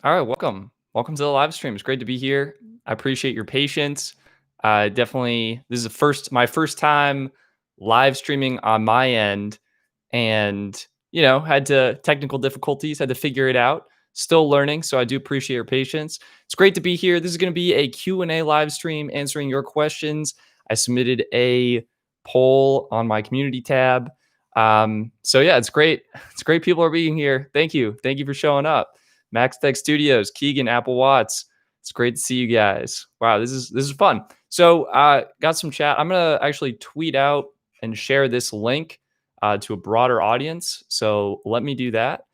All right, welcome. Welcome to the live stream. It's great to be here. I appreciate your patience. Definitely, this is my first time live streaming on my end, and had to technical difficulties, had to figure it out. Still learning, so I do appreciate your patience. It's great to be here. This is going to be a Q&A live stream answering your questions. I submitted a poll on my community tab. So yeah, it's great. It's great people are being here. Thank you. Thank you for showing up. Max Tech Studios, Keegan, Apple Watts. It's great to see you guys. Wow, this is fun. So got some chat. I'm gonna actually tweet out and share this link to a broader audience. So let me do that,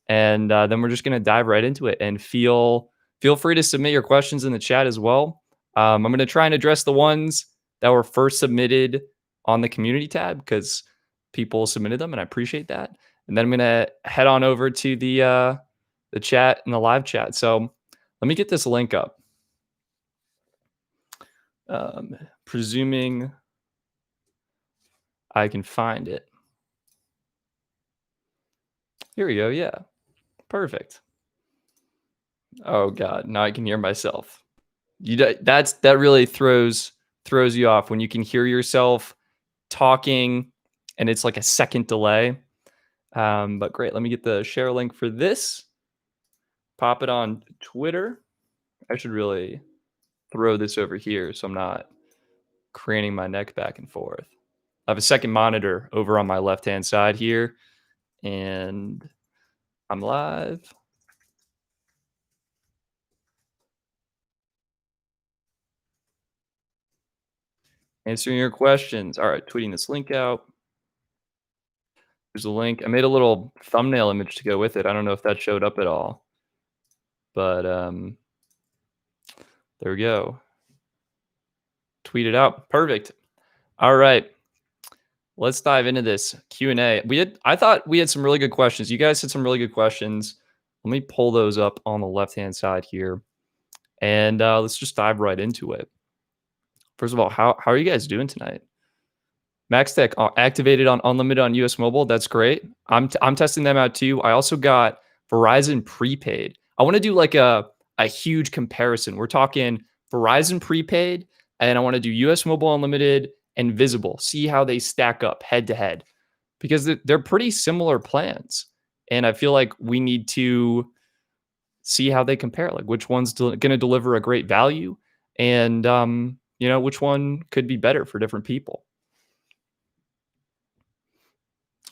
and then we're just gonna dive right into it. And feel free to submit your questions in the chat as well. I'm gonna try and address the ones that were first submitted on the community tab because people submitted them, and I appreciate that. And then I'm gonna head on over to the chat and the live chat. So let me get this link up. Presuming I can find it. Here we go. Yeah, perfect. Oh God, now I can hear myself. That really throws you off when you can hear yourself talking and it's like a second delay. But great. Let me get the share link for this. Pop it on Twitter. I should really throw this over here so I'm not craning my neck back and forth. I have a second monitor over on my left-hand side here, and I'm live. Answering your questions. All right, tweeting this link out. There's a link. I made a little thumbnail image to go with it. I don't know if that showed up at all, but there we go. Tweet it out. Perfect. All right. Let's dive into this Q&A. I thought we had some really good questions. You guys had some really good questions. Let me pull those up on the left-hand side here, and let's just dive right into it. First of all, how are you guys doing tonight? Max Tech activated on unlimited on US Mobile. That's great. I'm testing them out too. I also got Verizon prepaid. I want to do like a huge comparison. We're talking Verizon prepaid, and I want to do US Mobile Unlimited and Visible. See how they stack up head to head, because they're pretty similar plans, and I feel like we need to see how they compare. Like which one's going to deliver a great value, and which one could be better for different people.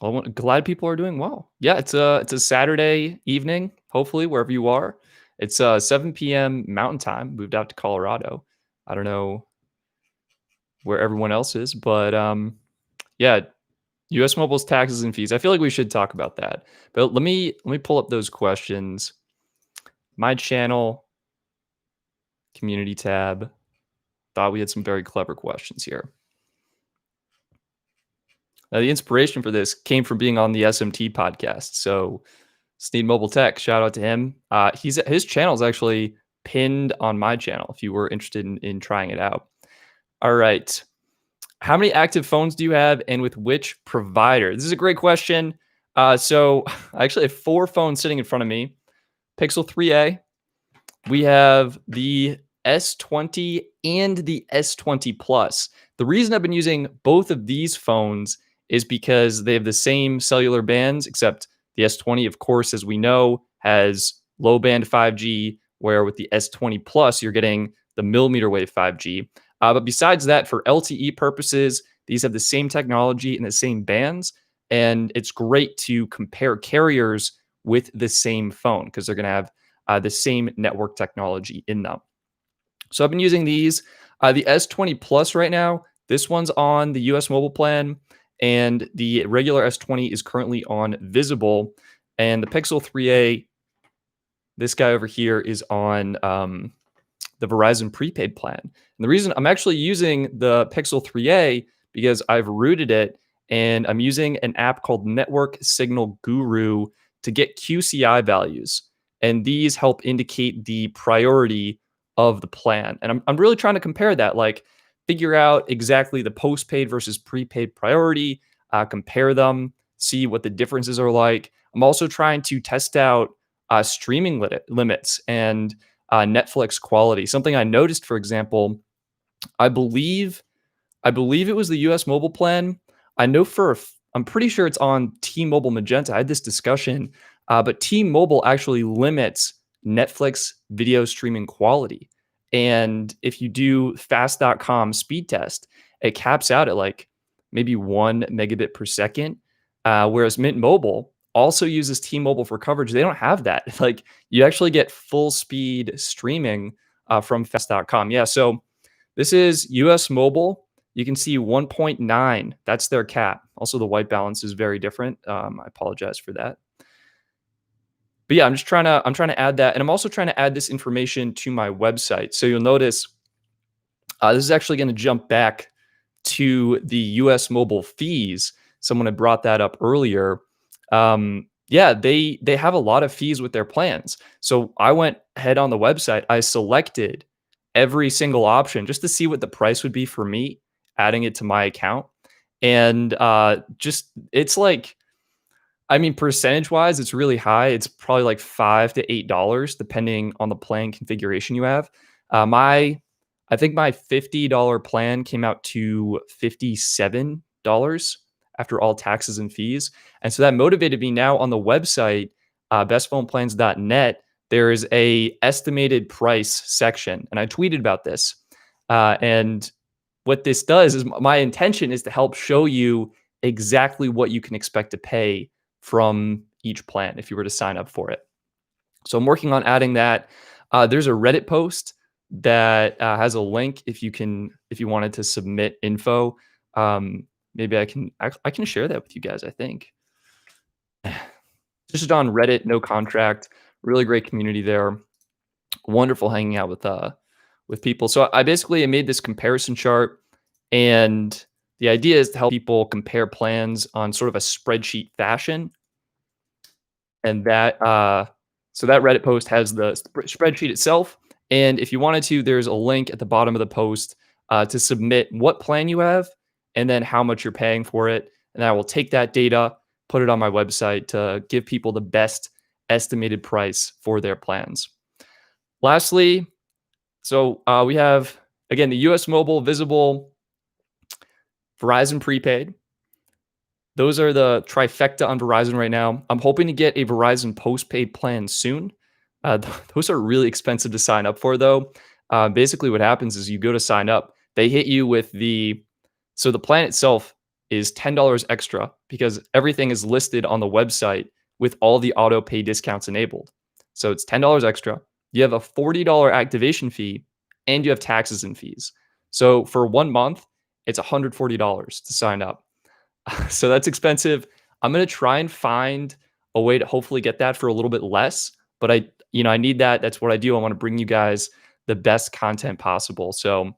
Well, glad people are doing well. Yeah, it's a Saturday evening, hopefully wherever you are. It's 7 p.m. Mountain Time. Moved out to Colorado. I don't know where everyone else is, but yeah, US Mobile's taxes and fees. I feel like we should talk about that. But let me pull up those questions. My channel community tab. Thought we had some very clever questions here. Now, the inspiration for this came from being on the SMT podcast. So, Sneed Mobile Tech, shout out to him. His channel is actually pinned on my channel if you were interested in trying it out. All right. How many active phones do you have, and with which provider? This is a great question. So, I actually have 4 phones sitting in front of me. Pixel 3a. We have the S20 and the S20 Plus. The reason I've been using both of these phones is because they have the same cellular bands, except the S20, of course, as we know, has low band 5G, where with the S20 Plus, you're getting the millimeter wave 5G. But besides that, for LTE purposes, these have the same technology and the same bands. And it's great to compare carriers with the same phone because they're going to have the same network technology in them. So I've been using these. The S20 Plus right now, this one's on the US Mobile plan, and the regular S20 is currently on Visible. And the Pixel 3a, this guy over here, is on the Verizon prepaid plan. And the reason I'm actually using the Pixel 3a because I've rooted it, and I'm using an app called Network Signal Guru to get QCI values. And these help indicate the priority of the plan. And I'm really trying to compare that, like figure out exactly the postpaid versus prepaid priority, compare them, see what the differences are like. I'm also trying to test out streaming limits and Netflix quality. Something I noticed, for example, I believe I believe it was the US mobile plan. I know I'm pretty sure it's on T-Mobile Magenta. I had this discussion, but T-Mobile actually limits Netflix video streaming quality. And if you do fast.com speed test, it caps out at like maybe 1 megabit per second. Whereas Mint Mobile also uses T-Mobile for coverage. They don't have that. Like you actually get full speed streaming from fast.com. Yeah. So this is US mobile. You can see 1.9. That's their cap. Also, the white balance is very different. I apologize for that. But yeah, I'm trying to add that, and I'm also trying to add this information to my website. So you'll notice this is actually going to jump back to the US mobile fees. Someone had brought that up earlier. Yeah, they have a lot of fees with their plans. So I went ahead on the website. I selected every single option just to see what the price would be for me, adding it to my account. And just it's like, I mean, percentage wise, it's really high. It's probably like $5 to $8, depending on the plan configuration you have. I think my $50 plan came out to $57 after all taxes and fees. And so that motivated me now on the website, bestphoneplans.net. There is a estimated price section, and I tweeted about this. And what this does is my intention is to help show you exactly what you can expect to pay from each plan if you were to sign up for it. So I'm working on adding that. There's a Reddit post that has a link if you wanted to submit info. Maybe I can share that with you guys. I think just on Reddit, no contract, really great community there. Wonderful hanging out with people. So I basically made this comparison chart, and the idea is to help people compare plans on sort of a spreadsheet fashion. And so that Reddit post has the spreadsheet itself. And if you wanted to, there's a link at the bottom of the post to submit what plan you have and then how much you're paying for it. And I will take that data, put it on my website to give people the best estimated price for their plans. Lastly, so we have, again, the US Mobile, Visible, Verizon prepaid. Those are the trifecta on Verizon right now. I'm hoping to get a Verizon postpaid plan soon. Those are really expensive to sign up for, though. Basically, what happens is you go to sign up, they hit you with so the plan itself is $10 extra because everything is listed on the website with all the auto pay discounts enabled. So it's $10 extra. You have a $40 activation fee, and you have taxes and fees. So for 1 month, it's $140 to sign up. So that's expensive. I'm going to try and find a way to hopefully get that for a little bit less, but I need that. That's what I do. I want to bring you guys the best content possible. So,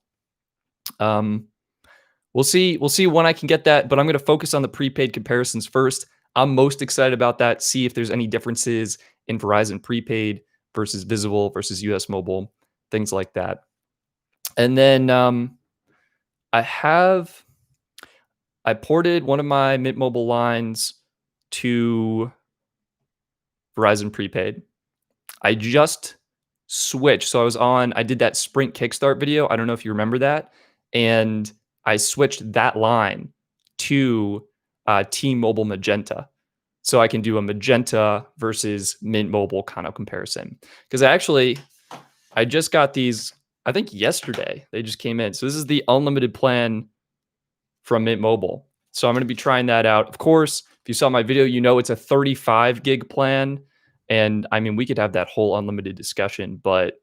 we'll see when I can get that, but I'm going to focus on the prepaid comparisons first. I'm most excited about that. See if there's any differences in Verizon prepaid versus Visible versus US Mobile, things like that. And then, I ported one of my Mint Mobile lines to Verizon prepaid. I just switched. So I did that Sprint Kickstart video. I don't know if you remember that. And I switched that line to T-Mobile Magenta. So I can do a Magenta versus Mint Mobile kind of comparison. Because I just got these, I think yesterday, they just came in. So this is the unlimited plan from Mint Mobile. So I'm going to be trying that out. Of course, if you saw my video, you know it's a 35 gig plan. And I mean, we could have that whole unlimited discussion, but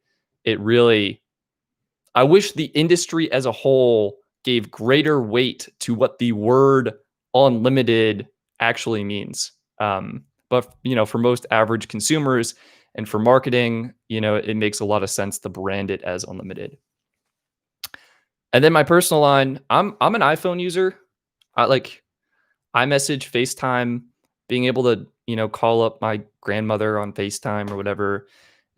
I wish the industry as a whole gave greater weight to what the word unlimited actually means. But, for most average consumers and for marketing, it makes a lot of sense to brand it as unlimited. And then my personal line, I'm an iPhone user. I like iMessage, FaceTime, being able to, call up my grandmother on FaceTime or whatever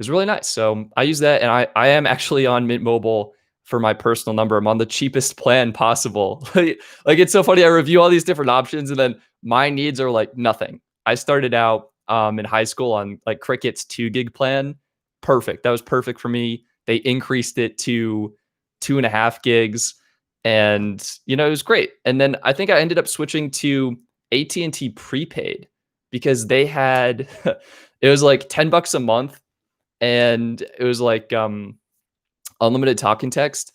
is really nice. So I use that, and I am actually on Mint Mobile for my personal number. I'm on the cheapest plan possible. Like it's so funny. I review all these different options, and then my needs are like nothing. I started out in high school on like Cricket's 2 gig plan. Perfect. That was perfect for me. They increased it to 2.5 gigs, and it was great. And then I think I ended up switching to AT&T prepaid because they had it was like $10 a month, and it was like unlimited talk and text,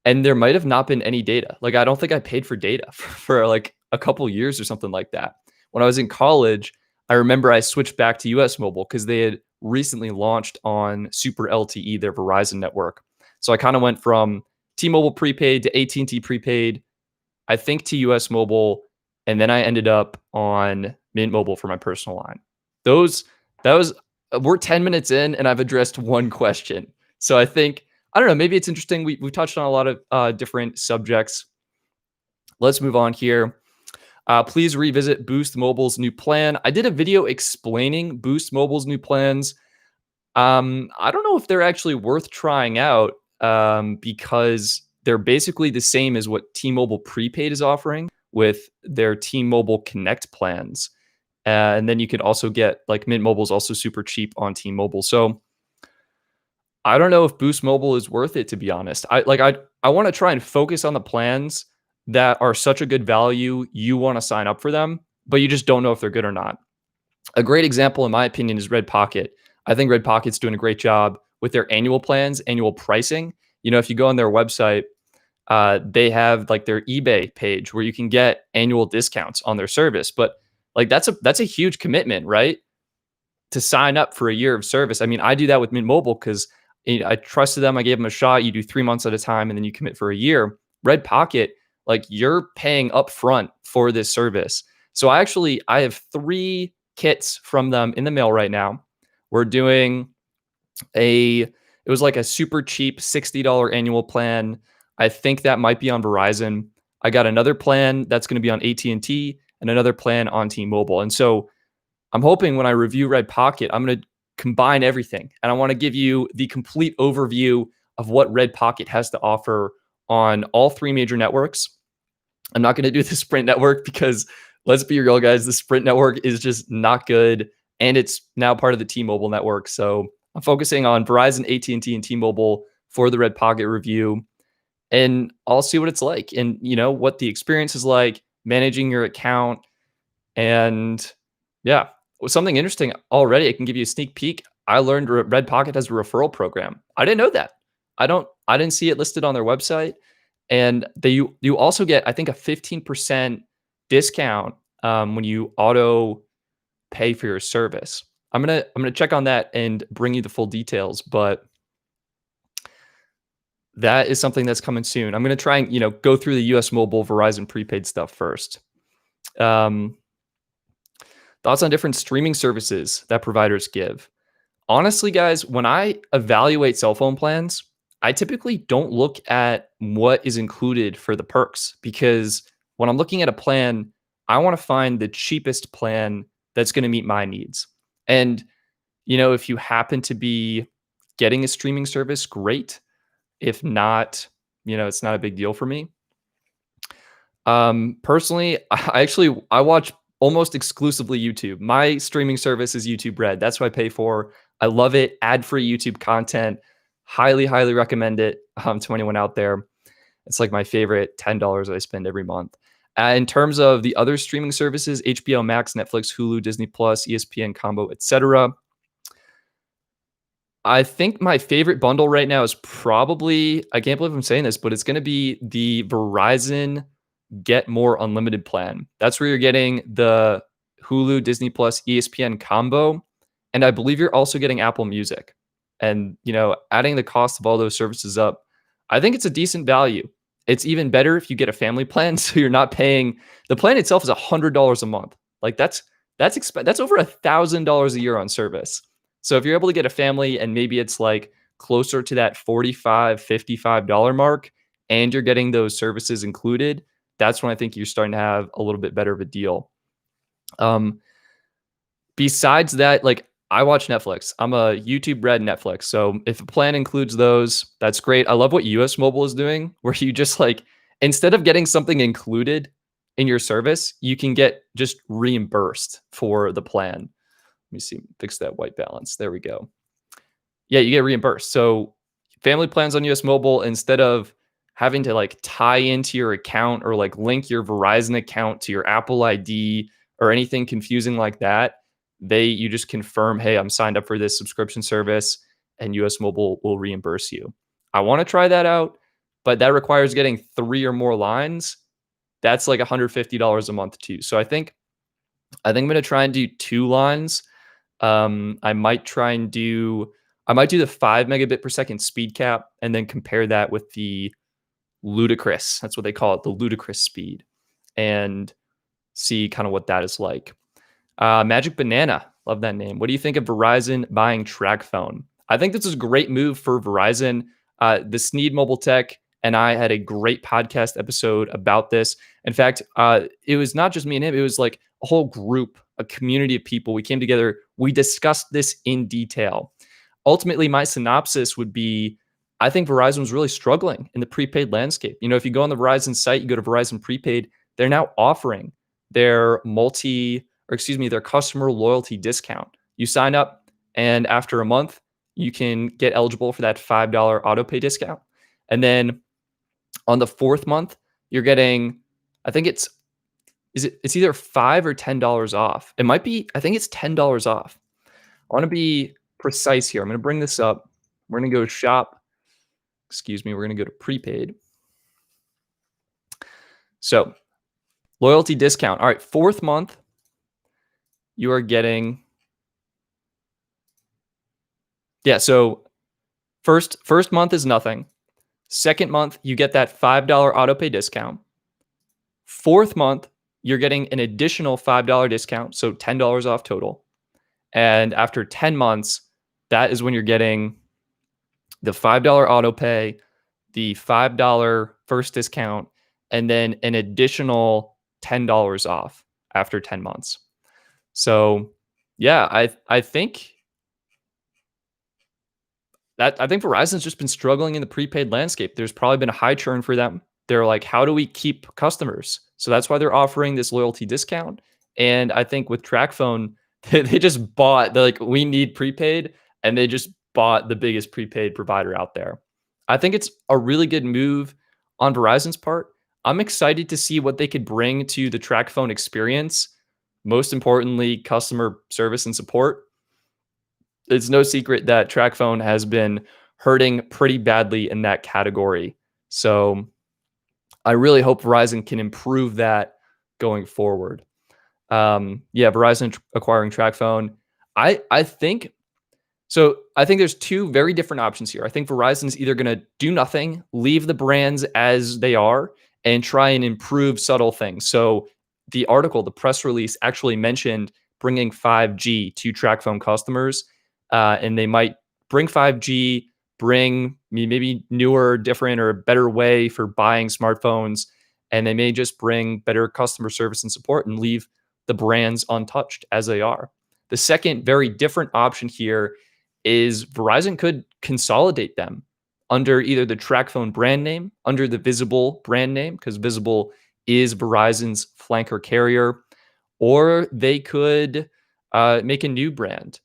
and there might have not been any data. Like, I don't think I paid for data for like a couple years or something like that. When I was in college, I remember I switched back to US Mobile because they had recently launched on Super LTE, their Verizon network. So I kind of went from T-Mobile prepaid to AT&T prepaid, I think to US Mobile, and then I ended up on Mint Mobile for my personal line. Those that was We're 10 minutes in and I've addressed one question. So I don't know, maybe it's interesting. We've touched on a lot of different subjects. Let's move on here. Please revisit Boost Mobile's new plan. I did a video explaining Boost Mobile's new plans. I don't know if they're actually worth trying out because they're basically the same as what T-Mobile prepaid is offering with their T-Mobile Connect plans. And then you could also get like Mint Mobile is also super cheap on T-Mobile. So I don't know if Boost Mobile is worth it, to be honest. I want to try and focus on the plans that are such a good value. You want to sign up for them, but you just don't know if they're good or not. A great example, in my opinion, is Red Pocket. I think Red Pocket's doing a great job with their annual plans, annual pricing. If you go on their website, they have like their eBay page where you can get annual discounts on their service. But like that's a huge commitment, right? To sign up for a year of service. I mean, I do that with Mint Mobile because I trusted them. I gave them a shot. You do 3 months at a time, and then you commit for a year. Red Pocket, like you're paying upfront for this service. So I have 3 kits from them in the mail right now. We're doing it was like a super cheap $60 annual plan. I think that might be on Verizon. I got another plan that's going to be on AT&T and another plan on T-Mobile. And so I'm hoping when I review Red Pocket, I'm going to combine everything. And I want to give you the complete overview of what Red Pocket has to offer on all 3 major networks. I'm not going to do the Sprint network because let's be real, guys, the Sprint network is just not good. And it's now part of the T-Mobile network. So I'm focusing on Verizon, AT&T, and T-Mobile for the Red Pocket review. And I'll see what it's like and, what the experience is like, managing your account. And yeah, something interesting already. I can give you a sneak peek. I learned Red Pocket has a referral program. I didn't know that. I didn't see it listed on their website. And you also get, I think, a 15% discount when you auto pay for your service. I'm gonna check on that and bring you the full details, but that is something that's coming soon. I'm gonna try and go through the US Mobile Verizon prepaid stuff first. Thoughts on different streaming services that providers give. Honestly, guys, when I evaluate cell phone plans, I typically don't look at what is included for the perks because when I'm looking at a plan, I want to find the cheapest plan that's going to meet my needs. And, if you happen to be getting a streaming service, great. If not, it's not a big deal for me. Personally, I watch almost exclusively YouTube. My streaming service is YouTube Red. That's what I pay for. I love it. Ad-free YouTube content. Highly, highly recommend it to anyone out there. It's like my favorite $10 I spend every month. In terms of the other streaming services, HBO Max, Netflix, Hulu, Disney Plus, ESPN combo, etc. I think my favorite bundle right now is probably, I can't believe I'm saying this, but it's going to be the Verizon Get More Unlimited plan. That's where you're getting the Hulu, Disney Plus, ESPN combo. And I believe you're also getting Apple Music. And, adding the cost of all those services up, I think it's a decent value. It's even better if you get a family plan. So you're not paying, the plan itself is $100 a month. Like that's over $1,000 a year on service. So if you're able to get a family and maybe it's like closer to that $45, $55 mark and you're getting those services included, that's when I think you're starting to have a little bit better of a deal. Besides that, like I watch Netflix. I'm a YouTube Red Netflix. So if a plan includes those, that's great. I love what US Mobile is doing, where you just like, instead of getting something included in your service, you can get just reimbursed for the plan. me see, fix that white balance. There we go. Yeah, you get reimbursed. So family plans on US Mobile, instead of having to like tie into your account or like link your Verizon account to your Apple ID or anything confusing like that, you just confirm, hey, I'm signed up for this subscription service and US Mobile will reimburse you. I want to try that out, but that requires getting 3 or more lines. That's like $150 a month too. So I think I'm going to try and do 2 lines. I might do the 5 megabit per second speed cap and then compare that with the ludicrous, that's what they call it, the ludicrous speed, and see kind of what that is like. Magic Banana, love that name. What do you think of Verizon buying Tracfone? I think this is a great move for Verizon. The Sneed Mobile Tech and I had a great podcast episode about this. In fact, it was not just me and him, it was like a whole group, a community of people. We came together, we discussed this in detail. Ultimately, my synopsis would be, I think Verizon was really struggling in the prepaid landscape. You know, if you go on the Verizon site, you go to Verizon Prepaid, they're now offering their their customer loyalty discount. You sign up, and after a month, you can get eligible for that $5 auto pay discount. And then on the 4th month, you're getting, I think it's either $5 or $10 off. It might be, I think it's $10 off. I want to be precise here. I'm going to bring this up. We're going to go shop. Excuse me. We're going to go to prepaid. So loyalty discount. All right. 4th month, you are getting. Yeah. So first month is nothing. 2nd month, you get that $5 auto pay discount. 4th month, you're getting an additional $5 discount. So $10 off total. And after 10 months, that is when you're getting the $5 auto pay, the $5 first discount, and then an additional $10 off after 10 months. So yeah, I think Verizon's just been struggling in the prepaid landscape. There's probably been a high churn for them. They're like, how do we keep customers? So that's why they're offering this loyalty discount. And I think with Tracfone, they just bought, they're like, we need prepaid, and they just bought the biggest prepaid provider out there. I think it's a really good move on Verizon's part. I'm excited to see what they could bring to the Tracfone experience. Most importantly, customer service and support. It's no secret that Tracfone has been hurting pretty badly in that category. So I really hope Verizon can improve that going forward. Verizon acquiring Tracfone. I think there's 2 very different options here. I think Verizon is either going to do nothing, leave the brands as they are, and try and improve subtle things. So the press release actually mentioned bringing 5G to Tracfone customers, and they might bring 5G, bring maybe newer, different, or a better way for buying smartphones, and they may just bring better customer service and support and leave the brands untouched as they are. The second very different option here is Verizon could consolidate them under either the Tracfone brand name, under the Visible brand name, because Visible is Verizon's flanker carrier, or they could make a new brand.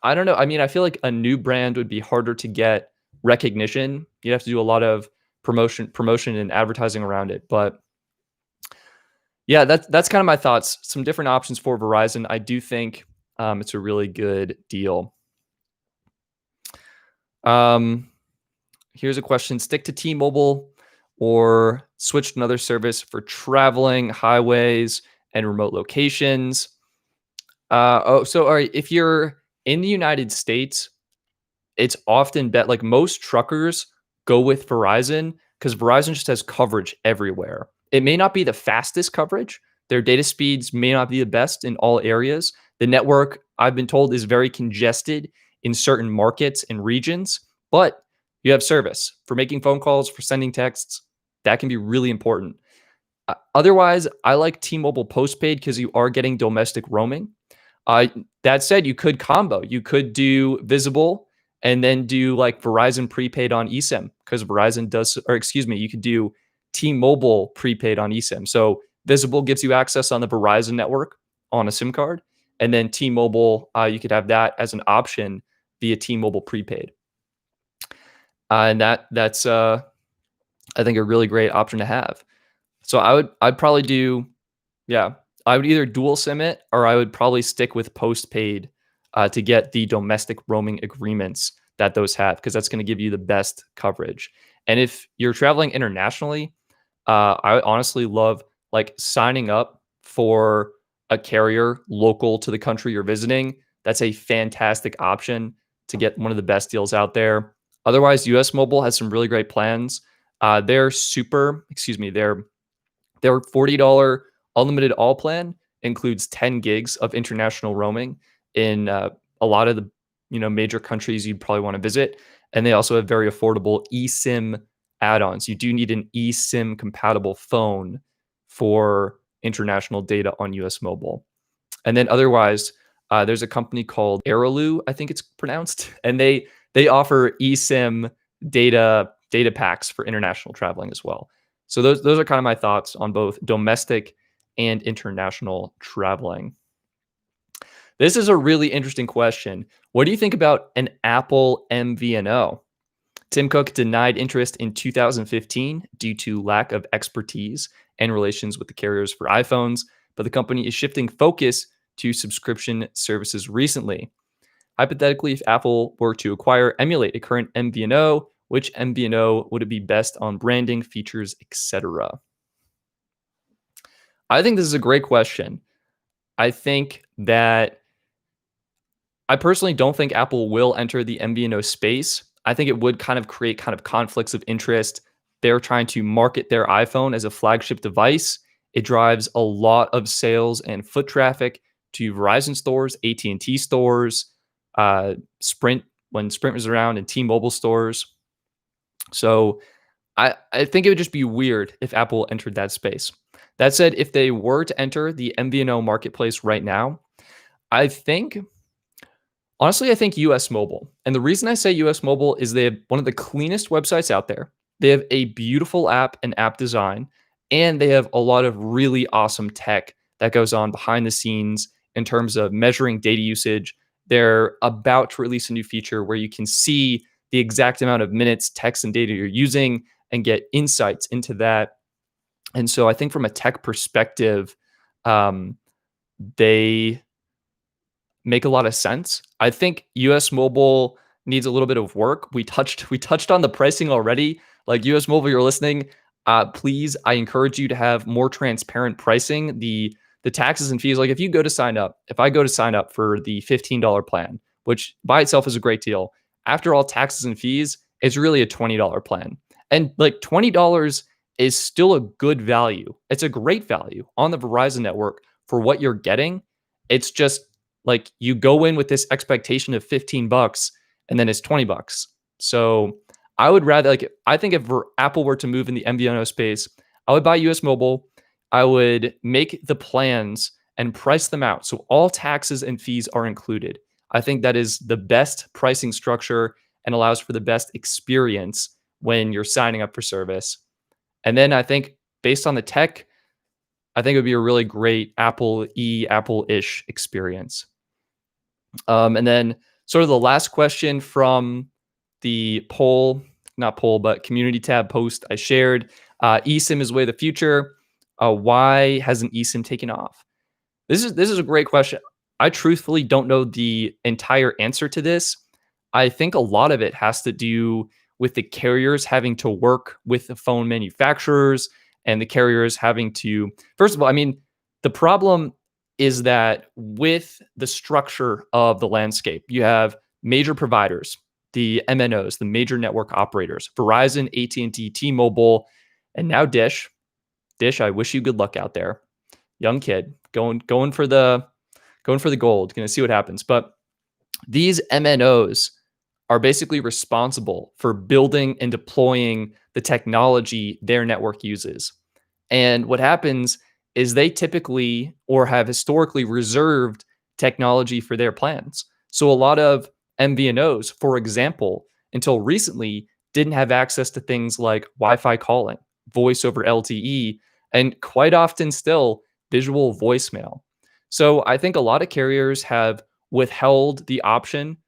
I don't know. I mean, I feel like a new brand would be harder to get recognition. You'd have to do a lot of promotion and advertising around it. But yeah, that's kind of my thoughts. Some different options for Verizon. I do think it's a really good deal. Here's a question: stick to T-Mobile or switch to another service for traveling, highways, and remote locations? All right. If you're in the United States, it's often like most truckers go with Verizon because Verizon just has coverage everywhere. It may not be the fastest coverage. Their data speeds may not be the best in all areas. The network, I've been told, is very congested in certain markets and regions, but you have service for making phone calls, for sending texts. That can be really important. Otherwise, I like T-Mobile postpaid because you are getting domestic roaming. That said, you could combo. You could do Visible and then do like Verizon prepaid on eSIM because Verizon does, or excuse me, you could do T-Mobile prepaid on eSIM. So Visible gives you access on the Verizon network on a SIM card, And then T-Mobile, you could have that as an option via T-Mobile prepaid. And that's I think a really great option to have. So I'd probably do, yeah, I would either dual SIM it or I would probably stick with postpaid to get the domestic roaming agreements that those have, because that's going to give you the best coverage. And if you're traveling internationally, I honestly love like signing up for a carrier local to the country you're visiting. That's a fantastic option to get one of the best deals out there. Otherwise, US Mobile has some really great plans. Their $40 unlimited all plan includes 10 gigs of international roaming in a lot of the major countries you'd probably want to visit, and they also have very affordable eSIM add-ons. You do need an eSIM compatible phone for international data on US Mobile. And then otherwise, there's a company called Aeroloo, I think it's pronounced, and they offer eSIM data packs for international traveling as well. So those are kind of my thoughts on both domestic and international traveling. This is a really interesting question. What do you think about an Apple MVNO? Tim Cook denied interest in 2015 due to lack of expertise and relations with the carriers for iPhones, but the company is shifting focus to subscription services recently. Hypothetically, if Apple were to emulate a current MVNO, which MVNO would it be best on branding, features, etc.? I think this is a great question. I think that I personally don't think Apple will enter the MVNO space. I think it would kind of create kind of conflicts of interest. They're trying to market their iPhone as a flagship device. It drives a lot of sales and foot traffic to Verizon stores, AT&T stores, Sprint when Sprint was around, and T-Mobile stores. So I think it would just be weird if Apple entered that space. That said, if they were to enter the MVNO marketplace right now, I think honestly, I think US Mobile. And the reason I say US Mobile is they have one of the cleanest websites out there. They have a beautiful app and app design, and they have a lot of really awesome tech that goes on behind the scenes in terms of measuring data usage. They're about to release a new feature where you can see the exact amount of minutes, text, and data you're using and get insights into that. And so I think from a tech perspective, they make a lot of sense. I think US Mobile needs a little bit of work. We touched on the pricing already. Like US Mobile, you're listening, please, I encourage you to have more transparent pricing. The taxes and fees, like if I go to sign up for the $15 plan, which by itself is a great deal, after all taxes and fees, it's really a $20 plan. And like $20 is still a good value. It's a great value on the Verizon network for what you're getting. It's just like you go in with this expectation of $15 and then it's $20. So I would rather, I think if Apple were to move in the MVNO space, I would buy US Mobile. I would make the plans and price them out so all taxes and fees are included. I think that is the best pricing structure and allows for the best experience when you're signing up for service. And then I think based on the tech, I think it would be a really great Apple-ish experience. And then sort of the last question from the but community tab post I shared, eSIM is way of the future. Why hasn't eSIM taken off? This is a great question. I truthfully don't know the entire answer to this. I think a lot of it has to do with the carriers having to work with the phone manufacturers and the carriers having to, first of all, I mean, the problem is that with the structure of the landscape, you have major providers, the MNOs, the major network operators, Verizon, AT&T, T-Mobile, and now Dish. Dish, I wish you good luck out there. Young kid, going for the gold. Going to see what happens. But these MNOs are basically responsible for building and deploying the technology their network uses. And what happens is they typically or have historically reserved technology for their plans. So a lot of MVNOs, for example, until recently didn't have access to things like Wi-Fi calling, voice over LTE, and quite often still visual voicemail. So I think a lot of carriers have withheld the option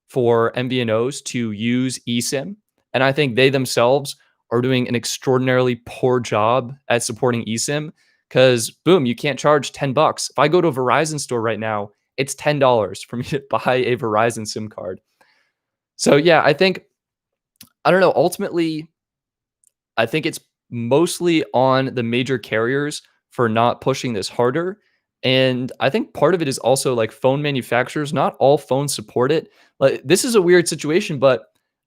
for MVNOs to use eSIM. And I think they themselves are doing an extraordinarily poor job at supporting eSIM because, boom, you can't charge 10 bucks. If I go to a Verizon store right now, it's $10 for me to buy a Verizon SIM card. So, yeah, I don't know. Ultimately, I think it's mostly on the major carriers for not pushing this harder. And I think part of it is also like phone manufacturers. Not all phones support it. Like this is a weird situation, but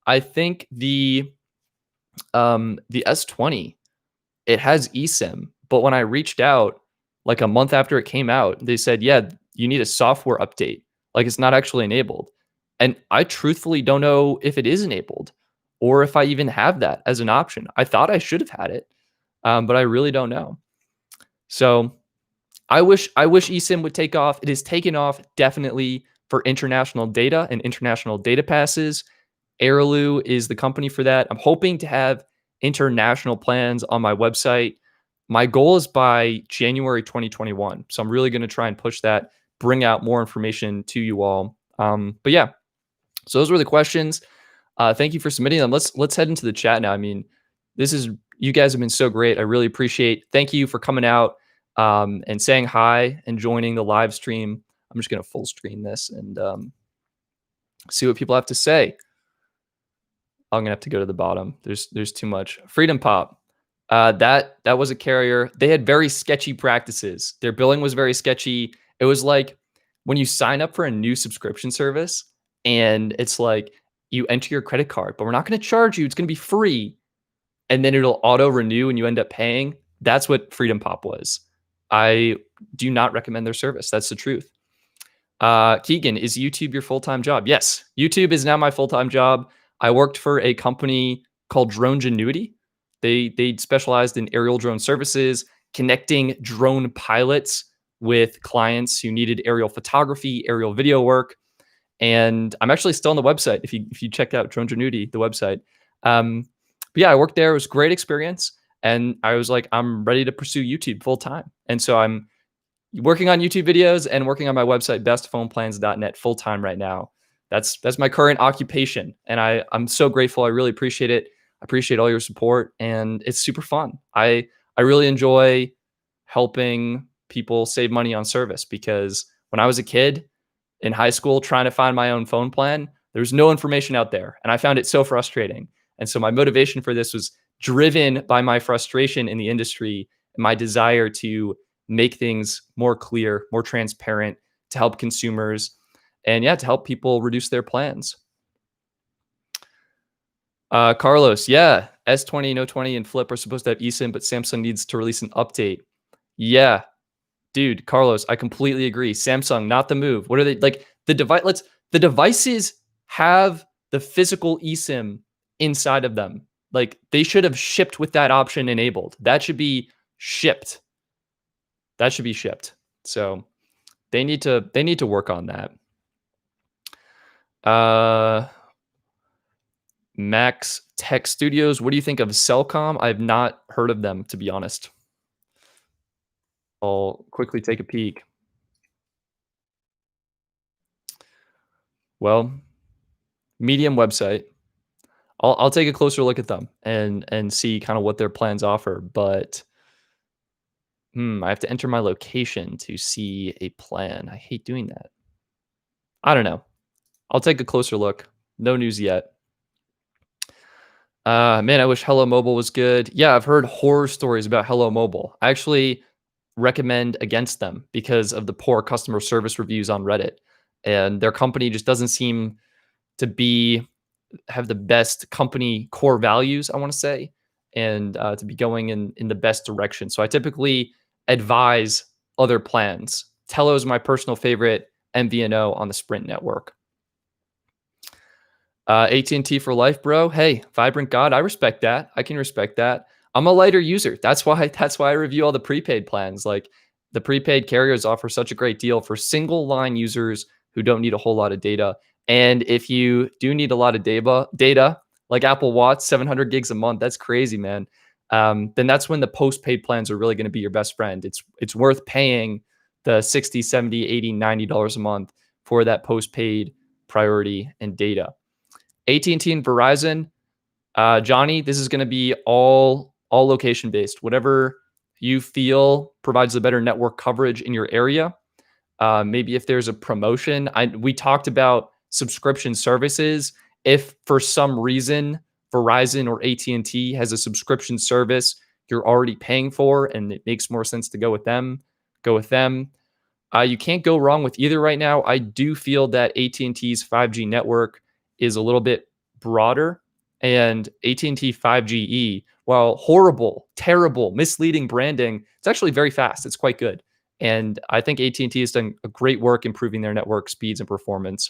I think the S20 it has eSIM, but when I reached out like a month after it came out, they said, "Yeah, you need a software update. Like it's not actually enabled." And I truthfully don't know if it is enabled or if I even have that as an option. I thought I should have had it, but I really don't know. So I wish eSIM would take off. It has taken off definitely for international data and international data passes. Airlu is the company for that. I'm hoping to have international plans on my website. My goal is by January 2021. So I'm really going to try and push that, bring out more information to you all. But yeah, so those were the questions. Thank you for submitting them. Let's head into the chat now. I mean, this is you guys have been so great. I really appreciate. Thank you for coming out and saying hi and joining the live stream. I'm just going to full screen this and see what people have to say. I'm gonna have to go to the bottom. There's too much. Freedom Pop. That was a carrier. They had very sketchy practices. Their billing was very sketchy. It was like when you sign up for a new subscription service and it's like you enter your credit card, but we're not gonna charge you. It's gonna be free. And then it'll auto renew and you end up paying. That's what Freedom Pop was. I do not recommend their service. That's the truth. Keegan, is YouTube your full-time job? Yes, YouTube is now my full-time job. I worked for a company called Dronegenuity. They specialized in aerial drone services, connecting drone pilots with clients who needed aerial photography, aerial video work. And I'm actually still on the website. If you check out Dronegenuity, the website. But yeah, I worked there. It was a great experience. And I was like, I'm ready to pursue YouTube full time. And so I'm working on YouTube videos and working on my website, bestphoneplans.net full time right now. That's my current occupation. And I'm so grateful. I really appreciate it. I appreciate all your support and it's super fun. I really enjoy helping people save money on service because when I was a kid in high school trying to find my own phone plan, there was no information out there. And I found it so frustrating. And so my motivation for this was driven by my frustration in the industry and my desire to make things more clear, more transparent, to help consumers, and yeah, to help people reduce their plans. Carlos, yeah, S20, No 20, and Flip are supposed to have eSIM, but Samsung needs to release an update. Yeah, dude, Carlos, I completely agree. Samsung, not the move. What are they like? The devices have the physical eSIM inside of them. Like they should have shipped with that option enabled. That should be shipped. That should be shipped. So they need to work on that. Max Tech Studios. What do you think of Cellcom? I've not heard of them, to be honest. I'll quickly take a peek. Well, Medium website. I'll take a closer look at them and see kind of what their plans offer. But I have to enter my location to see a plan. I hate doing that. I don't know. I'll take a closer look. No news yet. Man, I wish Hello Mobile was good. Yeah, I've heard horror stories about Hello Mobile. I actually recommend against them because of the poor customer service reviews on Reddit. And their company just doesn't seem to have the best company core values, I want to say, and to be going in the best direction. So I typically advise other plans. Tello is my personal favorite MVNO on the Sprint network. AT&T for life, bro. Hey, Vibrant God, I respect that. I can respect that. I'm a lighter user. That's why I review all the prepaid plans. Like the prepaid carriers offer such a great deal for single line users who don't need a whole lot of data. And if you do need a lot of data like Apple Watts, 700 gigs a month, that's crazy, man. Then that's when the postpaid plans are really going to be your best friend. It's worth paying the 60, 70, 80, $90 a month for that postpaid priority and data. AT&T and Verizon, Johnny, this is going to be all location based. Whatever you feel provides the better network coverage in your area. Maybe if there's a promotion, we talked about subscription services. If for some reason Verizon or AT&T has a subscription service you're already paying for and it makes more sense to go with them, go with them. You can't go wrong with either right now. I do feel that AT&T's 5G network is a little bit broader, and AT&T 5GE, while horrible, terrible, misleading branding, it's actually very fast. It's quite good. And I think AT&T has done a great work improving their network speeds and performance.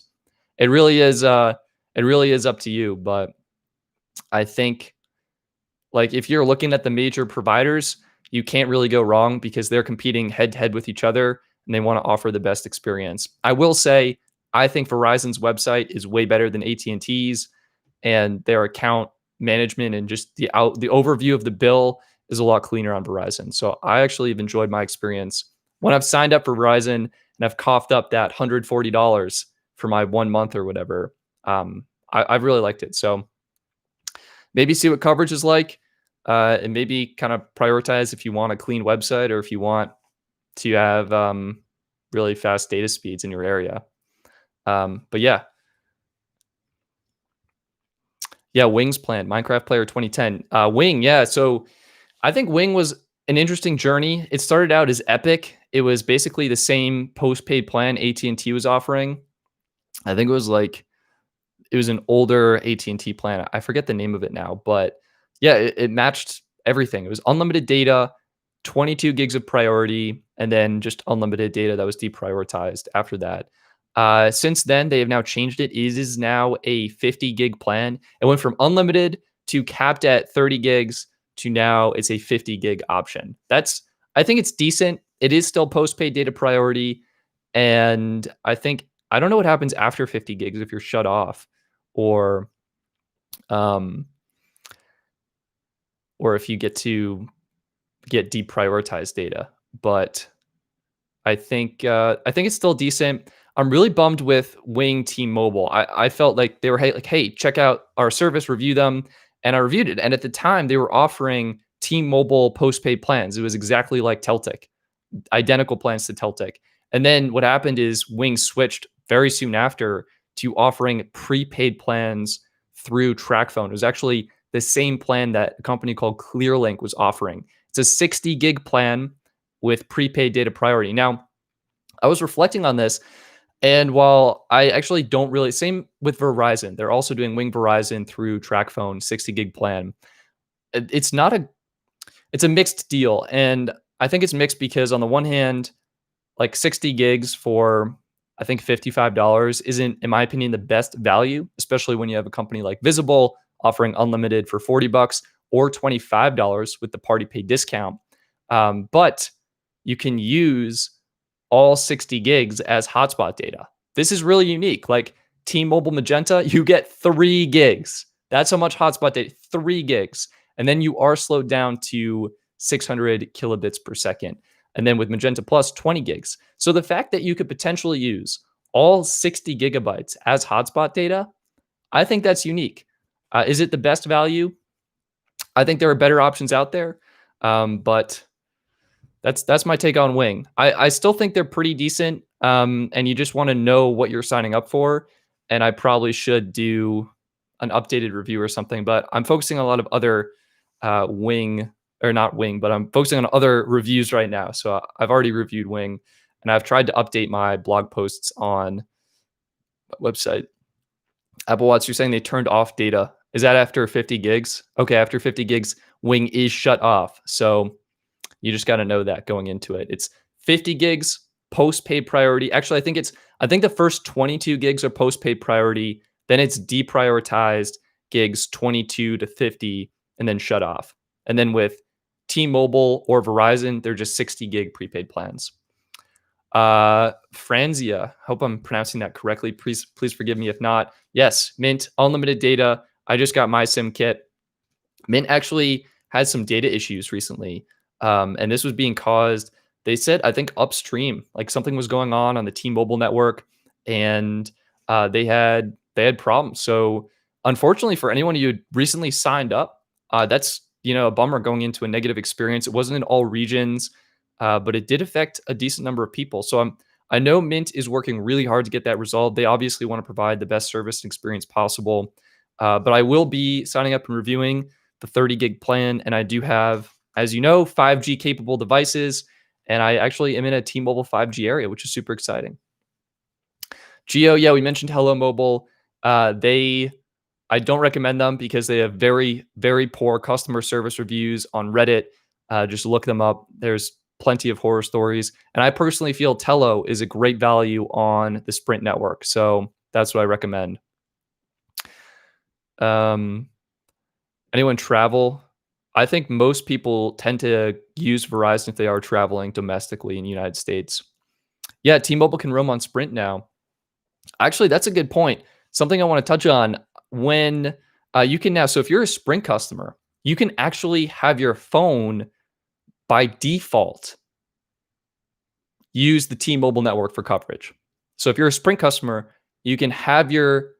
It really is up to you, but I think like if you're looking at the major providers, you can't really go wrong because they're competing head to head with each other and they want to offer the best experience. I will say I think Verizon's website is way better than AT&T's, and their account management and just the overview of the bill is a lot cleaner on Verizon. So I actually have enjoyed my experience when I've signed up for Verizon and I've coughed up that $140 for my 1 month or whatever. I've really liked it. So maybe see what coverage is like, and maybe kind of prioritize if you want a clean website or if you want to have really fast data speeds in your area. But yeah, Wing's plan, Minecraft Player 2010. Wing, yeah. So I think Wing was an interesting journey. It started out as Epic. It was basically the same postpaid plan AT&T was offering. I think it was an older AT&T plan. I forget the name of it now, but yeah, it matched everything. It was unlimited data, 22 gigs of priority, and then just unlimited data that was deprioritized after that. Since then, they have now changed it. It is now a 50 gig plan. It went from unlimited to capped at 30 gigs to now it's a 50 gig option. I think it's decent. It is still postpaid data priority. And I don't know what happens after 50 gigs if you're shut off or if you get deprioritized data. But I think it's still decent. I'm really bummed with Wing T-Mobile. I felt like they were like, hey, check out our service, review them. And I reviewed it. And at the time, they were offering T-Mobile postpaid plans. It was exactly like Teltic, identical plans to Teltic. And then what happened is Wing switched very soon after to offering prepaid plans through Tracfone. It was actually the same plan that a company called ClearLink was offering. It's a 60 gig plan with prepaid data priority. Now, I was reflecting on this, and while I actually don't really, same with Verizon, they're also doing Wing Verizon through Tracfone, 60 gig plan. It's a mixed deal. And I think it's mixed because on the one hand, like 60 gigs for, I think $55 isn't, in my opinion, the best value, especially when you have a company like Visible offering unlimited for $40 or $25 with the party pay discount. But you can use all 60 gigs as hotspot data. This is really unique. Like T-Mobile Magenta, you get 3 gigs. That's how much hotspot data, 3 gigs. And then you are slowed down to 600 kilobits per second. And then with Magenta Plus, 20 gigs. So the fact that you could potentially use all 60 gigabytes as hotspot data, I think that's unique. Is it the best value? I think there are better options out there, but that's my take on Wing. I still think they're pretty decent, and you just want to know what you're signing up for. And I probably should do an updated review or something, but I'm focusing on a lot of other Wing, or not Wing, but I'm focusing on other reviews right now. So I've already reviewed Wing, and I've tried to update my blog posts on my website. Apple Watch, you're saying they turned off data. Is that after 50 gigs? Okay, after 50 gigs, Wing is shut off. So you just got to know that going into it. It's 50 gigs post-paid priority. Actually, I think the first 22 gigs are post-paid priority. Then it's deprioritized gigs 22 to 50 and then shut off. And then with T-Mobile or Verizon, they're just 60 gig prepaid plans. Franzia, hope I'm pronouncing that correctly. Please forgive me if not. Yes, Mint, unlimited data. I just got my SIM kit. Mint actually had some data issues recently. And this was being caused they said, I think upstream, like something was going on the T-Mobile network, and they had problems. So unfortunately for anyone who had recently signed up, that's a bummer going into a negative experience. It wasn't in all regions, but it did affect a decent number of people. So I know Mint is working really hard to get that resolved. They obviously want to provide the best service and experience possible. But I will be signing up and reviewing the 30 gig plan. And I do have, as you know, 5G capable devices. And I actually am in a T-Mobile 5G area, which is super exciting. Geo, yeah, we mentioned Hello Mobile. I don't recommend them because they have very, very poor customer service reviews on Reddit. Just look them up. There's plenty of horror stories. And I personally feel Tello is a great value on the Sprint network. So that's what I recommend. Anyone travel? I think most people tend to use Verizon if they are traveling domestically in the United States. Yeah, T-Mobile can roam on Sprint now. Actually, that's a good point. Something I want to touch on when you can now. So if you're a Sprint customer, you can actually have your phone by default use the T-Mobile network for coverage. So if you're a Sprint customer, you can have your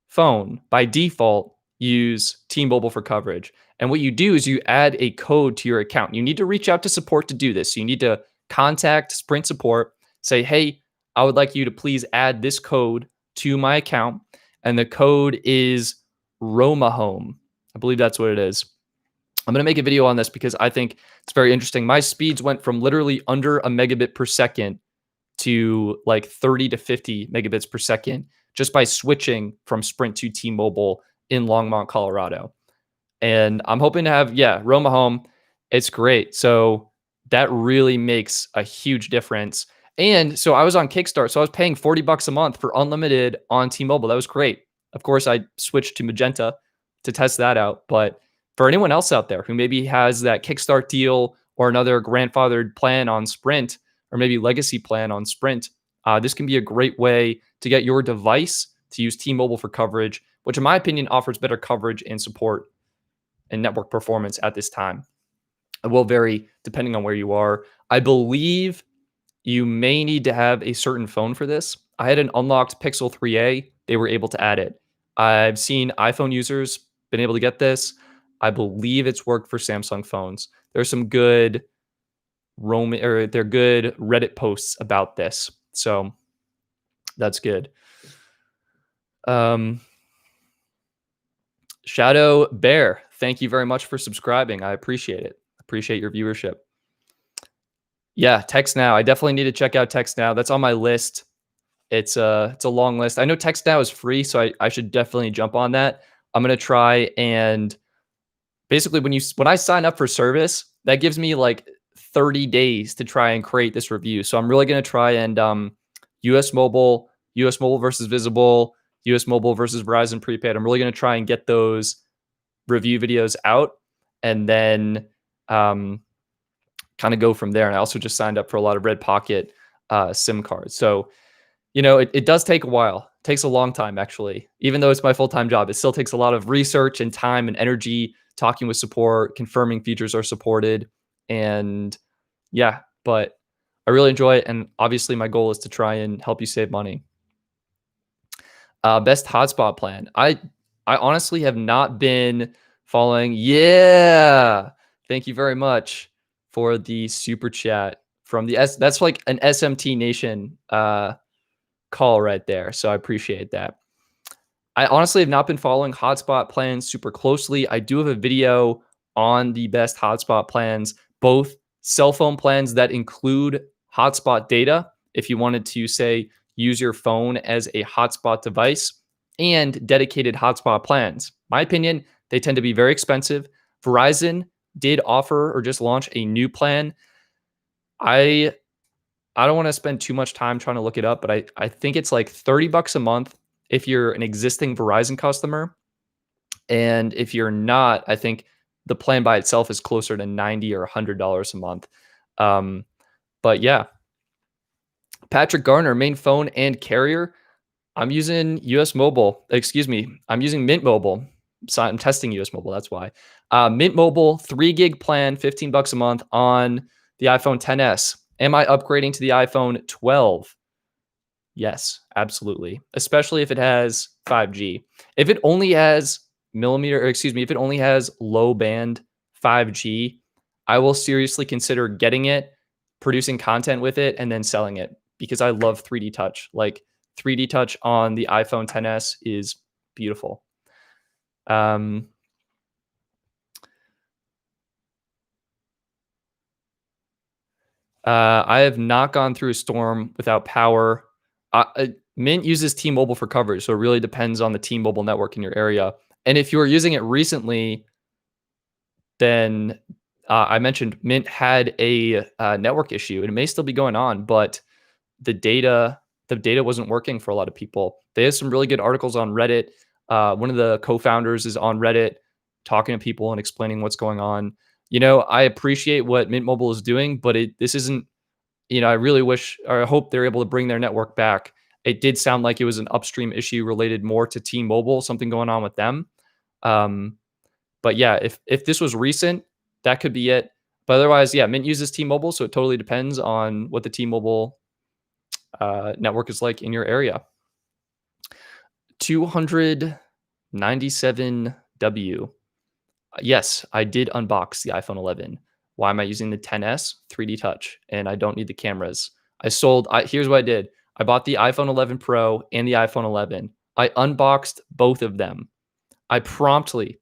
phone by default use T-Mobile for coverage. And what you do is you add a code to your account. You need to reach out to support to do this. So you need to contact Sprint support, say, hey, I would like you to please add this code to my account. And the code is RomaHome. I believe that's what it is. I'm going to make a video on this because I think it's very interesting. My speeds went from literally under a megabit per second to like 30 to 50 megabits per second just by switching from Sprint to T-Mobile in Longmont, Colorado. And I'm hoping to have, RomaHome. It's great. So that really makes a huge difference. And so I was on Kickstart. So I was paying $40 a month for unlimited on T-Mobile. That was great. Of course, I switched to Magenta to test that out. But for anyone else out there who maybe has that Kickstart deal or another grandfathered plan on Sprint, or maybe legacy plan on Sprint, this can be a great way to get your device to use T-Mobile for coverage, which in my opinion offers better coverage and support and network performance at this time. It will vary depending on where you are. I believe you may need to have a certain phone for this. I had an unlocked Pixel 3a. They were able to add it. I've seen iPhone users been able to get this. I believe it's worked for Samsung phones. There's some good they're good Reddit posts about this. So that's good. Shadow Bear, thank you very much for subscribing. I appreciate it. Appreciate your viewership. Yeah, Text Now. I definitely need to check out Text Now. That's on my list. It's a long list. I know Text Now is free, so I should definitely jump on that. I'm gonna try and basically when I sign up for service, that gives me like 30 days to try and create this review. So I'm really gonna try and US Mobile versus Visible, US Mobile versus Verizon prepaid. I'm really gonna try and get those review videos out and then kind of go from there. And I also just signed up for a lot of Red Pocket SIM cards. So, it does take a while. It takes a long time, actually. Even though it's my full-time job, it still takes a lot of research and time and energy, talking with support, confirming features are supported. And yeah, but I really enjoy it. And obviously my goal is to try and help you save money. Best hotspot plan. I honestly have not been following. Yeah. Thank you very much for the super chat from that's like an SMT Nation call right there. So I appreciate that. I honestly have not been following hotspot plans super closely. I do have a video on the best hotspot plans, both cell phone plans that include hotspot data, if you wanted to say use your phone as a hotspot device, and dedicated hotspot plans. My opinion, they tend to be very expensive. Verizon did offer or just launch a new plan. I don't want to spend too much time trying to look it up, but I think it's like $30 a month if you're an existing Verizon customer. And if you're not, I think the plan by itself is closer to $90 or $100 a month. But yeah, Patrick Garner, main phone and carrier. I'm using US Mobile. Excuse me. I'm using Mint Mobile. So I'm testing US Mobile. That's why. Mint Mobile 3 gig plan, $15 a month on the iPhone XS. Am I upgrading to the iPhone 12? Yes, absolutely. Especially if it has 5G. If it only has if it only has low band 5G, I will seriously consider getting it, producing content with it, and then selling it because I love 3D touch. Like 3D touch on the iPhone 10s is beautiful. Um, I have not gone through a storm without power. Mint uses T-Mobile for coverage, so it really depends on the T-Mobile network in your area. And if you were using it recently, then I mentioned Mint had a network issue, and it may still be going on, but the data the data wasn't working for a lot of people. They have some really good articles on Reddit. One of the co-founders is on Reddit talking to people and explaining what's going on. I appreciate what Mint Mobile is doing, but this isn't. I really wish or I hope they're able to bring their network back. It did sound like it was an upstream issue related more to T-Mobile, something going on with them. Um, but yeah, if this was recent, that could be it. But otherwise, yeah, Mint uses T-Mobile, so it totally depends on what the T-Mobile network is like in your area. 297W. Yes, I did unbox the iPhone 11. Why am I using the 10s? 3D Touch, and I don't need the cameras. Here's what I did. I bought the iPhone 11 Pro and the iPhone 11. I unboxed both of them. I promptly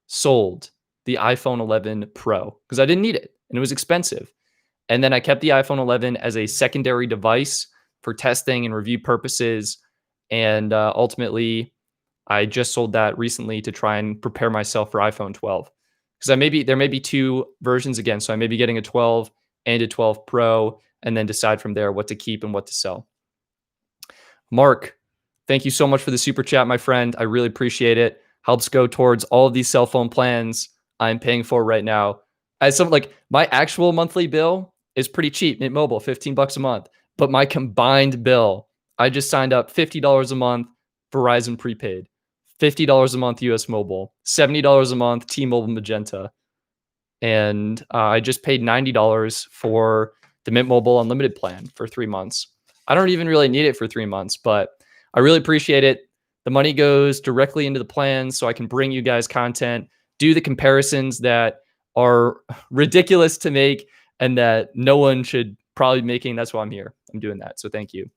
sold the iPhone 11 Pro because I didn't need it and it was expensive. And then I kept the iPhone 11 as a secondary device for testing and review purposes. And ultimately, I just sold that recently to try and prepare myself for iPhone 12 because there may be two versions again. So I may be getting a 12 and a 12 Pro, and then decide from there what to keep and what to sell. Mark, thank you so much for the super chat, my friend. I really appreciate it. Helps go towards all of these cell phone plans I'm paying for right now. As some like my actual monthly bill is pretty cheap, Mint Mobile, $15 a month. But my combined bill, I just signed up $50 a month Verizon prepaid, $50 a month US Mobile, $70 a month T-Mobile Magenta, and I just paid $90 for the Mint Mobile Unlimited plan for 3 months. I don't even really need it for 3 months, but I really appreciate it. The money goes directly into the plans so I can bring you guys content, do the comparisons that are ridiculous to make and that no one should probably be making. That's why I'm here. I'm doing that. So thank you.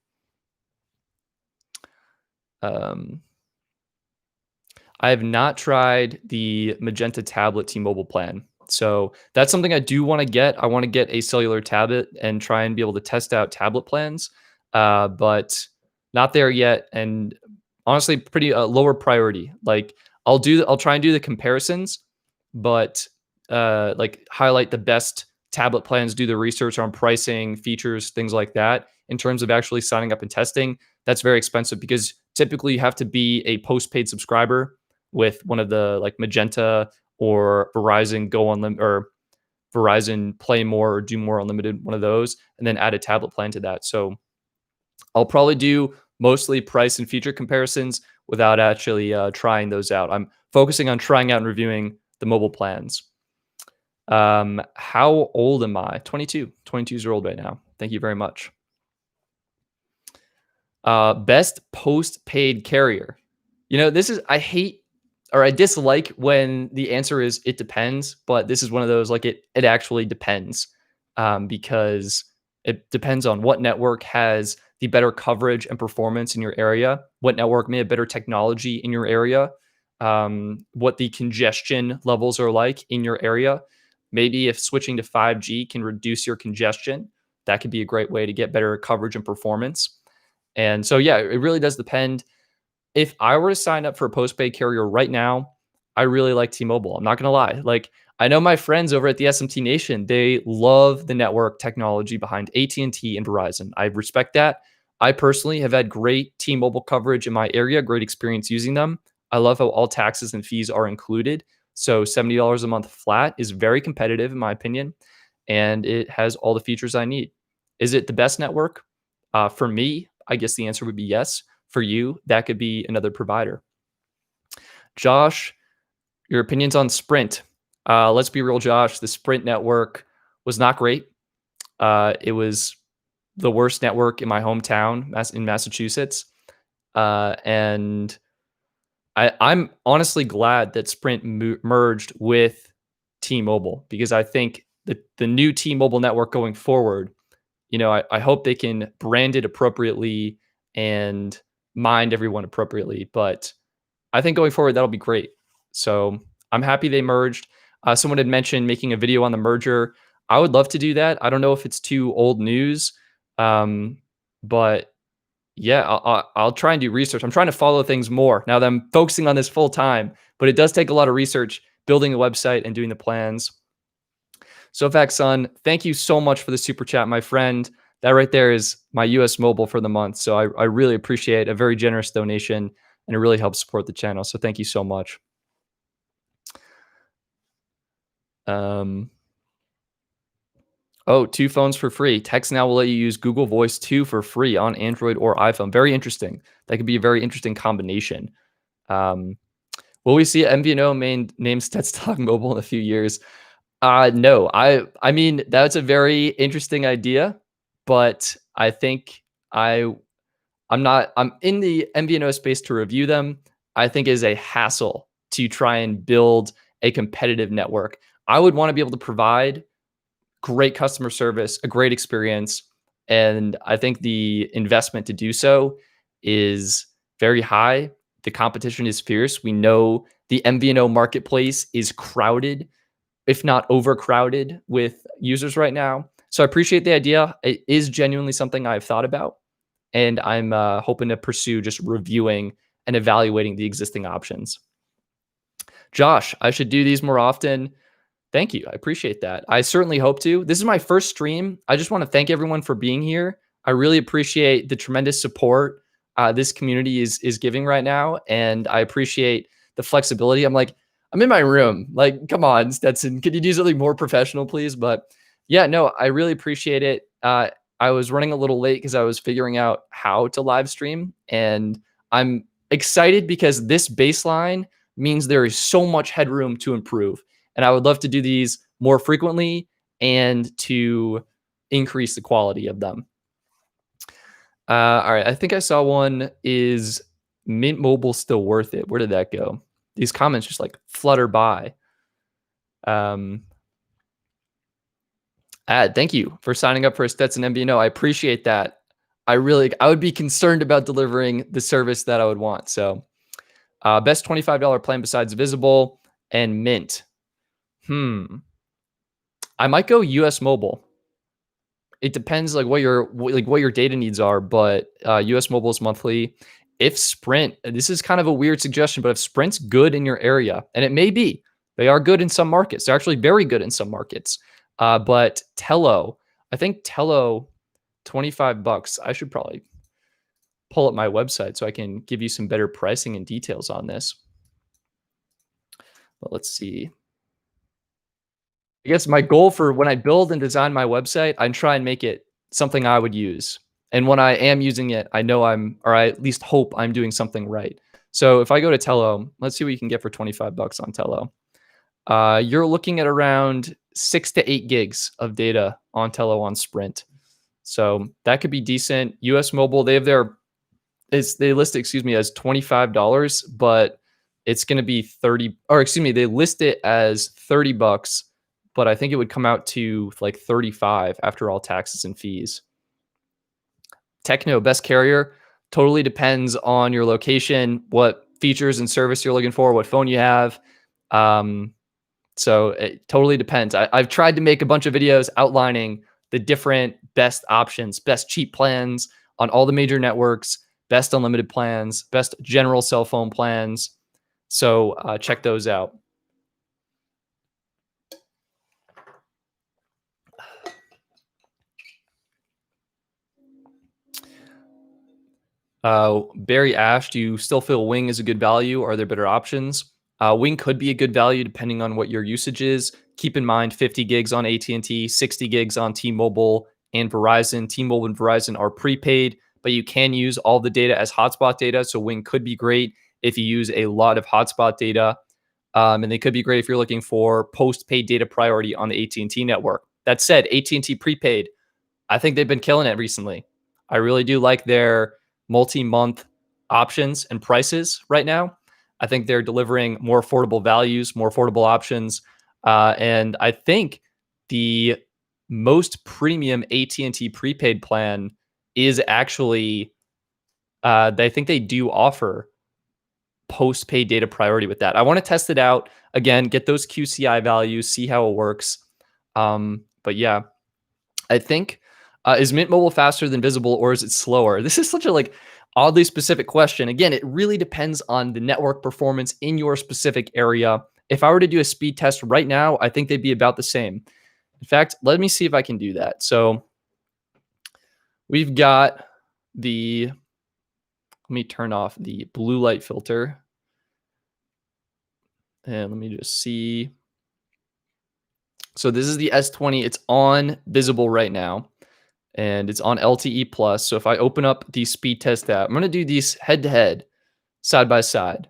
I have not tried the Magenta tablet T-Mobile plan. So that's something I do want to get. I want to get a cellular tablet and try and be able to test out tablet plans, but not there yet. And honestly, pretty lower priority. Like I'll try and do the comparisons, but like highlight the best tablet plans, do the research on pricing, features, things like that. In terms of actually signing up and testing, that's very expensive because typically you have to be a postpaid subscriber with one of the like Magenta or Verizon Go Unlimited or Verizon Play More or Do More Unlimited, one of those, and then add a tablet plan to that. So I'll probably do mostly price and feature comparisons without actually trying those out. I'm focusing on trying out and reviewing the mobile plans. How old am I? 22. 22 years old right now. Thank you very much. Best postpaid carrier. I hate or I dislike when the answer is it depends, but this is one of those like it actually depends because it depends on what network has the better coverage and performance in your area, what network may have better technology in your area, what the congestion levels are like in your area. Maybe if switching to 5G can reduce your congestion, that could be a great way to get better coverage and performance. And so, yeah, it really does depend. If I were to sign up for a postpaid carrier right now, I really like T-Mobile. I'm not going to lie. Like I know my friends over at the SMT Nation, they love the network technology behind AT&T and Verizon. I respect that. I personally have had great T-Mobile coverage in my area, great experience using them. I love how all taxes and fees are included. So $70 a month flat is very competitive in my opinion, and it has all the features I need. Is it the best network? For me, I guess the answer would be yes. For you, that could be another provider. Josh, your opinions on Sprint. Let's be real, Josh. The Sprint network was not great. It was the worst network in my hometown, in Massachusetts, and I'm honestly glad that Sprint merged with T-Mobile because I think the new T-Mobile network going forward, I hope they can brand it appropriately and mind everyone appropriately. But I think going forward, that'll be great. So I'm happy they merged. Someone had mentioned making a video on the merger. I would love to do that. I don't know if it's too old news, um, but yeah, I'll try and do research. I'm trying to follow things more now that I'm focusing on this full time, but it does take a lot of research building a website and doing the plans. So, fact son, thank you so much for the super chat, my friend. That right there is my US mobile for the month. So I really appreciate a very generous donation and it really helps support the channel. So thank you so much. Oh, 2 phones for free. Text Now will let you use Google Voice 2 for free on Android or iPhone. Very interesting. That could be a very interesting combination. Um, will we see MVNO named StetsDogg Mobile in a few years? No. I mean, that's a very interesting idea, but I think I'm in the MVNO space to review them. I think it is a hassle to try and build a competitive network. I would want to be able to provide great customer service, a great experience. And I think the investment to do so is very high. The competition is fierce. We know the MVNO marketplace is crowded, if not overcrowded, with users right now. So I appreciate the idea. It is genuinely something I've thought about. And I'm hoping to pursue just reviewing and evaluating the existing options. Josh, I should do these more often. Thank you. I appreciate that. I certainly hope to. This is my first stream. I just want to thank everyone for being here. I really appreciate the tremendous support this community is giving right now, and I appreciate the flexibility. I'm in my room. Like, come on, Stetson, could you do something more professional, please? But yeah, no, I really appreciate it. I was running a little late because I was figuring out how to live stream, and I'm excited because this baseline means there is so much headroom to improve. And I would love to do these more frequently and to increase the quality of them. All right. I think I saw one. Is Mint Mobile still worth it? Where did that go? These comments just like flutter by. Thank you for signing up for a Stetson MVNO. I appreciate that. I would be concerned about delivering the service that I would want. So best $25 plan besides Visible and Mint. I might go US Mobile. It depends what your data needs are, but US Mobile is monthly. If Sprint, this is kind of a weird suggestion, but if Sprint's good in your area, and it may be, they are good in some markets. They're actually very good in some markets. But Tello, I think Tello, $25. I should probably pull up my website so I can give you some better pricing and details on this. But let's see. I guess my goal for when I build and design my website, I try and make it something I would use. And when I am using it, I know or I at least hope I'm doing something right. So if I go to Tello, let's see what you can get for $25 on Tello. You're looking at around 6 to 8 gigs of data on Tello on Sprint. So that could be decent. US Mobile, they list it, as $25, but it's going to be 30, or excuse me, they list it as $30, but I think it would come out to like 35 after all taxes and fees. Techno, best carrier, totally depends on your location, what features and service you're looking for, what phone you have. So it totally depends. I've tried to make a bunch of videos outlining the different best options, best cheap plans on all the major networks, best unlimited plans, best general cell phone plans. So check those out. Barry Ash, do you still feel Wing is a good value? Or are there better options? Wing could be a good value depending on what your usage is. Keep in mind 50 gigs on AT&T, 60 gigs on T-Mobile and Verizon. T-Mobile and Verizon are prepaid, but you can use all the data as hotspot data. So Wing could be great if you use a lot of hotspot data. And they could be great if you're looking for post-paid data priority on the AT&T network. That said, AT&T prepaid I think they've been killing it recently. I really do like their multi-month options and prices right now. I think they're delivering more affordable values, more affordable options, and I think the most premium AT&T prepaid plan is actually. I think they do offer postpaid data priority with that. I want to test it out again, get those QCI values, see how it works. But yeah, I think is Mint Mobile faster than Visible or is it slower? This is such a like oddly specific question. Again, it really depends on the network performance in your specific area. If I were to do a speed test right now, I think they'd be about the same. In fact, let me see if I can do that. So we've got the, let me turn off the blue light filter. And let me just see. So this is the S20. It's on Visible right now. And it's on LTE Plus. So if I open up the speed test app, I'm going to do these head to head, side by side,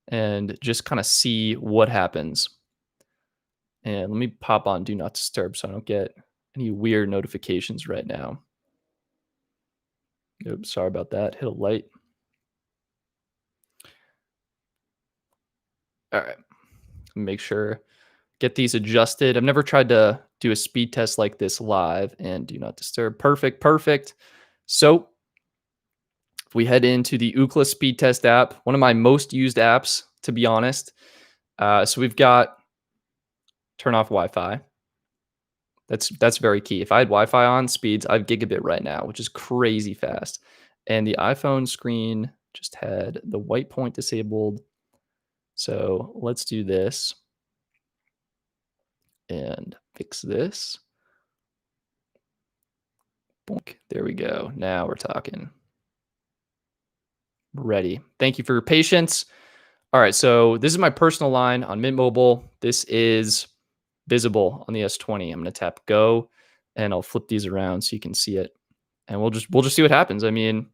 and just kind of see what happens. And let me pop on Do Not Disturb so I don't get any weird notifications right now. Oops, sorry about that. Hit a light. All right. Make sure, get these adjusted. I've never tried to do a speed test like this live and Do Not Disturb. Perfect, perfect. So if we head into the Ookla speed test app, one of my most used apps, to be honest. So we've got turn off Wi-Fi. That's very key. If I had Wi-Fi on, speeds, I have gigabit right now, which is crazy fast. And the iPhone screen just had the white point disabled. So let's do this and fix this. Boink. There we go. Now we're talking. Ready. Thank you for your patience. All right, so this is my personal line on Mint Mobile. This is Visible on the S20. I'm going to tap go and I'll flip these around so you can see it. And we'll just see what happens. I mean,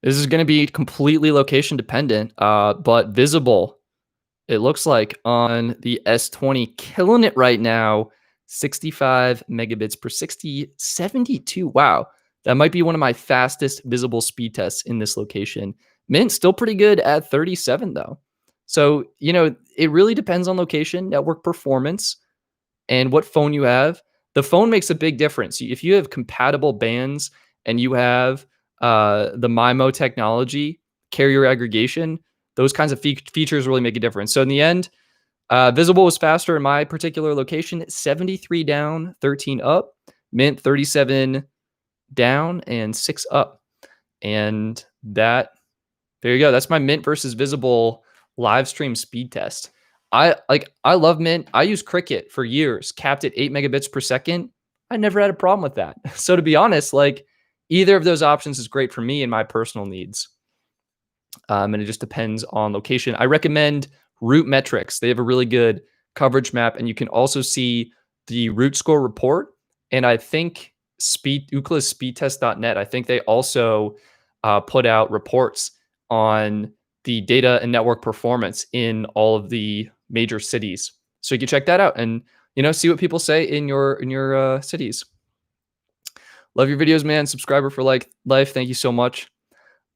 this is going to be completely location dependent, but Visible, it looks like on the S20, killing it right now. 65 megabits per 72. Wow. That might be one of my fastest Visible speed tests in this location. Mint still pretty good at 37 though. So, it really depends on location, network performance, and what phone you have. The phone makes a big difference. If you have compatible bands and you have the MIMO technology, carrier aggregation, those kinds of features really make a difference. So in the end, Visible was faster in my particular location, 73 down, 13 up, Mint 37 down and 6 up. And there you go. That's my Mint versus Visible live stream speed test. I love Mint. I use Cricket for years, capped at 8 megabits per second. I never had a problem with that. So to be honest, either of those options is great for me and my personal needs. And it just depends on location. I recommend Route Metrics. They have a really good coverage map, and you can also see the route score report. And I think Ookla's speedtest.net, I think they also put out reports on the data and network performance in all of the major cities. So you can check that out and see what people say in your cities. Love your videos, man. Subscriber for life. Thank you so much.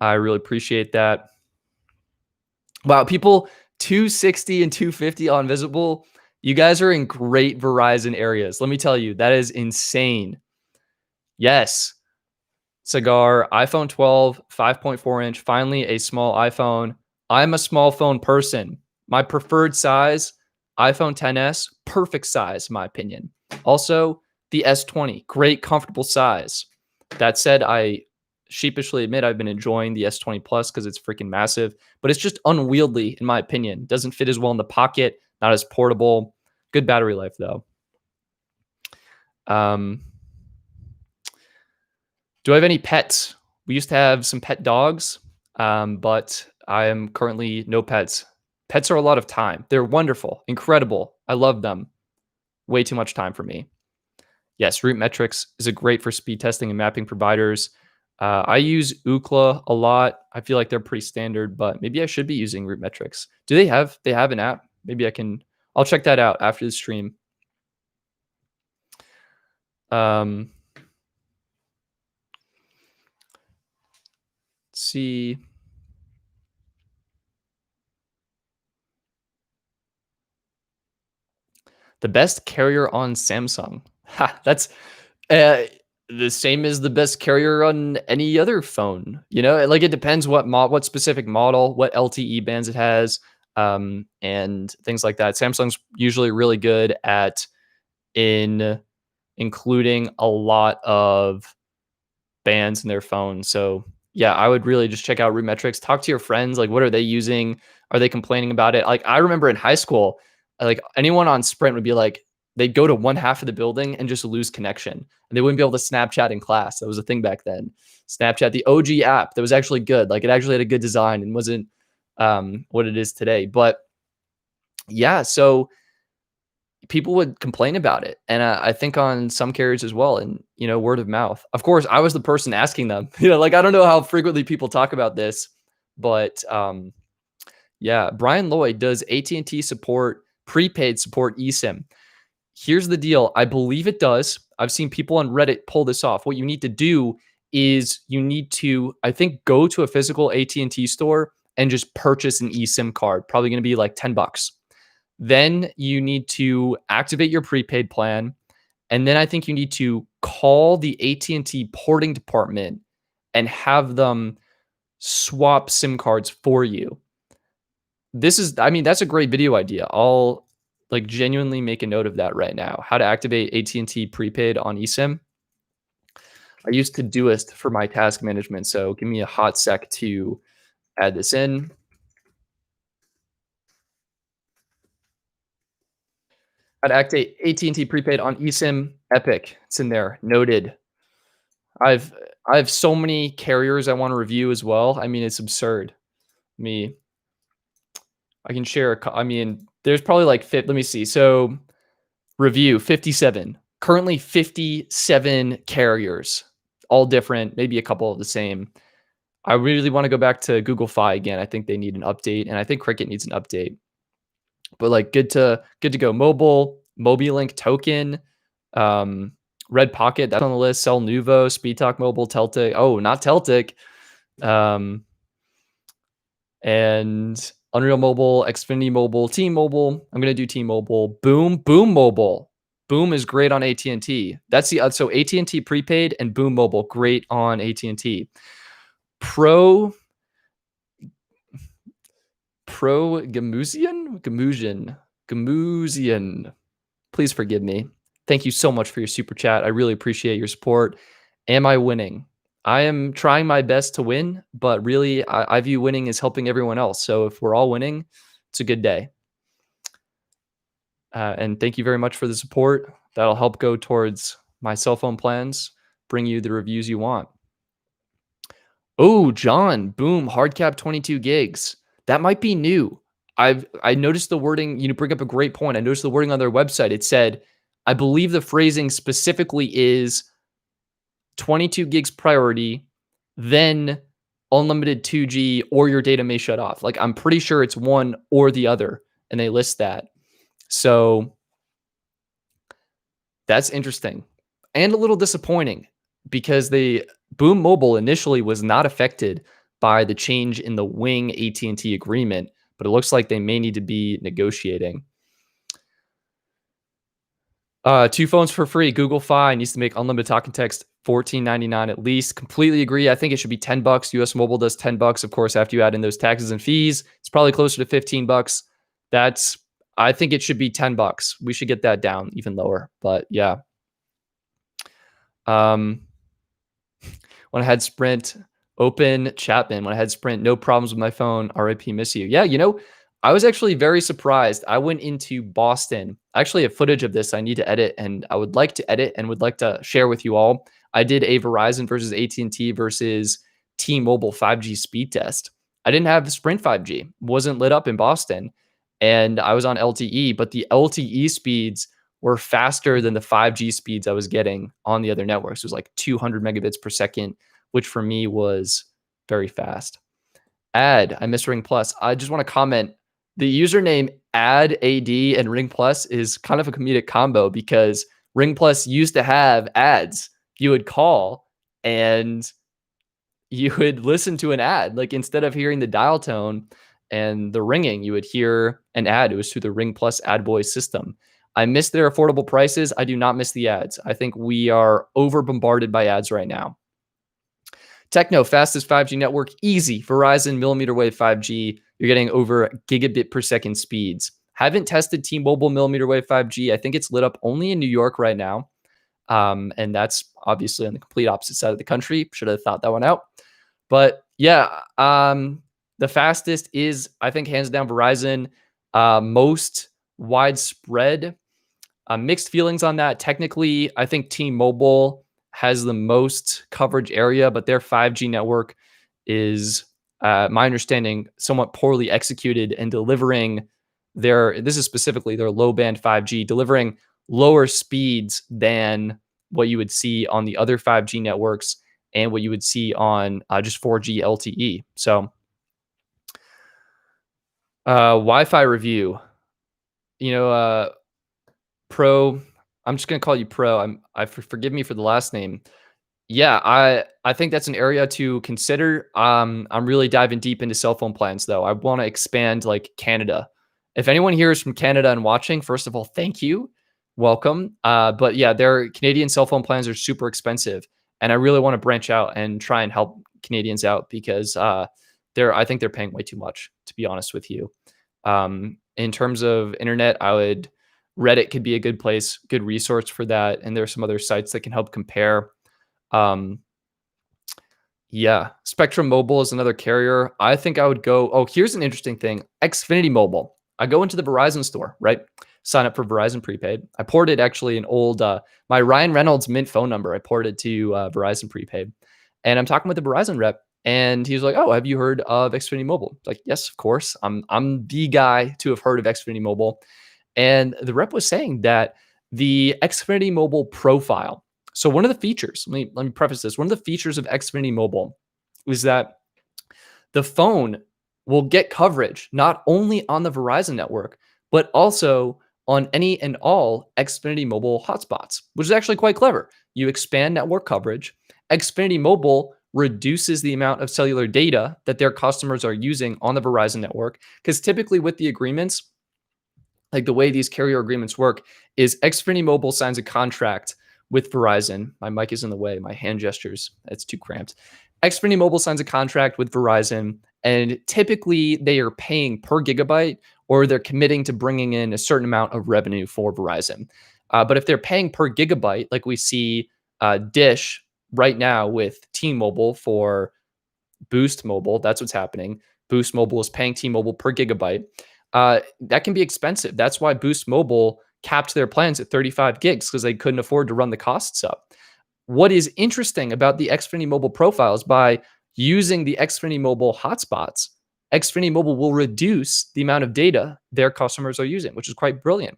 I really appreciate that. Wow, people 260 and 250 on Visible. You guys are in great Verizon areas. Let me tell you, that is insane. Yes. Cigar, iPhone 12, 5.4 inch, finally a small iPhone. I'm a small phone person. My preferred size, iPhone XS, perfect size, in my opinion. Also, the S20, great, comfortable size. That said, I sheepishly admit I've been enjoying the S20 Plus because it's freaking massive, but it's just unwieldy, in my opinion. Doesn't fit as well in the pocket, not as portable. Good battery life, though. Do I have any pets? We used to have some pet dogs, but I am currently no pets. Pets are a lot of time. They're wonderful, incredible. I love them. Way too much time for me. Yes, Route Metrics is a great for speed testing and mapping providers. I use Ookla a lot. I feel like they're pretty standard, but maybe I should be using Route Metrics. Do they have an app? Maybe I'll check that out after the stream. Um, let's see. The best carrier on Samsung. Ha, that's uh, the same as the best carrier on any other phone. Like it depends what specific model, what LTE bands it has, and things like that. Samsung's usually really good at in including a lot of bands in their phone. So yeah, I would really just check out root metrics. Talk to your friends. Like, what are they using? Are they complaining about it? Like, I remember in high school, like anyone on Sprint would be like, they'd go to one half of the building and just lose connection, and they wouldn't be able to Snapchat in class. That was a thing back then. Snapchat, the OG app, that was actually good. Like, it actually had a good design and wasn't what it is today. But yeah, so people would complain about it, and I think on some carriers as well, and word of mouth. Of course, I was the person asking them. Like I don't know how frequently people talk about this, but yeah, Brian Lloyd does AT&T support prepaid support eSIM. Here's the deal. I believe it does. I've seen people on Reddit pull this off. What you need to do is you need to, I think, go to a physical AT&T store and just purchase an eSIM card. Probably going to be like $10. Then you need to activate your prepaid plan, and then I think you need to call the AT&T porting department and have them swap SIM cards for you. I mean, that's a great video idea. I'll like genuinely make a note of that right now. How to activate AT&T prepaid on eSIM. I use Todoist for my task management, so give me a hot sec to add this in. How to activate AT&T prepaid on eSIM. Epic. It's in there. Noted. I've I have so many carriers I want to review as well. I mean, it's absurd. Me, I can share. I mean, there's probably like let me see. So review 57. Currently 57 carriers, all different, maybe a couple of the same. I really want to go back to Google Fi again. I think they need an update, and I think Cricket needs an update. But like good to go. Mobilink token, um, Red Pocket, that's on the list. Cell Nuvo, SpeedTalk Mobile, Teltic. Oh, not Teltic. Um, and Unreal Mobile, Xfinity Mobile, T-Mobile. I'm gonna do T-Mobile. Boom Mobile. Boom is great on AT&T. That's the so AT&T prepaid and Boom Mobile great on AT&T. Pro Gamusian. Please forgive me. Thank you so much for your super chat. I really appreciate your support. Am I winning? I am trying my best to win, but really, I view winning as helping everyone else. So if we're all winning, it's a good day. And thank you very much for the support. That'll help go towards my cell phone plans, bring you the reviews you want. Oh, John, boom, hard cap 22 gigs. That might be new. I noticed the wording, bring up a great point. I noticed the wording on their website. It said, I believe the phrasing specifically is 22 gigs priority, then unlimited 2G, or your data may shut off. Like, I'm pretty sure it's one or the other, and they list that. So that's interesting and a little disappointing because Boom Mobile initially was not affected by the change in the Wing AT&T agreement, but it looks like they may need to be negotiating. 2 phones for free. Google Fi needs to make unlimited talk and text $14.99 at least. Completely agree. I think it should be $10. US Mobile does $10. Of course, after you add in those taxes and fees, it's probably closer to $15. I think it should be $10. We should get that down even lower. But yeah. When I had Sprint, open Chapman. When I had Sprint, no problems with my phone. RIP, miss you. Yeah, I was actually very surprised. I went into Boston. I actually have footage of this I need to edit, and I would like to edit and would like to share with you all. I did a Verizon versus AT&T versus T-Mobile 5G speed test. I didn't have the Sprint 5G. Wasn't lit up in Boston, and I was on LTE, but the LTE speeds were faster than the 5G speeds I was getting on the other networks. It was like 200 megabits per second, which for me was very fast. I miss Ring Plus. I just want to comment. The username AD and Ring Plus is kind of a comedic combo because Ring Plus used to have ads. You would call and you would listen to an ad. Like instead of hearing the dial tone and the ringing, you would hear an ad. It was through the Ring Plus ad boy system. I miss their affordable prices. I do not miss the ads. I think we are over bombarded by ads right now. Techno, fastest 5G network, easy. Verizon millimeter wave 5G. You're getting over gigabit per second speeds. Haven't tested T-Mobile millimeter wave 5G. I think it's lit up only in New York right now. And that's obviously on the complete opposite side of the country. Should have thought that one out. But yeah, the fastest is, I think, hands down Verizon. Most widespread. Mixed feelings on that. Technically, I think T-Mobile has the most coverage area, but their 5G network is, my understanding, somewhat poorly executed and delivering this is specifically their low band 5G, delivering lower speeds than what you would see on the other 5G networks and what you would see on just 4G LTE. So, Wi-Fi review, you know, Pro, I'm just gonna call you Pro. Forgive me for the last name. Yeah, I think that's an area to consider. I'm really diving deep into cell phone plans though. I want to expand like Canada. If anyone here is from Canada and watching, first of all, thank you. Welcome. But yeah, their Canadian cell phone plans are super expensive. And I really want to branch out and try and help Canadians out because I think they're paying way too much, to be honest with you. In terms of internet, Reddit could be a good place, good resource for that. And there's some other sites that can help compare. Yeah, Spectrum Mobile is another carrier. I think I would go. Oh, here's an interesting thing. Xfinity Mobile. I go into the Verizon store, right? Sign up for Verizon prepaid. I ported actually an old my Ryan Reynolds Mint phone number. I ported to Verizon prepaid, and I'm talking with the Verizon rep, and he was like, "Oh, have you heard of Xfinity Mobile?" Like, yes, of course. I'm the guy to have heard of Xfinity Mobile, and the rep was saying that the Xfinity Mobile profile. So one of the features, let me preface this. One of the features of Xfinity Mobile is that the phone will get coverage not only on the Verizon network, but also on any and all Xfinity Mobile hotspots, which is actually quite clever. You expand network coverage. Xfinity Mobile reduces the amount of cellular data that their customers are using on the Verizon network. Because typically with the agreements, like the way these carrier agreements work is Xfinity Mobile signs a contract with Verizon. My mic is in the way. My hand gestures, it's too cramped. Xfinity Mobile signs a contract with Verizon, and typically they are paying per gigabyte or they're committing to bringing in a certain amount of revenue for Verizon. But if they're paying per gigabyte, like we see Dish right now with T-Mobile for Boost Mobile, that's what's happening. Boost Mobile is paying T-Mobile per gigabyte. That can be expensive. That's why Boost Mobile capped their plans at 35 gigs because they couldn't afford to run the costs up. What is interesting about the Xfinity Mobile profiles, by using the Xfinity Mobile hotspots, Xfinity Mobile will reduce the amount of data their customers are using, which is quite brilliant.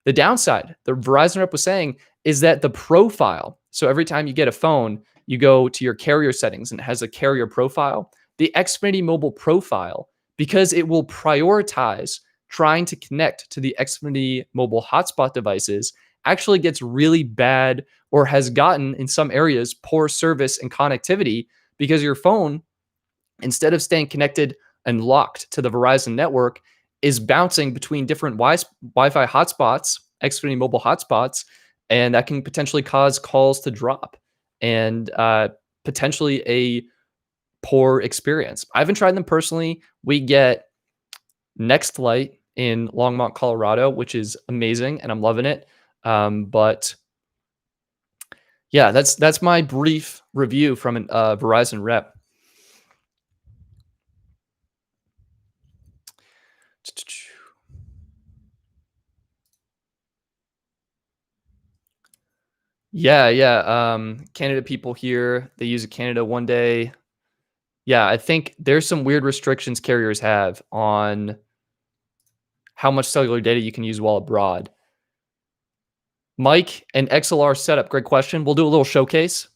The downside, the Verizon rep was saying, is that the profile, so every time you get a phone, you go to your carrier settings and it has a carrier profile. The Xfinity Mobile profile, because it will prioritize trying to connect to the Xfinity Mobile hotspot devices, actually gets really bad or has gotten, in some areas, poor service and connectivity because your phone, instead of staying connected and locked to the Verizon network, is bouncing between different Wi-Fi hotspots, Xfinity Mobile hotspots, and that can potentially cause calls to drop and potentially a poor experience. I haven't tried them personally. We get Next Light in Longmont, Colorado, which is amazing, and I'm loving it. But yeah, that's my brief review from a Verizon rep. Yeah. Canada people here, they use a Canada one day. Yeah, I think there's some weird restrictions carriers have on how much cellular data you can use while abroad. Mike and XLR setup, great question. We'll do a little showcase.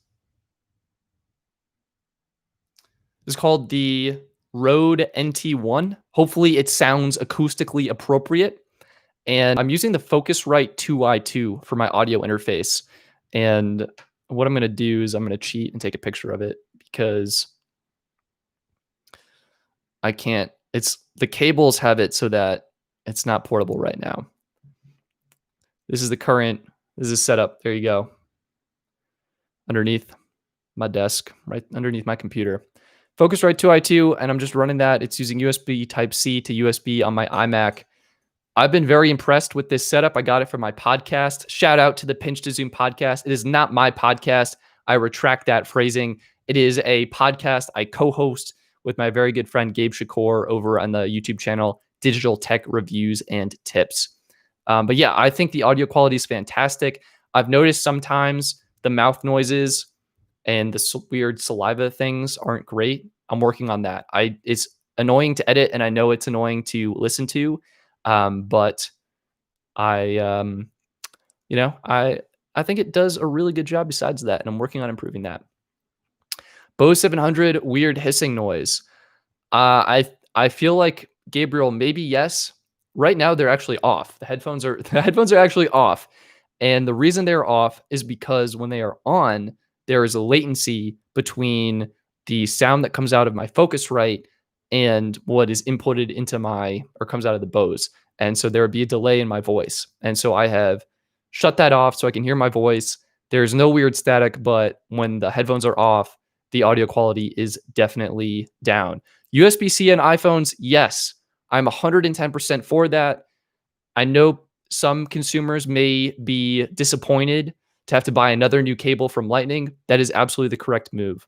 It's called the Rode NT1. Hopefully it sounds acoustically appropriate. and I'm using the Focusrite 2i2 for my audio interface. And what I'm going to do is I'm going to cheat and take a picture of it because I can't. It's the cables have it so that it's not portable right now. This is the current. This is setup. There you go. Underneath my desk, right underneath my computer. Focusrite 2i2, and I'm just running that. It's using USB Type-C to USB on my iMac. I've been very impressed with this setup. I got it from my podcast. Shout out to the Pinch to Zoom podcast. It is not my podcast. I retract that phrasing. It is a podcast I co-host with my very good friend Gabe Shakur over on the YouTube channel Digital Tech Reviews and Tips. But yeah, I think the audio quality is fantastic. I've noticed sometimes the mouth noises and the weird saliva things aren't great. I'm working on that. It's annoying to edit, and I know it's annoying to listen to. But I, I think it does a really good job besides that, and I'm working on improving that. Bose 700 weird hissing noise. I feel like Gabriel, maybe yes. Right now they're actually off. The headphones are actually off, and the reason they're off is because when they are on, there is a latency between the sound that comes out of my Focusrite and what is inputted into or comes out of the Bose. And so there would be a delay in my voice. And so I have shut that off so I can hear my voice. There's no weird static, but when the headphones are off, the audio quality is definitely down. USB-C and iPhones, yes, I'm 110% for that. I know some consumers may be disappointed to have to buy another new cable from Lightning. That is absolutely the correct move.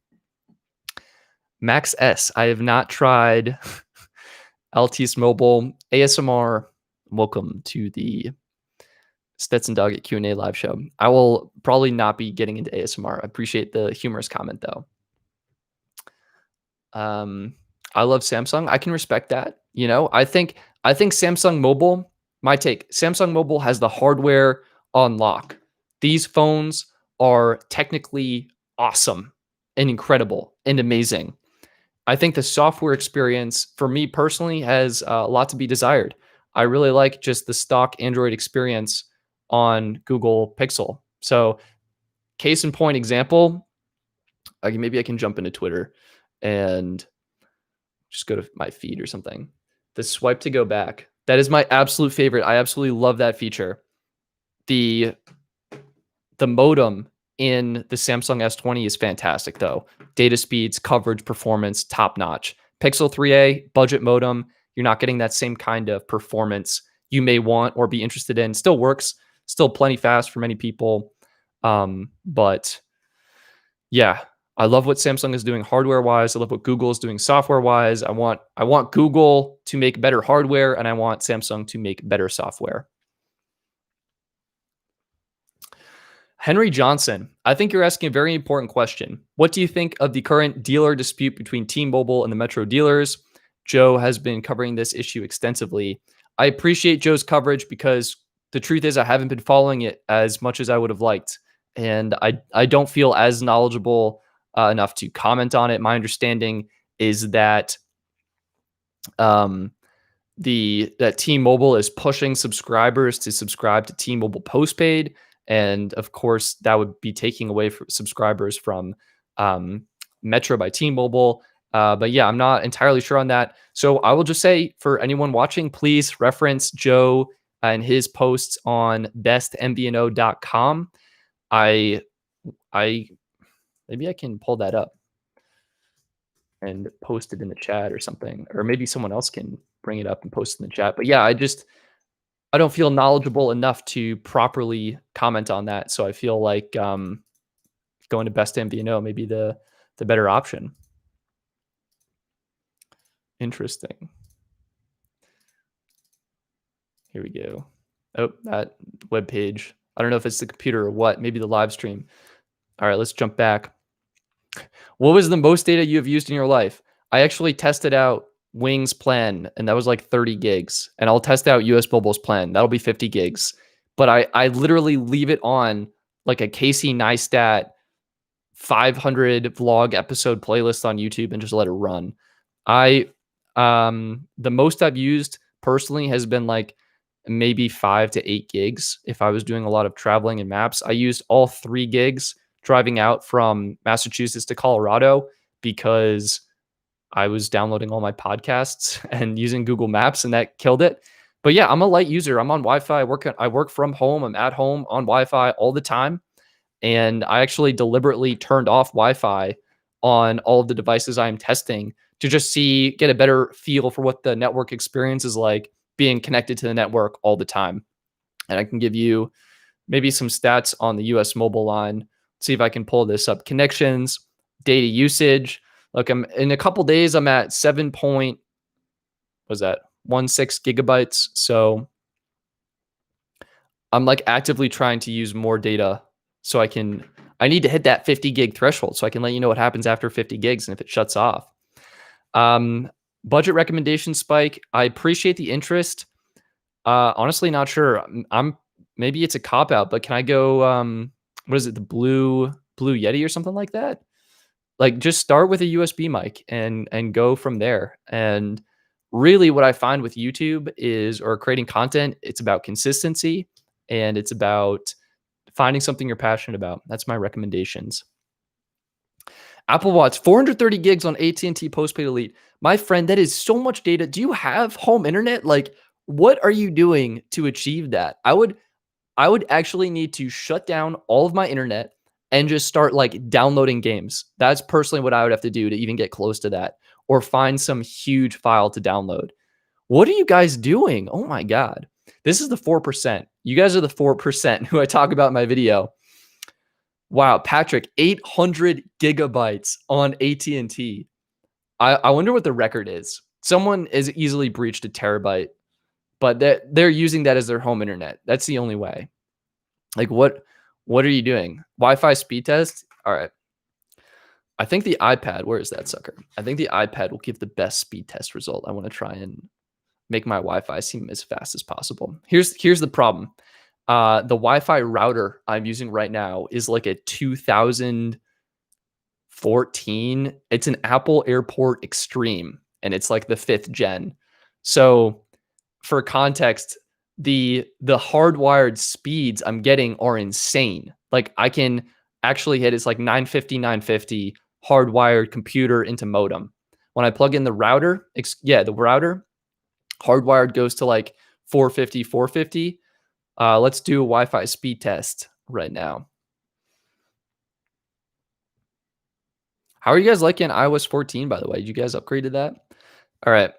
Max S, I have not tried Altice Mobile ASMR. Welcome to the StetsonDoggett Q&A live show. I will probably not be getting into ASMR. I appreciate the humorous comment though. I love Samsung. I can respect that. I think Samsung Mobile, my take, Samsung Mobile has the hardware on lock. These phones are technically awesome and incredible and amazing. I think the software experience for me personally has a lot to be desired. I really like just the stock Android experience on Google Pixel. So case in point example, maybe I can jump into Twitter and just go to my feed or something. The swipe to go back. That is my absolute favorite. I absolutely love that feature. The modem in the Samsung S20 is fantastic though. Data speeds, coverage, performance, top notch. Pixel 3a, budget modem. You're not getting that same kind of performance you may want or be interested in. Still works, still plenty fast for many people. But yeah, I love what Samsung is doing hardware wise. I love what Google is doing software wise. I want Google to make better hardware, and I want Samsung to make better software. Henry Johnson, I think you're asking a very important question. What do you think of the current dealer dispute between T-Mobile and the Metro dealers? Joe has been covering this issue extensively. I appreciate Joe's coverage because the truth is I haven't been following it as much as I would have liked. And I don't feel as knowledgeable enough to comment on it. My understanding is that that T-Mobile is pushing subscribers to subscribe to T-Mobile postpaid. And of course, that would be taking away subscribers from Metro by T-Mobile. But yeah, I'm not entirely sure on that. So I will just say for anyone watching, please reference Joe and his posts on bestmvno.com. Maybe I can pull that up and post it in the chat or something, or maybe someone else can bring it up and post it in the chat. But yeah, I don't feel knowledgeable enough to properly comment on that. So I feel like going to best MVNO may be the better option. Interesting. Here we go. Oh, that web page. I don't know if it's the computer or what, maybe the live stream. All right, let's jump back. What was the most data you have used in your life? I actually tested out Wing's plan, and that was like 30 gigs. And I'll test out US Mobile's plan. That'll be 50 gigs. But I literally leave it on like a Casey Neistat 500 vlog episode playlist on YouTube and just let it run. The most I've used personally has been like maybe 5 to 8 gigs if I was doing a lot of traveling and maps. I used all 3 gigs driving out from Massachusetts to Colorado because I was downloading all my podcasts and using Google Maps, and that killed it. But yeah, I'm a light user. I'm on Wi-Fi. I work from home. I'm at home on Wi-Fi all the time. And I actually deliberately turned off Wi-Fi on all of the devices I'm testing to just get a better feel for what the network experience is like being connected to the network all the time. And I can give you maybe some stats on the US mobile line. See if I can pull this up. Connections, data usage. Look, I'm in a couple days, I'm at 7.16 gigabytes. So I'm like actively trying to use more data so I need to hit that 50 gig threshold so I can let you know what happens after 50 gigs and if it shuts off. Budget recommendation spike. I appreciate the interest. Honestly, not sure. Maybe it's a cop out, but can I go, what is it? The Blue Yeti or something like that? Like just start with a USB mic and go from there. And really what I find with YouTube or creating content, it's about consistency and it's about finding something you're passionate about. That's my recommendations. Apple Watch, 430 gigs on AT&T postpaid elite. My friend, that is so much data. Do you have home internet? Like, what are you doing to achieve that? I would actually need to shut down all of my internet and just start like downloading games. That's personally what I would have to do to even get close to that, or find some huge file to download. What are you guys doing? Oh my God. This is the 4%. You guys are the 4% who I talk about in my video. Wow, Patrick, 800 gigabytes on AT&T. I wonder what the record is. Someone has easily breached a terabyte, but they're using that as their home internet. That's the only way. Like, what are you doing? Wi-Fi speed test? All right. I think the iPad, where is that sucker? I think the iPad will give the best speed test result. I want to try and make my Wi-Fi seem as fast as possible. Here's the problem. The Wi-Fi router I'm using right now is like a 2014. It's an Apple Airport Extreme, and it's like the 5th gen. So for context, the hardwired speeds I'm getting are insane. Like I can actually hit, it's like 950 hardwired computer into modem. When I plug in the router, the router hardwired goes to like 450. Let's do a Wi-Fi speed test right now. How are you guys liking iOS 14, by the way? Did you guys upgrade to that? All right.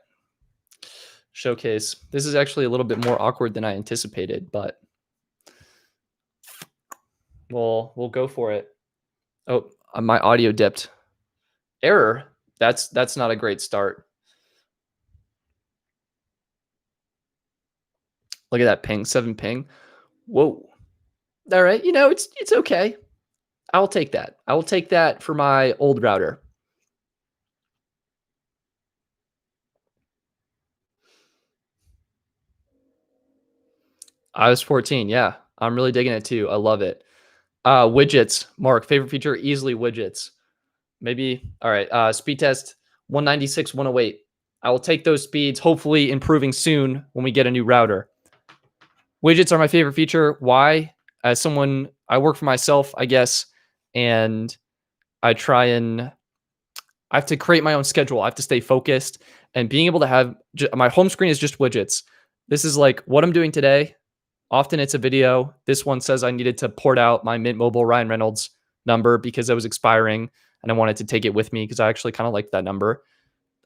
Showcase. This is actually a little bit more awkward than I anticipated, but we'll go for it. Oh, my audio dipped. Error. That's not a great start. Look at that ping, 7 ping. Whoa. All right, it's okay. I will take that. I will take that for my old router. iOS 14, yeah. I'm really digging it too. I love it. Widgets, Mark, favorite feature, easily widgets. Maybe, all right, speed test, 196, 108. I will take those speeds, hopefully improving soon when we get a new router. Widgets are my favorite feature. Why? As someone, I work for myself, I guess, and I have to create my own schedule. I have to stay focused, and being able to have my home screen is just widgets. This is like what I'm doing today. Often it's a video. This one says I needed to port out my Mint Mobile Ryan Reynolds number because it was expiring and I wanted to take it with me because I actually kind of liked that number.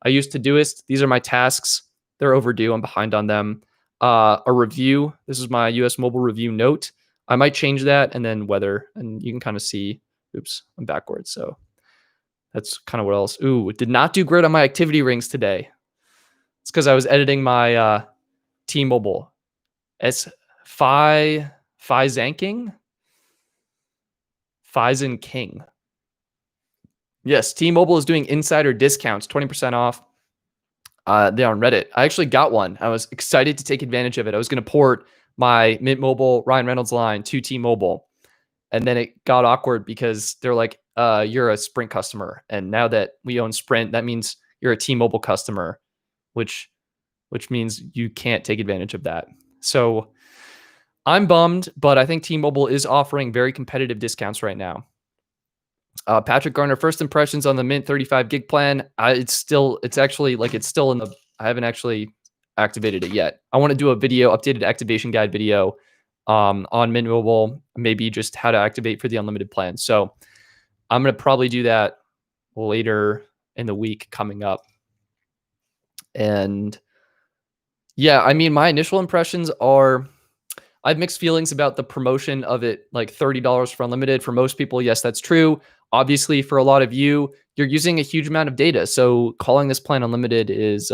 I use Todoist. These are my tasks. They're overdue. I'm behind on them. A review. This is my US mobile review note. I might change that, and then weather. And you can kind of see, oops, I'm backwards. So that's kind of what else. Ooh, did not do great on my activity rings today. It's because I was editing my T-Mobile. It's Zanking? Phison King. Yes, T-Mobile is doing insider discounts, 20% off. They're on Reddit. I actually got one. I was excited to take advantage of it. I was going to port my Mint Mobile Ryan Reynolds line to T-Mobile. And then it got awkward because they're like, you're a Sprint customer. And now that we own Sprint, that means you're a T-Mobile customer, which means you can't take advantage of that. So I'm bummed, but I think T-Mobile is offering very competitive discounts right now. Patrick Garner, first impressions on the Mint 35 gig plan. It's still in the, I haven't actually activated it yet. I want to do a updated activation guide video on Mint Mobile, maybe just how to activate for the unlimited plan. So I'm going to probably do that later in the week coming up. And yeah, I mean, my initial impressions are, I have mixed feelings about the promotion of it, like $30 for unlimited. For most people, yes, that's true. Obviously, for a lot of you, you're using a huge amount of data. So calling this plan unlimited is,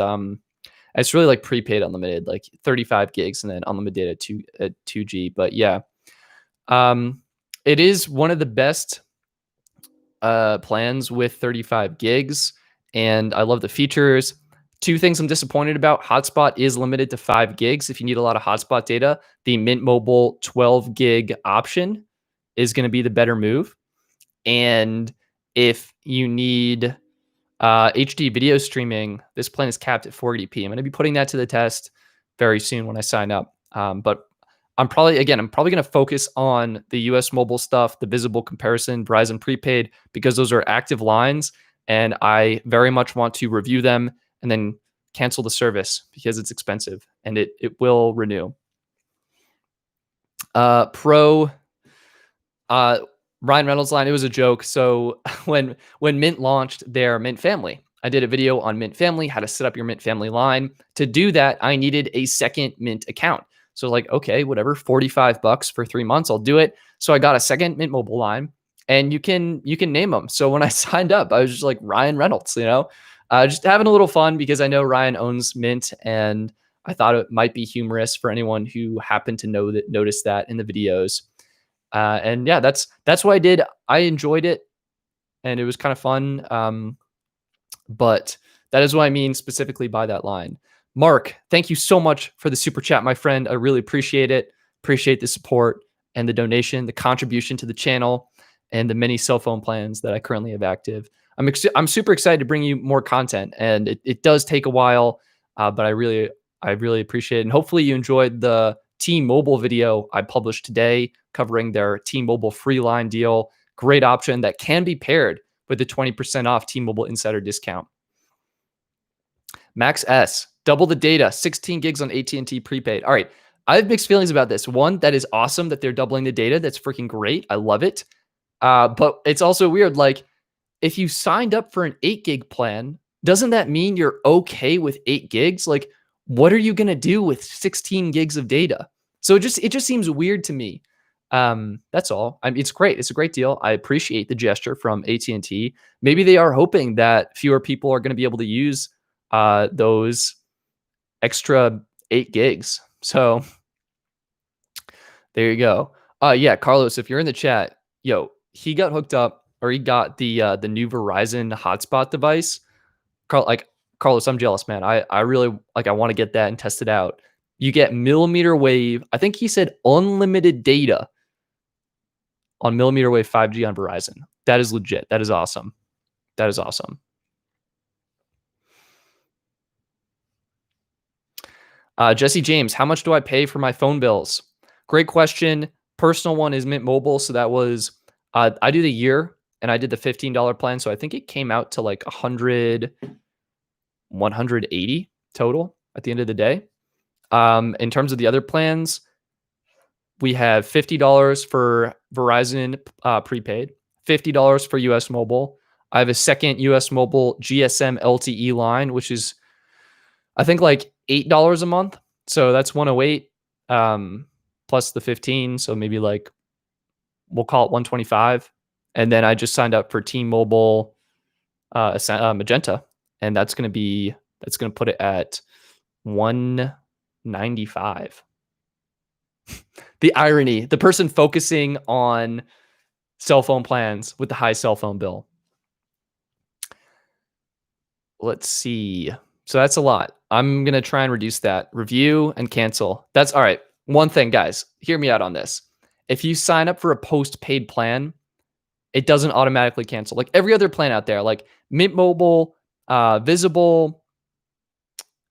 it's really like prepaid unlimited, like 35 gigs and then unlimited data at 2G. But yeah, it is one of the best plans with 35 gigs. And I love the features. Two things I'm disappointed about. Hotspot is limited to 5 gigs. If you need a lot of hotspot data, the Mint Mobile 12 gig option is going to be the better move. And if you need HD video streaming, this plan is capped at 480p. I'm going to be putting that to the test very soon when I sign up. But I'm probably going to focus on the US mobile stuff, the visible comparison, Verizon prepaid, because those are active lines. And I very much want to review them and then cancel the service because it's expensive and it will renew. Ryan Reynolds line, it was a joke. So when Mint launched their Mint Family, I did a video on Mint Family, how to set up your Mint Family line. To do that, I needed a second Mint account. So like, okay, whatever, $45 for 3 months, I'll do it. So I got a second Mint Mobile line, and you can name them. So when I signed up, I was just like Ryan Reynolds, just having a little fun because I know Ryan owns Mint, and I thought it might be humorous for anyone who happened to notice that in the videos. And yeah, that's what I did. I enjoyed it, and it was kind of fun. But that is what I mean specifically by that line. Mark, thank you so much for the super chat, my friend. I really appreciate it. Appreciate the support and the donation, the contribution to the channel, and the many cell phone plans that I currently have active. I'm super excited to bring you more content, and it does take a while, but I really appreciate it. And hopefully you enjoyed the T-Mobile video I published today covering their T-Mobile free line deal. Great option that can be paired with the 20% off T-Mobile insider discount. Max S, double the data, 16 gigs on AT&T prepaid. All right, I have mixed feelings about this. One, that is awesome that they're doubling the data. That's freaking great. I love it. But it's also weird. Like, if you signed up for an 8 gig plan, doesn't that mean you're okay with 8 gigs? Like, what are you going to do with 16 gigs of data? So it just seems weird to me. That's all. I mean, it's great. It's a great deal. I appreciate the gesture from AT&T. Maybe they are hoping that fewer people are going to be able to use those extra 8 gigs. So there you go. Yeah, Carlos, if you're in the chat, he got hooked up, or he got the new Verizon hotspot device. Carlos, I'm jealous, man. I really I want to get that and test it out. You get millimeter wave. I think he said unlimited data on millimeter wave 5G on Verizon. That is legit. That is awesome. That is awesome. Jesse James, how much do I pay for my phone bills? Great question. Personal one is Mint Mobile. So that was, I do the year, and I did the $15 plan. So I think it came out to like 180 total at the end of the day. In terms of the other plans, we have $50 for Verizon prepaid, $50 for US Mobile. I have a second US Mobile GSM LTE line, which is, I think, like $8 a month. So that's 108 plus the 15. So maybe like, we'll call it 125. And then I just signed up for T-Mobile Magenta, and that's going to put it at 195. The irony, the person focusing on cell phone plans with the high cell phone bill. Let's see. So that's a lot. I'm going to try and reduce that. Review and cancel. That's all right. One thing, guys, hear me out on this. If you sign up for a post-paid plan, it doesn't automatically cancel. Like every other plan out there, like Mint Mobile, Visible,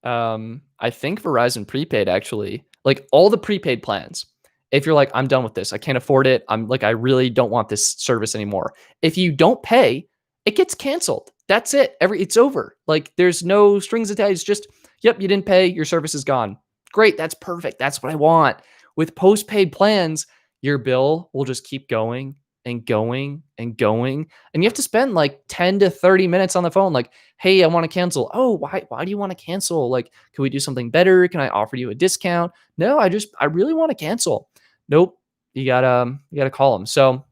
I think Verizon prepaid actually. Like all the prepaid plans, if you're like, I'm done with this, I can't afford it, I'm like, I really don't want this service anymore. If you don't pay, it gets canceled. That's it. It's over. Like there's no strings attached. It's just, yep, you didn't pay, your service is gone. Great. That's perfect. That's what I want. With postpaid plans, your bill will just keep going and going and going. And you have to spend like 10 to 30 minutes on the phone. Like, hey, I want to cancel. Oh, why do you want to cancel? Like, can we do something better? Can I offer you a discount? No, I really want to cancel. Nope. You gotta call them. So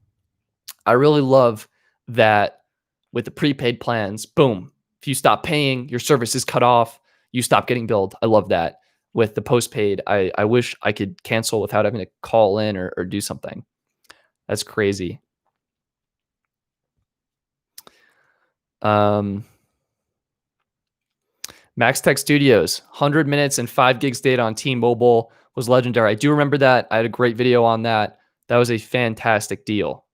I really love that with the prepaid plans, boom. If you stop paying, your service is cut off, you stop getting billed. I love that. With the postpaid, I wish I could cancel without having to call in or do something. That's crazy. Max Tech Studios, 100 minutes and 5 gigs data on T-Mobile was legendary. I do remember that. I had a great video on that. That was a fantastic deal.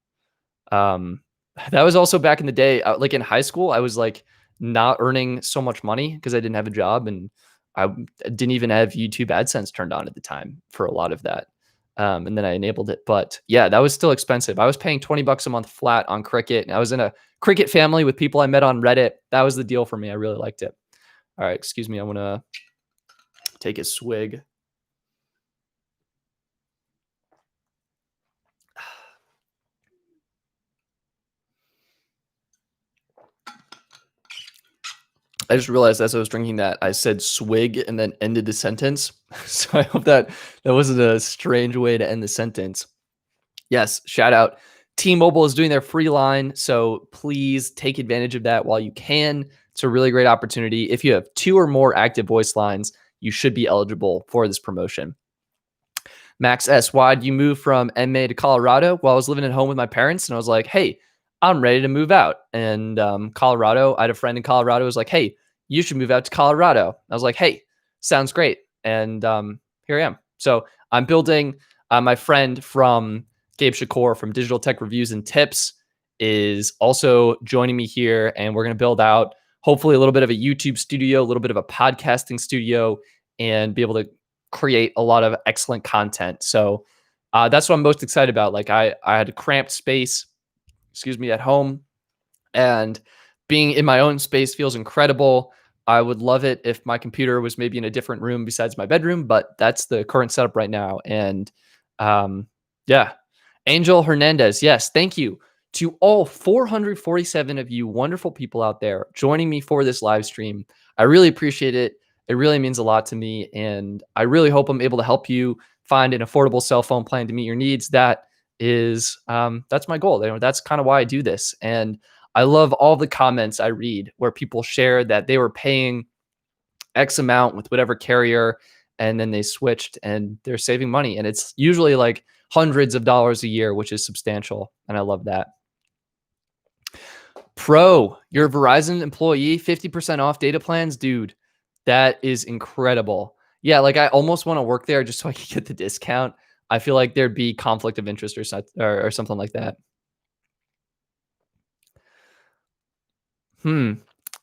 That was also back in the day, like in high school, I was like not earning so much money because I didn't have a job and I didn't even have YouTube AdSense turned on at the time for a lot of that. And then I enabled it. But yeah, that was still expensive. I was paying $20 a month flat on Cricket. And I was in a Cricket family with people I met on Reddit. That was the deal for me. I really liked it. All right, excuse me. I'm going to take a swig. I just realized as I was drinking that, I said swig and then ended the sentence. So I hope that wasn't a strange way to end the sentence. Yes, shout out. T-Mobile is doing their free line, so please take advantage of that while you can. It's a really great opportunity. If you have 2 or more active voice lines, you should be eligible for this promotion. Max S, why'd you move from MA to Colorado? Well, I was living at home with my parents and I was like, hey, I'm ready to move out. And Colorado, I had a friend in Colorado who was like, hey, you should move out to Colorado. I was like, hey, sounds great. And here I am. So I'm building. My friend from Gabe Shakur from Digital Tech Reviews and Tips is also joining me here. And we're going to build out hopefully a little bit of a YouTube studio, a little bit of a podcasting studio, and be able to create a lot of excellent content. So that's what I'm most excited about. Like I had a cramped space, at home, and being in my own space feels incredible. I would love it if my computer was maybe in a different room besides my bedroom, but that's the current setup right now. And yeah, Angel Hernandez. Yes. Thank you to all 447 of you wonderful people out there joining me for this live stream. I really appreciate it. It really means a lot to me. And I really hope I'm able to help you find an affordable cell phone plan to meet your needs. That is, that's my goal. That's kind of why I do this. And I love all the comments I read where people share that they were paying X amount with whatever carrier and then they switched and they're saving money. And it's usually like hundreds of dollars a year, which is substantial. And I love that. Pro, you're a Verizon employee, 50% off data plans. Dude, that is incredible. Yeah, like I almost want to work there just so I can get the discount. I feel like there'd be conflict of interest or something like that.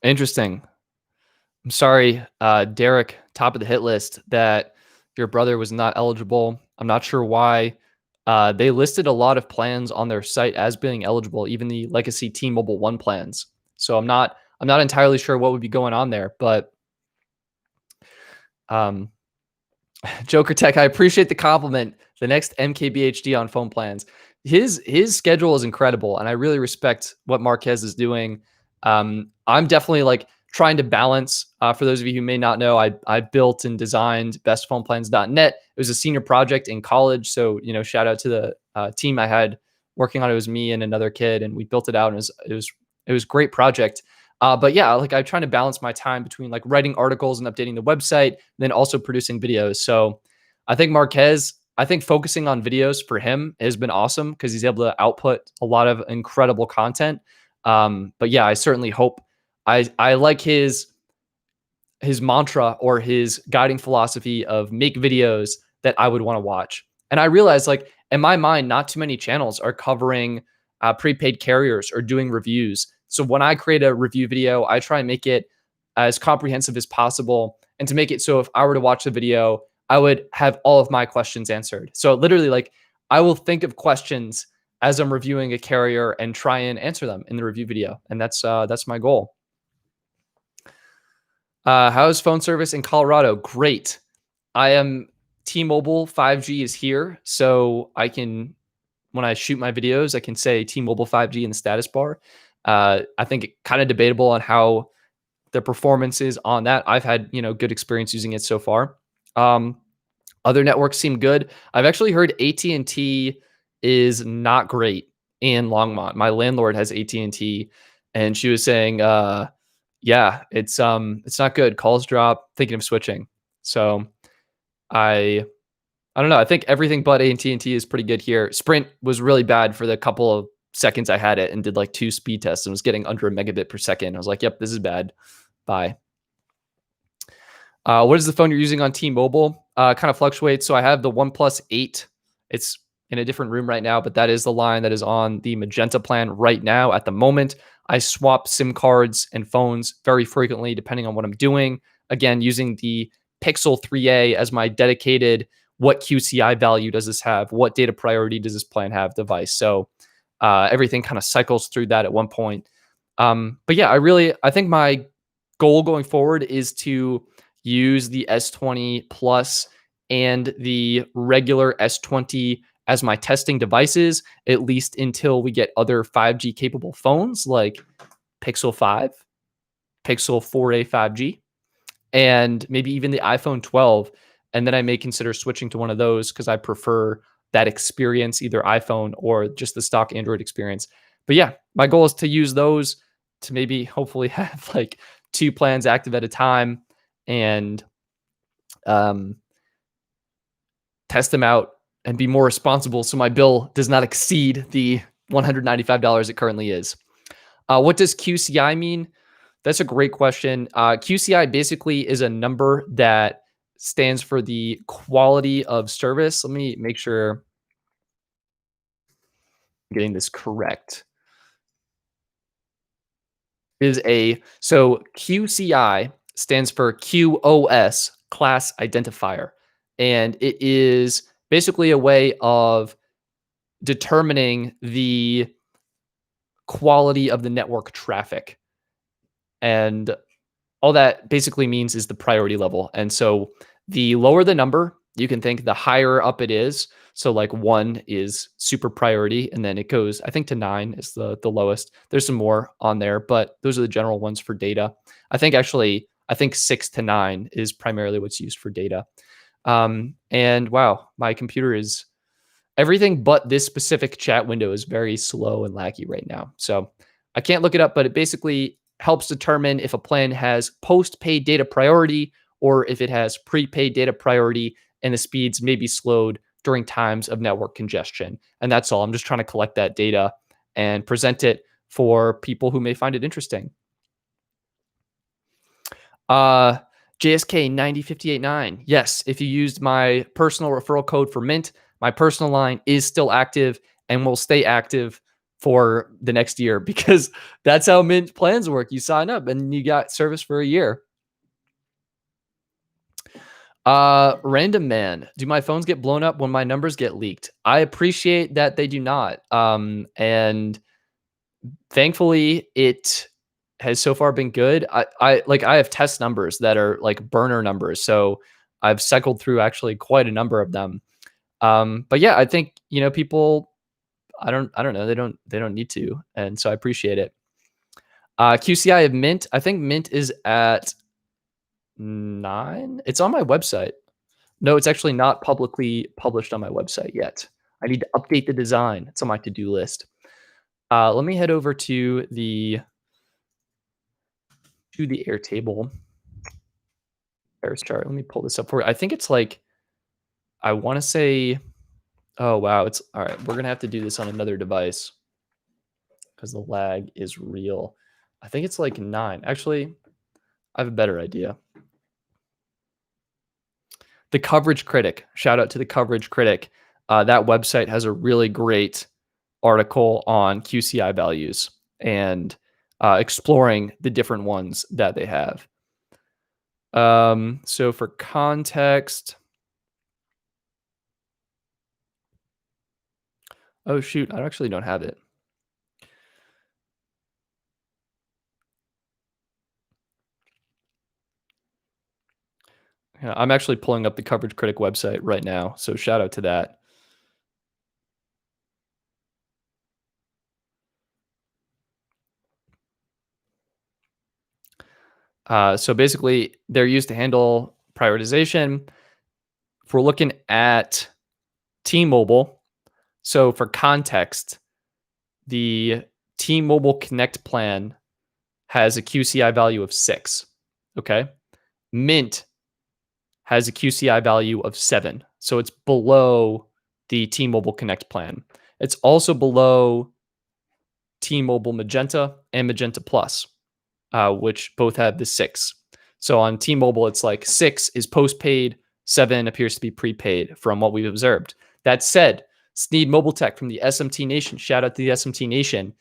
Interesting. I'm sorry, Derek, top of the hit list, that your brother was not eligible. I'm not sure why. They listed a lot of plans on their site as being eligible, even the legacy T-Mobile One plans. So I'm not entirely sure what would be going on there, but Joker Tech, I appreciate the compliment. The next MKBHD on phone plans. His schedule is incredible, and I really respect what Marquez is doing. I'm definitely like trying to balance. For those of you who may not know, I built and designed bestphoneplans.net. It was a senior project in college, so shout out to the team I had working on it. It was me and another kid, and we built it out, and it was a great project. But yeah, like I'm trying to balance my time between like writing articles and updating the website, and then also producing videos. So I think focusing on videos for him has been awesome because he's able to output a lot of incredible content. But yeah, I certainly hope I like his mantra or his guiding philosophy of make videos that I would want to watch. And I realize like in my mind, not too many channels are covering prepaid carriers or doing reviews. So when I create a review video, I try and make it as comprehensive as possible and to make it so if I were to watch the video, I would have all of my questions answered. So literally, like, I will think of questions as I'm reviewing a carrier and try and answer them in the review video, and that's my goal. How's phone service in Colorado? Great. I am T-Mobile 5G is here, so I can when I shoot my videos, I can say T-Mobile 5G in the status bar. I think kind of debatable on how the performance is on that. I've had good experience using it so far. Um, Other networks seem good. I've actually heard AT&T is not great in Longmont. My landlord has AT&T, and she was saying, yeah, it's not good. Calls drop. Thinking of switching. So I I don't know. I think everything but AT&T is pretty good here. Sprint was really bad for the couple of seconds I had it and did like 2 speed tests and was getting under a megabit per second. I was like, yep, this is bad. Bye. What is the phone you're using on T-Mobile? Kind of fluctuates. So I have the OnePlus 8. It's in a different room right now, but that is the line that is on the Magenta plan right now at the moment. I swap SIM cards and phones very frequently depending on what I'm doing. Again, using the Pixel 3a as my dedicated what QCI value does this have? What data priority does this plan have device? So everything kind of cycles through that at one point. But yeah, I think my goal going forward is to use the S20 Plus and the regular S20 as my testing devices, at least until we get other 5G capable phones like Pixel 5, Pixel 4a 5G, and maybe even the iPhone 12. And then I may consider switching to one of those because I prefer that experience, either iPhone or just the stock Android experience. But yeah, my goal is to use those to maybe hopefully have like 2 plans active at a time and test them out and be more responsible so my bill does not exceed the $195 it currently is. What does QCI mean? That's a great question. QCI basically is a number that stands for the quality of service. Let me make sure I'm getting this correct. So QCI stands for QoS, class identifier, and it is basically a way of determining the quality of the network traffic. And all that basically means is the priority level. And so the lower the number, you can think the higher up it is. So like 1 is super priority, and then it goes, I think, to 9 is the lowest. There's some more on there, but those are the general ones for data. I think 6 to 9 is primarily what's used for data. And wow, my computer is everything but this specific chat window is very slow and laggy right now. So I can't look it up, but it basically helps determine if a plan has post-paid data priority or if it has prepaid data priority, and the speeds may be slowed during times of network congestion. And that's all. I'm just trying to collect that data and present it for people who may find it interesting. JSK 90589. Yes, if you used my personal referral code for Mint, my personal line is still active and will stay active for the next year because that's how Mint plans work. You sign up and you got service for a year. Random man, do my phones get blown up when my numbers get leaked? I appreciate that they do not. And thankfully it has so far been good. I have test numbers that are like burner numbers. So I've cycled through actually quite a number of them. But yeah, I think, people, I don't know. They don't need to. And so I appreciate it. QCI of Mint. I think Mint is at 9. It's on my website. No, it's actually not publicly published on my website yet. I need to update the design. It's on my to-do list. Let me head over to the Airtable errors chart. Let me pull this up for you. I think it's like, I want to say, oh wow, it's all right. We're gonna have to do this on another device because the lag is real. I think it's like 9. Actually, I have a better idea. The Coverage Critic. Shout out to the Coverage Critic. That website has a really great article on QCI values and exploring the different ones that they have. So for context, Oh, shoot, I actually don't have it. Yeah, I'm actually pulling up the Coverage Critic website right now, so shout out to that. So basically, they're used to handle prioritization. If we're looking at T-Mobile, so for context, the T-Mobile Connect plan has a QCI value of 6. Okay. Mint has a QCI value of 7. So it's below the T-Mobile Connect plan. It's also below T-Mobile Magenta and Magenta Plus, which both have the 6. So on T-Mobile, it's like 6 is postpaid, 7 appears to be prepaid from what we've observed. That said, Sneed Mobile Tech from the SMT Nation, shout out to the SMT Nation.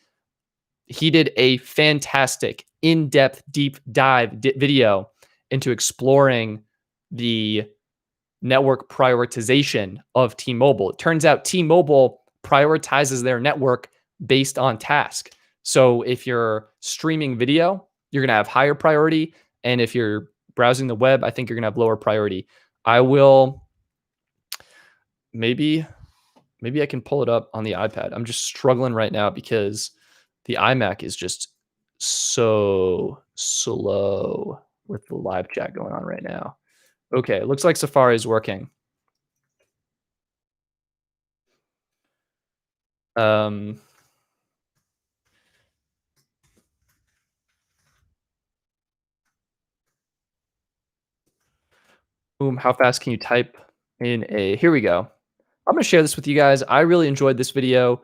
He did a fantastic, in-depth, deep dive video into exploring the network prioritization of T-Mobile. It turns out T-Mobile prioritizes their network based on task. So if you're streaming video, you're going to have higher priority. And if you're browsing the web, I think you're going to have lower priority. I will maybe I can pull it up on the iPad. I'm just struggling right now because the iMac is just so slow with the live chat going on right now. Okay, it looks like Safari is working. Um, boom, how fast can you type in a here we go. I'm gonna share this with you guys. I really enjoyed this video.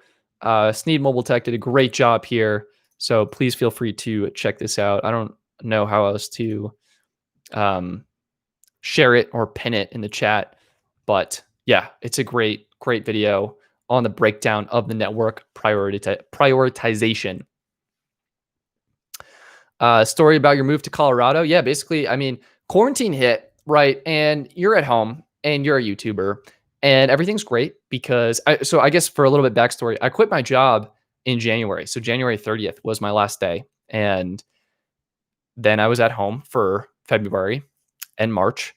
Sneed Mobile Tech did a great job here. So please feel free to check this out. I don't know how else to um, share it or pin it in the chat. But yeah, it's a great video on the breakdown of the network prioritization. Story about your move to Colorado. Yeah, basically, I mean, quarantine hit, right? And you're at home and you're a YouTuber and everything's great because so I guess for a little bit backstory, I quit my job in January. So January 30th was my last day. And then I was at home for February and March.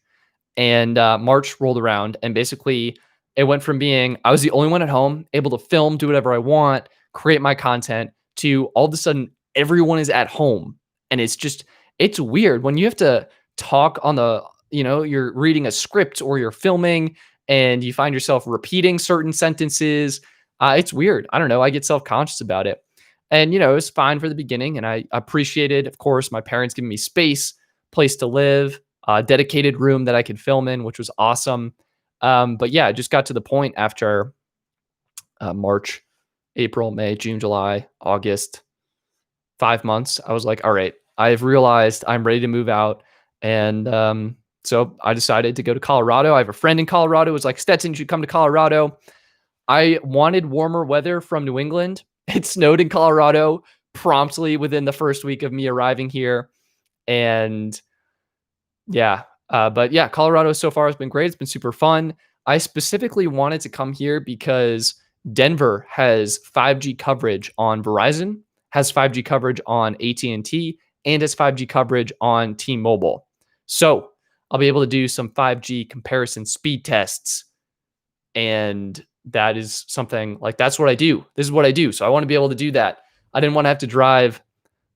And March rolled around, and basically it went from being I was the only one at home, able to film, do whatever I want, create my content, to all of a sudden everyone is at home, and it's weird when you have to talk on the you're reading a script or you're filming, and you find yourself repeating certain sentences. It's weird. I don't know. I get self conscious about it, and it was fine for the beginning, and I appreciated, of course, my parents giving me space, place to live, a dedicated room that I could film in, which was awesome. But yeah, it just got to the point after March, April, May, June, July, August, 5 months. I was like, all right, I've realized I'm ready to move out. And so I decided to go to Colorado. I have a friend in Colorado who was like, Stetson, you should come to Colorado. I wanted warmer weather from New England. It snowed in Colorado promptly within the first week of me arriving here. And yeah. But yeah, Colorado so far has been great. It's been super fun. I specifically wanted to come here because Denver has 5G coverage on Verizon, has 5G coverage on AT&T, and has 5G coverage on T-Mobile. So I'll be able to do some 5G comparison speed tests. And that is something like that's what I do. This is what I do. So I want to be able to do that. I didn't want to have to drive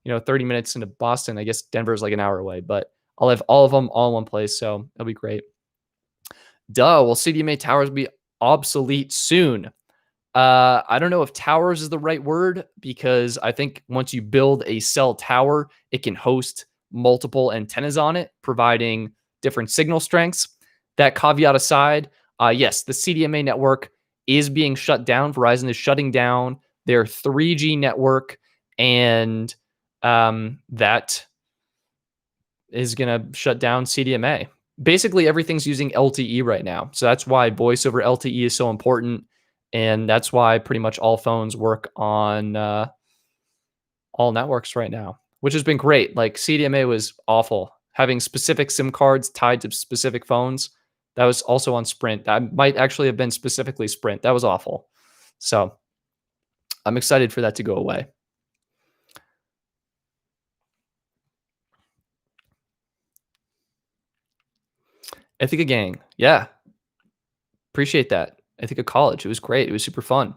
30 minutes into Boston. I guess Denver is like an hour away, but I'll have all of them all in one place. So that'll be great. Duh. Will CDMA towers be obsolete soon? I don't know if towers is the right word because I think once you build a cell tower, it can host multiple antennas on it, providing different signal strengths. That caveat aside, yes, the CDMA network is being shut down. Verizon is shutting down their 3G network, and that is going to shut down CDMA. Basically, everything's using LTE right now. So that's why voice over LTE is so important. And that's why pretty much all phones work on all networks right now, which has been great. Like CDMA was awful. Having specific SIM cards tied to specific phones, that was also on Sprint. That might actually have been specifically Sprint. That was awful. So I'm excited for that to go away. Ithaca Gang. Yeah. Appreciate that. Ithaca College. It was great. It was super fun.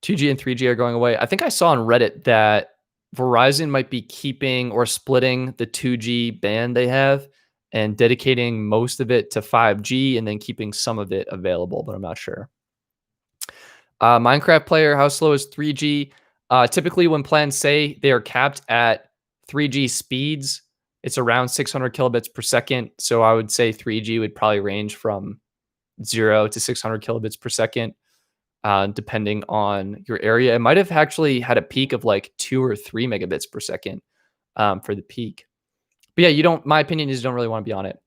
2G and 3G are going away. I think I saw on Reddit that Verizon might be keeping or splitting the 2G band they have and dedicating most of it to 5G and then keeping some of it available, but I'm not sure. Minecraft player, how slow is 3G? Typically, when plans say they are capped at 3G speeds, it's around 600 kilobits per second. So I would say 3G would probably range from 0 to 600 kilobits per second, depending on your area. It might have actually had a peak of like 2 or 3 megabits per second for the peak. But yeah, my opinion is you don't really want to be on it.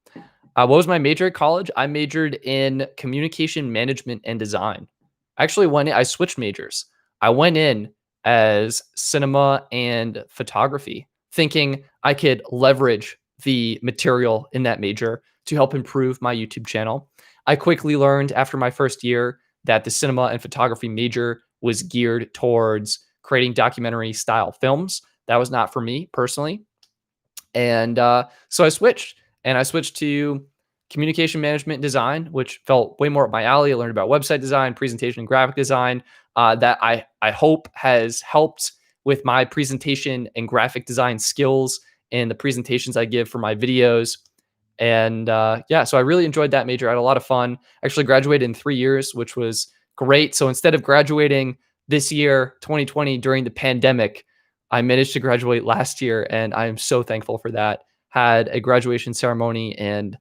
What was my major at college? I majored in communication management and design. Actually, I switched majors. I went in as cinema and photography, thinking I could leverage the material in that major to help improve my YouTube channel. I quickly learned after my first year that the cinema and photography major was geared towards creating documentary style films. That was not for me personally. And so I switched to communication management and design, which felt way more up my alley. I learned about website design, presentation, and graphic design that I hope has helped with my presentation and graphic design skills and the presentations I give for my videos. And yeah, so I really enjoyed that major. I had a lot of fun. Actually graduated in 3 years, which was great. So instead of graduating this year, 2020, during the pandemic, I managed to graduate last year, and I am so thankful for that. Had a graduation ceremony, and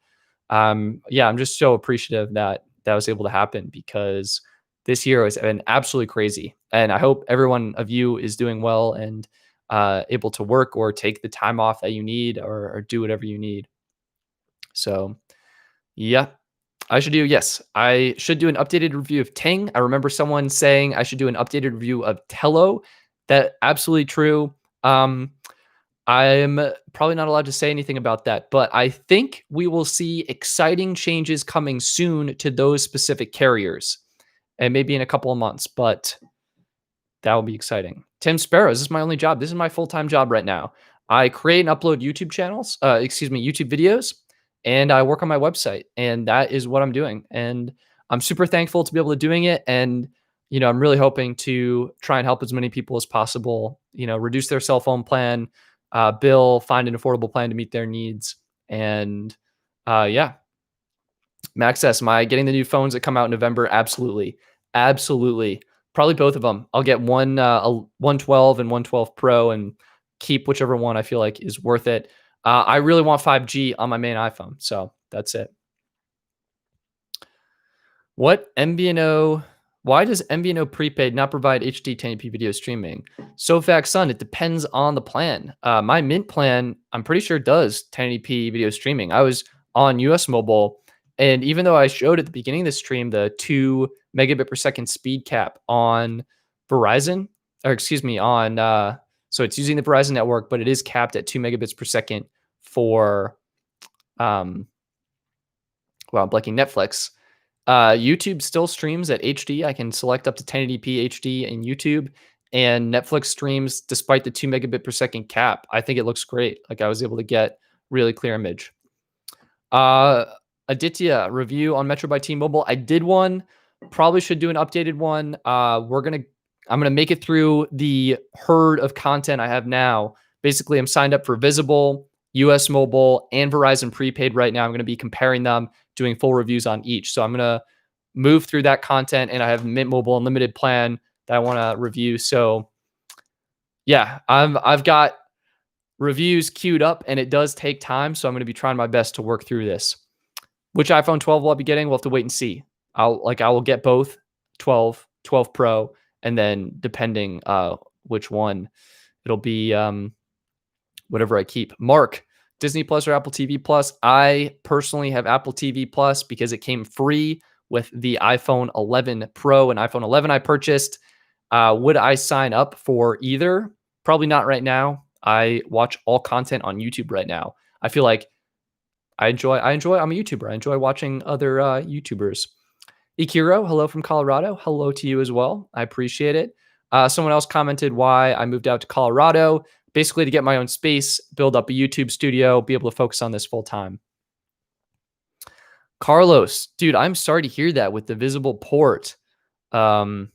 yeah, I'm just so appreciative that that was able to happen because this year has been absolutely crazy. And I hope everyone of you is doing well and able to work or take the time off that you need or do whatever you need. So, yeah, I should do an updated review of Ting. I remember someone saying I should do an updated review of Tello. That absolutely true. Um, I'm probably not allowed to say anything about that, but I think we will see exciting changes coming soon to those specific carriers, and maybe in a couple of months, but that will be exciting. Tim Sparrows, this is my only job. This is my full-time job right now. I create and upload YouTube videos, and I work on my website, and that is what I'm doing. And I'm super thankful to be able to doing it. And, I'm really hoping to try and help as many people as possible, reduce their cell phone plan, bill, find an affordable plan to meet their needs. And yeah, Max S, am I getting the new phones that come out in November? Absolutely. Absolutely. Probably both of them. I'll get one, a 112 and 112 Pro and keep whichever one I feel like is worth it. I really want 5G on my main iPhone. So that's it. What MVNO? Why does MVNO prepaid not provide HD 1080p video streaming? SoFax Sun, it depends on the plan. My Mint plan, I'm pretty sure does 1080p video streaming. I was on US Mobile, and even though I showed at the beginning of the stream the 2 megabit per second speed cap on Verizon, or excuse me, so it's using the Verizon network, but it is capped at 2 megabits per second for, I'm blanking, Netflix. YouTube still streams at HD. I can select up to 1080p HD in YouTube, and Netflix streams despite the 2 megabit per second cap. I think it looks great. Like I was able to get really clear image. Aditya, review on Metro by T-Mobile. I did one. Probably should do an updated one. I'm gonna make it through the herd of content I have now. Basically, I'm signed up for Visible, US Mobile, and Verizon Prepaid right now. I'm gonna be comparing them, doing full reviews on each. So I'm gonna move through that content, and I have Mint Mobile Unlimited plan that I want to review. So yeah, I've got reviews queued up, and it does take time. So I'm going to be trying my best to work through this. Which iPhone 12 will I be getting? We'll have to wait and see. I will get both 12, 12 Pro, and then depending which one, it'll be whatever I keep. Mark, Disney Plus or Apple TV Plus? I personally have Apple TV Plus because it came free with the iPhone 11 Pro and iPhone 11 I purchased. Would I sign up for either? Probably not right now. I watch all content on YouTube right now. I feel like I'm a YouTuber. I enjoy watching other YouTubers. Ikiro, hello from Colorado. Hello to you as well. I appreciate it. Someone else commented why I moved out to Colorado, basically to get my own space, build up a YouTube studio, be able to focus on this full time. Carlos, dude, I'm sorry to hear that with the visible port. Um,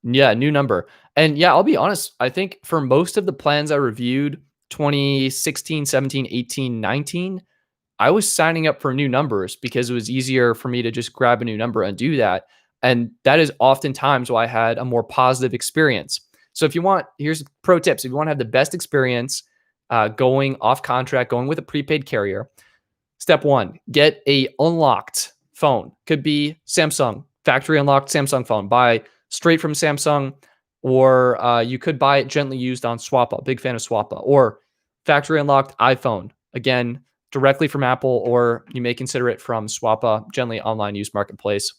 yeah, new number. And yeah, I'll be honest. I think for most of the plans I reviewed, 2016, 17, 18, 19, I was signing up for new numbers because it was easier for me to just grab a new number and do that. And that is oftentimes why I had a more positive experience. So if you want, here's pro tips. If you want to have the best experience going off contract, going with a prepaid carrier, step one, get a unlocked phone. Could be Samsung, factory unlocked Samsung phone. Buy straight from Samsung, or you could buy it gently used on Swappa. Big fan of Swappa. Or factory unlocked iPhone. Again, directly from Apple, or you may consider it from Swappa, gently online use marketplace.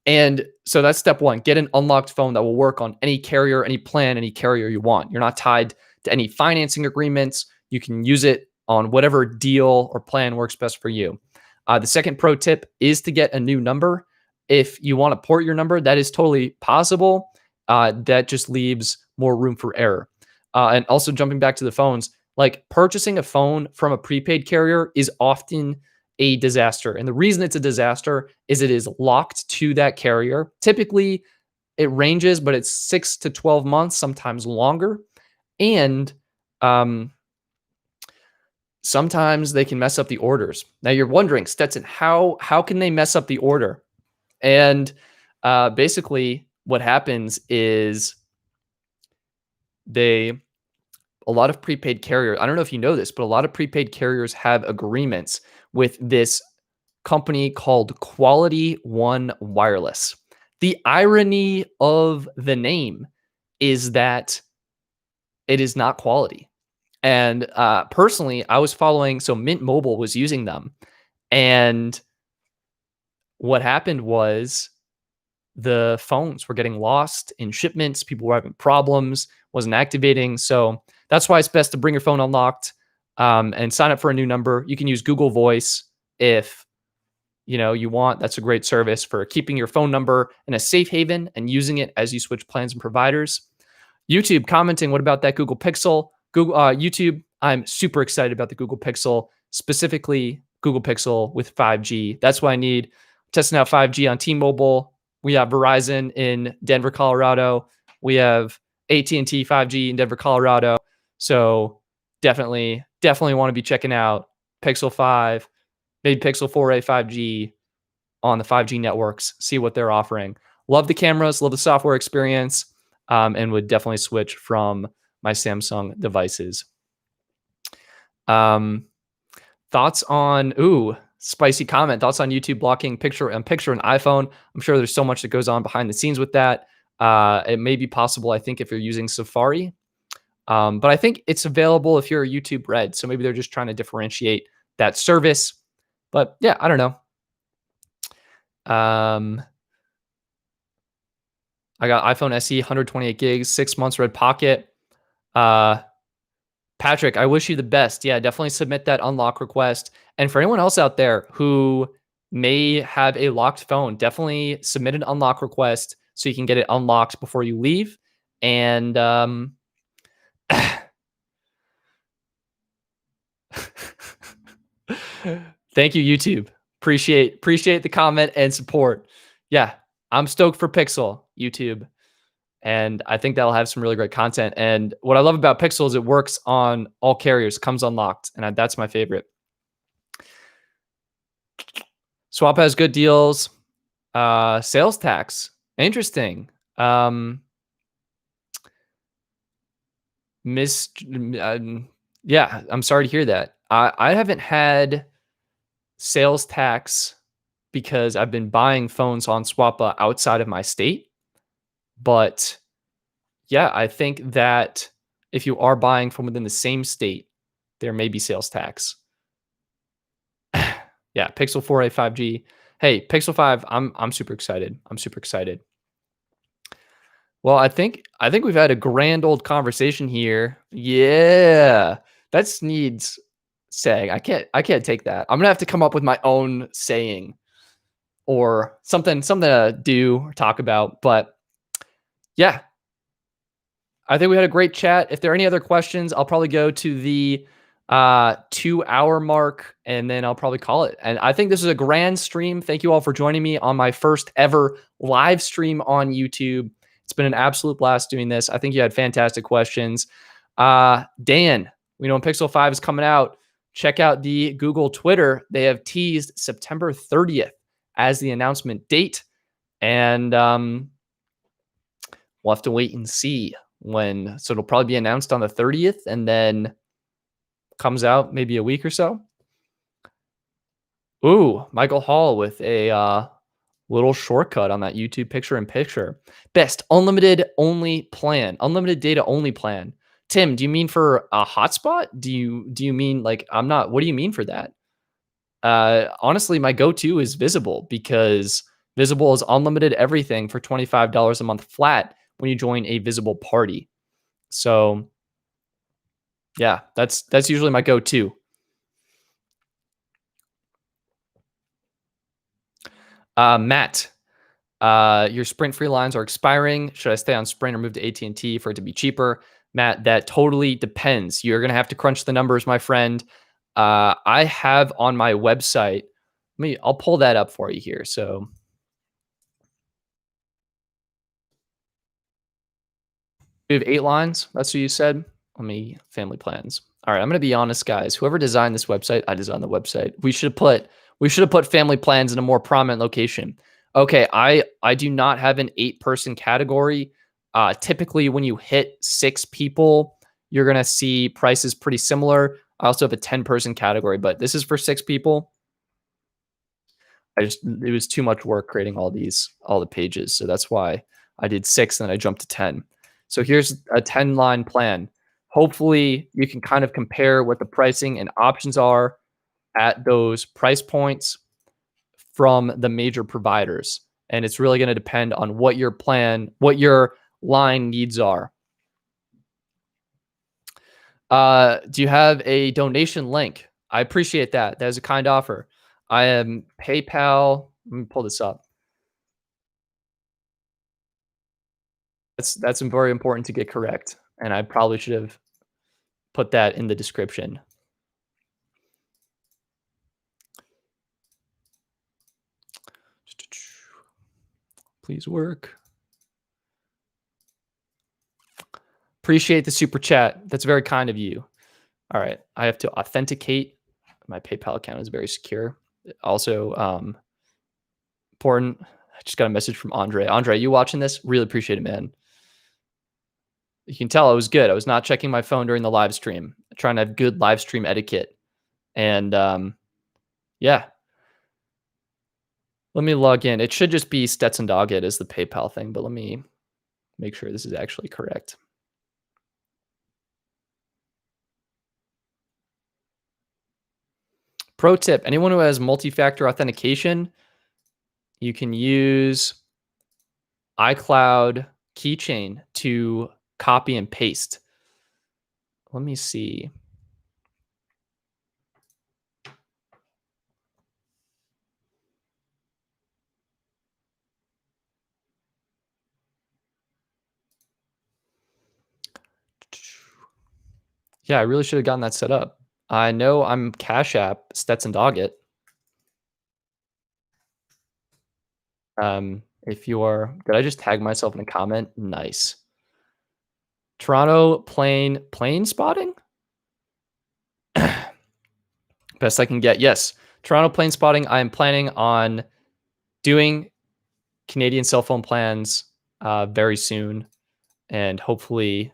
And so that's step one. Get an unlocked phone that will work on any carrier, any plan, any carrier you want. You're not tied to any financing agreements. You can use it on whatever deal or plan works best for you. The second pro tip is to get a new number. If you want to port your number, that is totally possible. That just leaves more room for error. And also jumping back to the phones, like purchasing a phone from a prepaid carrier is often a disaster. And the reason it's a disaster is it is locked to that carrier. Typically, it ranges, but it's 6 to 12 months, sometimes longer. And sometimes they can mess up the orders. Now you're wondering, Stetson, how can they mess up the order? And basically what happens is a lot of prepaid carriers, I don't know if you know this, but a lot of prepaid carriers have agreements with this company called Quality One Wireless. The irony of the name is that it is not quality. And personally, I was following, so Mint Mobile was using them. And what happened was the phones were getting lost in shipments. People were having problems, wasn't activating. So that's why it's best to bring your phone unlocked and sign up for a new number. You can use Google Voice if you want. That's a great service for keeping your phone number in a safe haven and using it as you switch plans and providers. YouTube commenting, what about that Google Pixel? YouTube, I'm super excited about the Google Pixel, specifically Google Pixel with 5G. That's what I need. Testing out 5G on T-Mobile. We have Verizon in Denver, Colorado. We have AT&T 5G in Denver, Colorado. So definitely want to be checking out Pixel 5, maybe Pixel 4a 5G on the 5G networks, see what they're offering. Love the cameras, love the software experience, and would definitely switch from my Samsung devices. Thoughts on, spicy comment. Thoughts on YouTube blocking picture and iPhone. I'm sure there's so much that goes on behind the scenes with that. It may be possible, I think, if you're using Safari. But I think it's available if you're a YouTube Red. So maybe they're just trying to differentiate that service. But yeah, I don't know. I got iPhone SE, 128 gigs, 6 months Red Pocket. Patrick, I wish you the best. Yeah, definitely submit that unlock request. And for anyone else out there who may have a locked phone, definitely submit an unlock request so you can get it unlocked before you leave. And thank you, YouTube. Appreciate the comment and support. Yeah, I'm stoked for Pixel, YouTube. And I think that'll have some really great content. And what I love about Pixel is it works on all carriers, comes unlocked. And that's my favorite. Swap has good deals. Sales tax. Interesting. Yeah, I'm sorry to hear that. I haven't had sales tax because I've been buying phones on Swappa outside of my state. But yeah, I think that if you are buying from within the same state, there may be sales tax. Yeah, Pixel 4a 5G. Hey, Pixel 5, I'm super excited. Well, I think we've had a grand old conversation here. Yeah. That needs saying. I can't take that. I'm gonna have to come up with my own saying. or something to do or talk about. But yeah, I think we had a great chat. If there are any other questions, I'll probably go to the 2 hour mark and then I'll probably call it. And I think this is a grand stream. Thank you all for joining me on my first ever live stream on YouTube. It's been an absolute blast doing this. I think you had fantastic questions. Dan, we know when Pixel 5 is coming out. Check out the Google Twitter. They have teased September 30th as the announcement date. And we'll have to wait and see when. So it'll probably be announced on the 30th and then comes out maybe a week or so. Ooh, Michael Hall with a little shortcut on that YouTube picture in picture. Best unlimited only plan, unlimited data only plan. Tim, do you mean for a hotspot? Do you mean like I'm not? What do you mean for that? Honestly, my go-to is Visible because Visible is unlimited everything for $25 a month flat when you join a Visible party. So yeah, that's usually my go-to. Matt, your Sprint free lines are expiring. Should I stay on Sprint or move to AT&T for it to be cheaper? Matt, that totally depends. You're gonna have to crunch the numbers, my friend. I have on my website. I'll pull that up for you here. So we have 8 lines. That's what you said. Family plans. All right, I'm gonna be honest, guys. Whoever designed this website, I designed the website. We should have put family plans in a more prominent location. Okay, I do not have an 8-person category. Typically, when you hit 6 people, you're gonna see prices pretty similar. I also have a 10-person category, but this is for 6 people. It was too much work creating all the pages, so that's why I did 6 and then I jumped to 10. So here's a 10-line plan. Hopefully, you can kind of compare what the pricing and options are at those price points from the major providers. And it's really going to depend on what your line needs are. Do you have a donation link? I appreciate that. That is a kind offer. I am PayPal. Let me pull this up. That's very important to get correct. And I probably should have put that in the description. Please work. Appreciate the super chat. That's very kind of you. All right. I have to authenticate. My PayPal account is very secure. Also, important. I just got a message from Andre. Andre, you watching this? Really appreciate it, man. You can tell I was good. I was not checking my phone during the live stream, trying to have good live stream etiquette. And yeah. Let me log in. It should just be StetsonDoggett as the PayPal thing, but let me make sure this is actually correct. Pro tip, anyone who has multi-factor authentication, you can use iCloud keychain to copy and paste. Let me see. Yeah, I really should have gotten that set up. I know I'm CashApp StetsonDoggett. If you are, did I just tag myself in a comment? Nice. Toronto plane spotting? Best I can get. Yes. Toronto plane spotting. I am planning on doing Canadian cell phone plans very soon. And hopefully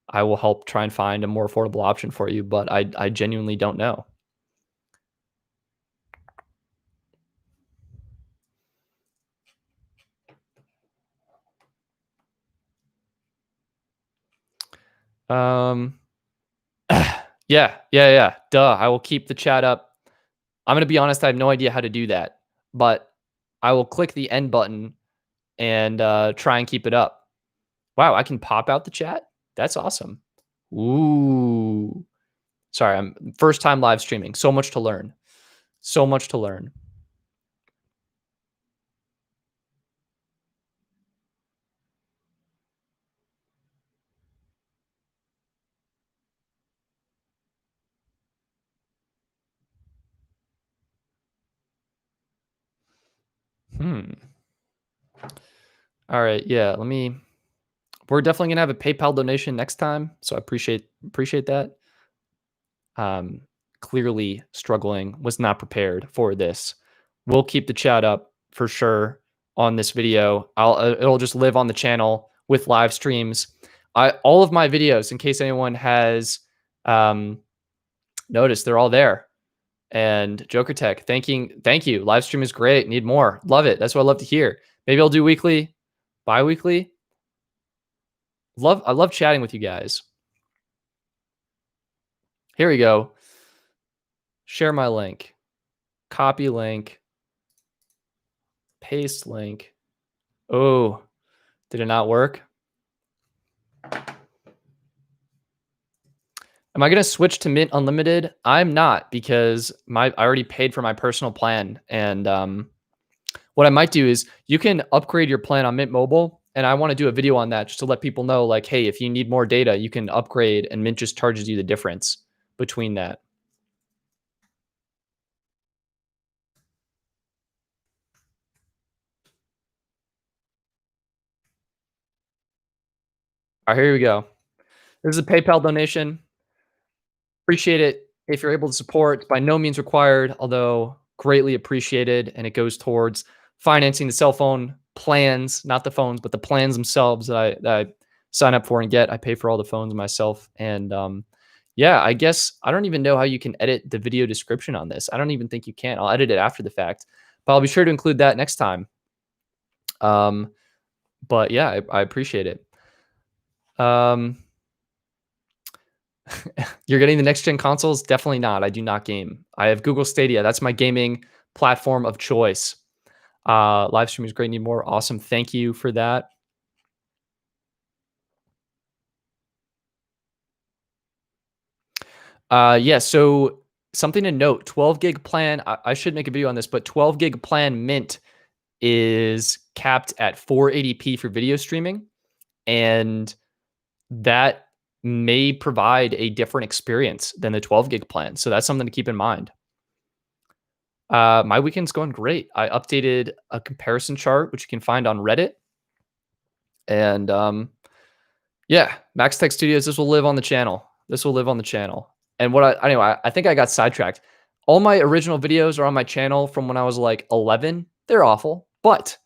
I will help try and find a more affordable option for you. But I genuinely don't know. Yeah. Duh. I will keep the chat up. I'm gonna be honest, I have no idea how to do that, but I will click the end button and try and keep it up. Wow, I can pop out the chat? That's awesome. Ooh. Sorry, I'm first time live streaming. So much to learn. So much to learn. Hmm. All right. Yeah. We're definitely gonna have a PayPal donation next time, so I appreciate that. Um, Clearly struggling, was not prepared for this. We'll keep the chat up for sure on this video. It'll just live on the channel with live streams. I all of my videos, in case anyone has um, noticed, they're all there. And Joker Tech, thank you. Live stream is great. Need more. Love it. That's what I love to hear. Maybe I'll do weekly, bi-weekly. I love chatting with you guys. Here we go. Share my link. Copy link. Paste link. Oh, did it not work? Am I going to switch to Mint Unlimited? I'm not, because I already paid for my personal plan. And what I might do is you can upgrade your plan on Mint Mobile. And I want to do a video on that just to let people know, like, hey, if you need more data, you can upgrade and Mint just charges you the difference between that. All right, here we go. This is a PayPal donation. Appreciate it if you're able to support. It's by no means required, although greatly appreciated, and it goes towards financing the cell phone plans, not the phones, but the plans themselves that I sign up for and get. I pay for all the phones myself, and yeah, I guess I don't even know how you can edit the video description on this. I don't even think you can. I'll edit it after the fact, but I'll be sure to include that next time. Um, but yeah, I appreciate it. You're getting the next gen consoles? Definitely not. I do not game. I have Google Stadia. That's my gaming platform of choice. Live stream is great. Need more. Awesome. Thank you for that. Yeah. So something to note: 12 gig plan. I should make a video on this, but 12 gig plan Mint is capped at 480p for video streaming, and that may provide a different experience than the 12 gig plan. So that's something to keep in mind. My weekend's going great. I updated a comparison chart, which you can find on Reddit. And yeah, Max Tech Studios, this will live on the channel. This will live on the channel. And anyway, I think I got sidetracked. All my original videos are on my channel from when I was like 11. They're awful, but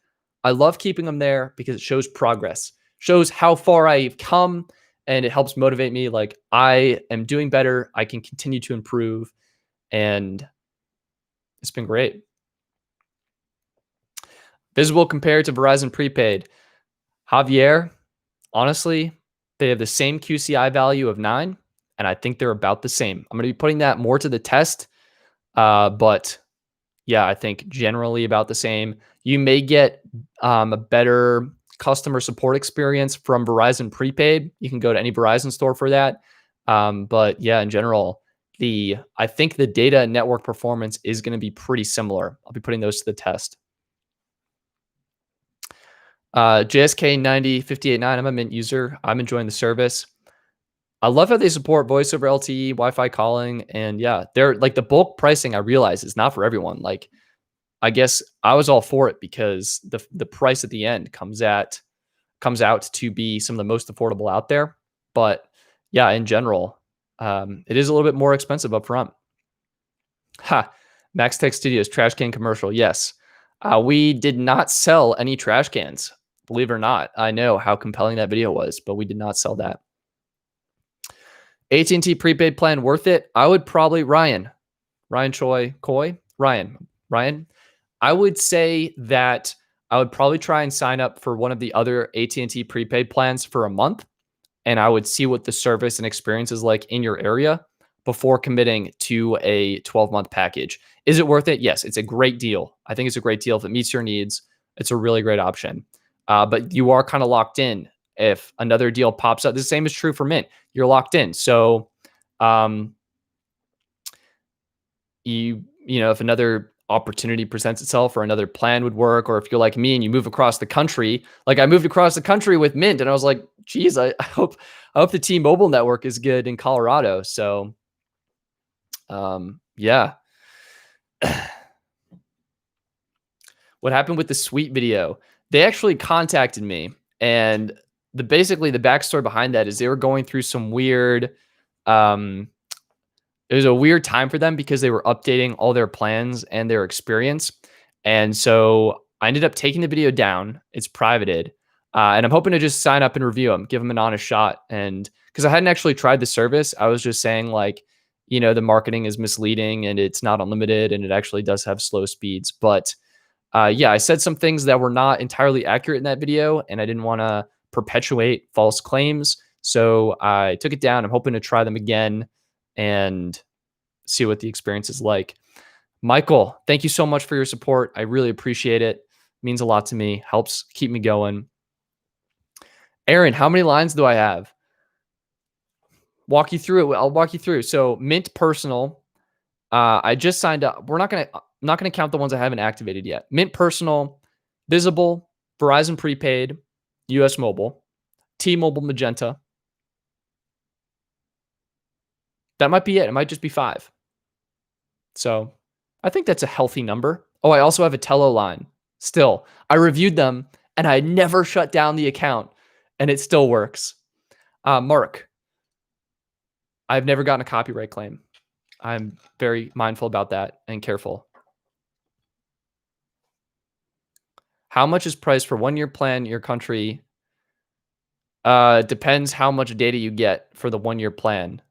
I love keeping them there because it shows progress, shows how far I've come, and it helps motivate me. Like, I am doing better. I can continue to improve, and it's been great. Visible compared to Verizon prepaid. Javier, honestly, they have the same QCI value of 9, and I think they're about the same. I'm going to be putting that more to the test, but yeah, I think generally about the same. You may get a better customer support experience from Verizon prepaid. You can go to any Verizon store for that. But yeah, in general, I think the data and network performance is going to be pretty similar. I'll be putting those to the test. JSK 90589. I'm a Mint user. I'm enjoying the service. I love how they support voice over LTE, Wi-Fi calling, and yeah, they're like, the bulk pricing, I realize, is not for everyone. Like, I guess I was all for it because the price at the end comes out to be some of the most affordable out there. But yeah, in general, it is a little bit more expensive up front. Ha! Max Tech Studios trash can commercial. Yes, we did not sell any trash cans. Believe it or not, I know how compelling that video was, but we did not sell that. AT&T prepaid plan worth it? I would probably Ryan Choi Coy Ryan. I would say that I would probably try and sign up for one of the other AT&T prepaid plans for a month, and I would see what the service and experience is like in your area before committing to a 12-month package. Is it worth it? Yes, it's a great deal. I think it's a great deal. If it meets your needs, it's a really great option. But you are kind of locked in. If another deal pops up, the same is true for Mint. You're locked in. So, if another opportunity presents itself or another plan would work, or if you're like me and you move across the country, like I moved across the country with Mint, and I was like, geez, I hope the T-Mobile network is good in Colorado. So, yeah. what happened with the suite video, they actually contacted me, and basically the backstory behind that is they were going through some weird um it was a weird time for them because they were updating all their plans and their experience. And so I ended up taking the video down. It's privated. And I'm hoping to just sign up and review them, give them an honest shot. And because I hadn't actually tried the service, I was just saying, like, the marketing is misleading and it's not unlimited and it actually does have slow speeds. But yeah, I said some things that were not entirely accurate in that video, and I didn't want to perpetuate false claims. So I took it down. I'm hoping to try them again and see what the experience is like. Michael, thank you so much for your support. I really appreciate it. It means a lot to me. Helps keep me going. Aaron, how many lines do I have? Walk you through it. I'll walk you through. So Mint Personal, I just signed up. I'm not gonna count the ones I haven't activated yet. Mint Personal, Visible, Verizon Prepaid, US Mobile, T-Mobile Magenta. That might be it. It might just be 5. So I think that's a healthy number. Oh, I also have a Tello line. Still, I reviewed them and I never shut down the account and it still works. Mark, I've never gotten a copyright claim. I'm very mindful about that and careful. How much is price for 1-year plan in your country? Depends how much data you get for the 1-year plan.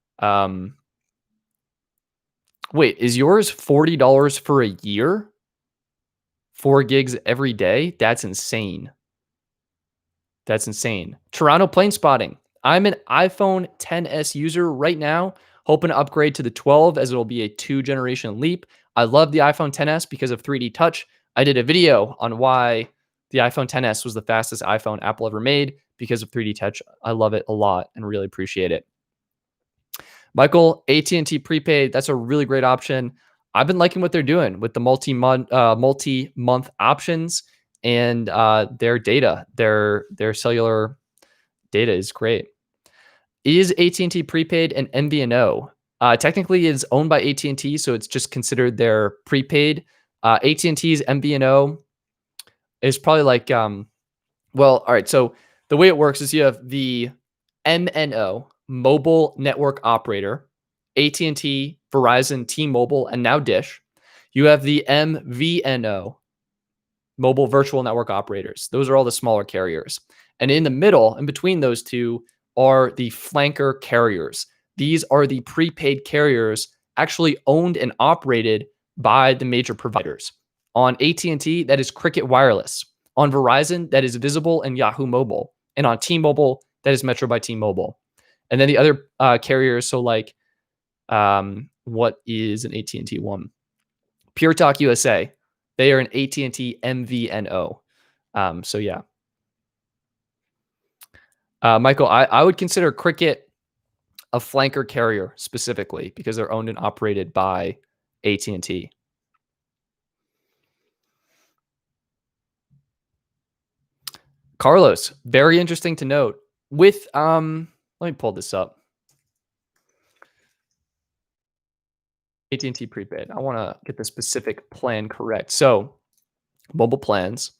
Wait, is yours $40 for a year? 4 gigs every day? That's insane. That's insane. Toronto plane spotting. I'm an iPhone XS user right now, hoping to upgrade to the 12 as it'll be a 2-generation leap. I love the iPhone XS because of 3D touch. I did a video on why the iPhone XS was the fastest iPhone Apple ever made because of 3D touch. I love it a lot and really appreciate it. Michael, AT&T prepaid, that's a really great option. I've been liking what they're doing with the multi-month options and their data. Their cellular data is great. Is AT&T prepaid an MVNO? Technically, it's owned by AT&T, so it's just considered their prepaid. AT&T's MVNO is probably like, well, all right. So the way it works is you have the MNO, mobile network operator, AT&T, Verizon, T-Mobile, and now Dish. You have the MVNO, mobile virtual network operators. Those are all the smaller carriers. And in the middle, in between those two, are the flanker carriers. These are the prepaid carriers actually owned and operated by the major providers. On AT&T, that is Cricket Wireless. On Verizon, that is Visible and Yahoo Mobile. And on T-Mobile, that is Metro by T-Mobile. And then the other carriers, so like, what is an AT&T one? Pure Talk USA. They are an AT&T MVNO. So yeah. Michael, I would consider Cricket a flanker carrier specifically because they're owned and operated by AT&T. Carlos, very interesting to note. With let me pull this up. AT&T prepaid. I want to get the specific plan correct. So, mobile plans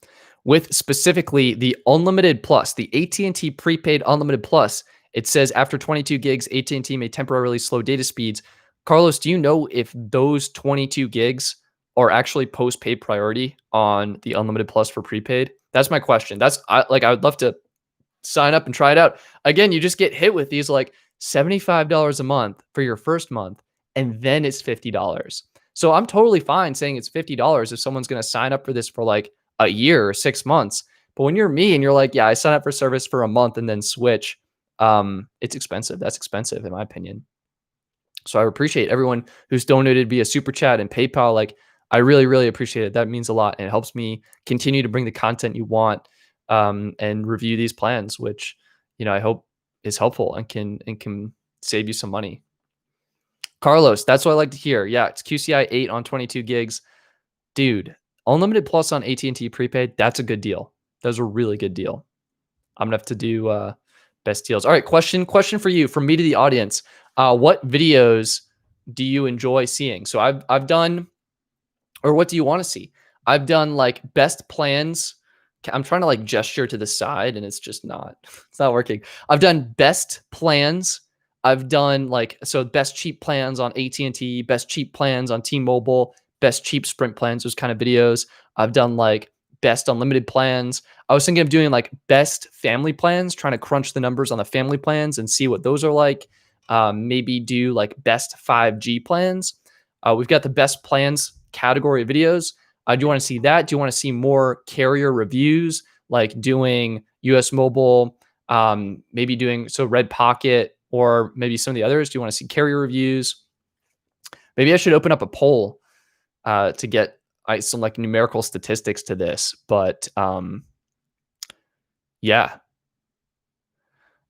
with specifically the unlimited plus, the AT&T prepaid unlimited plus. It says after 22 gigs, AT&T may temporarily slow data speeds. Carlos, do you know if those 22 gigs are actually post-paid priority on the unlimited plus for prepaid? That's my question. I would love to sign up and try it out. Again, you just get hit with these like $75 a month for your first month, and then it's $50. So I'm totally fine saying it's $50 if someone's going to sign up for this for like a year or 6 months. But when you're me and you're like, yeah, I sign up for service for a month and then switch, it's expensive. That's expensive in my opinion. So I appreciate everyone who's donated via Super Chat and PayPal. Like, I really, really appreciate it. That means a lot, and it helps me continue to bring the content you want and review these plans, which I hope is helpful and can save you some money. Carlos, that's what I like to hear. Yeah, it's QCI 8 on 22 gigs. Dude, unlimited plus on AT&T prepaid, that's a good deal. That's a really good deal. I'm going to have to do best deals. All right, question for you, from me to the audience. What videos do you enjoy seeing? So I've done, or what do you want to see? I've done like best plans. I'm trying to like gesture to the side and it's just not, it's not working. I've done best plans. I've done like, so best cheap plans on AT&T, best cheap plans on T-Mobile, best cheap Sprint plans, those kind of videos. I've done like best unlimited plans. I was thinking of doing like best family plans, trying to crunch the numbers on the family plans and see what those are like. Maybe do like best 5G plans. We've got the best plans category of videos. Do you want to see that? Do you want to see more carrier reviews, like doing US Mobile, maybe doing so Red Pocket, or maybe some of the others? Do you want to see carrier reviews? Maybe I should open up a poll to get some like numerical statistics to this. But yeah,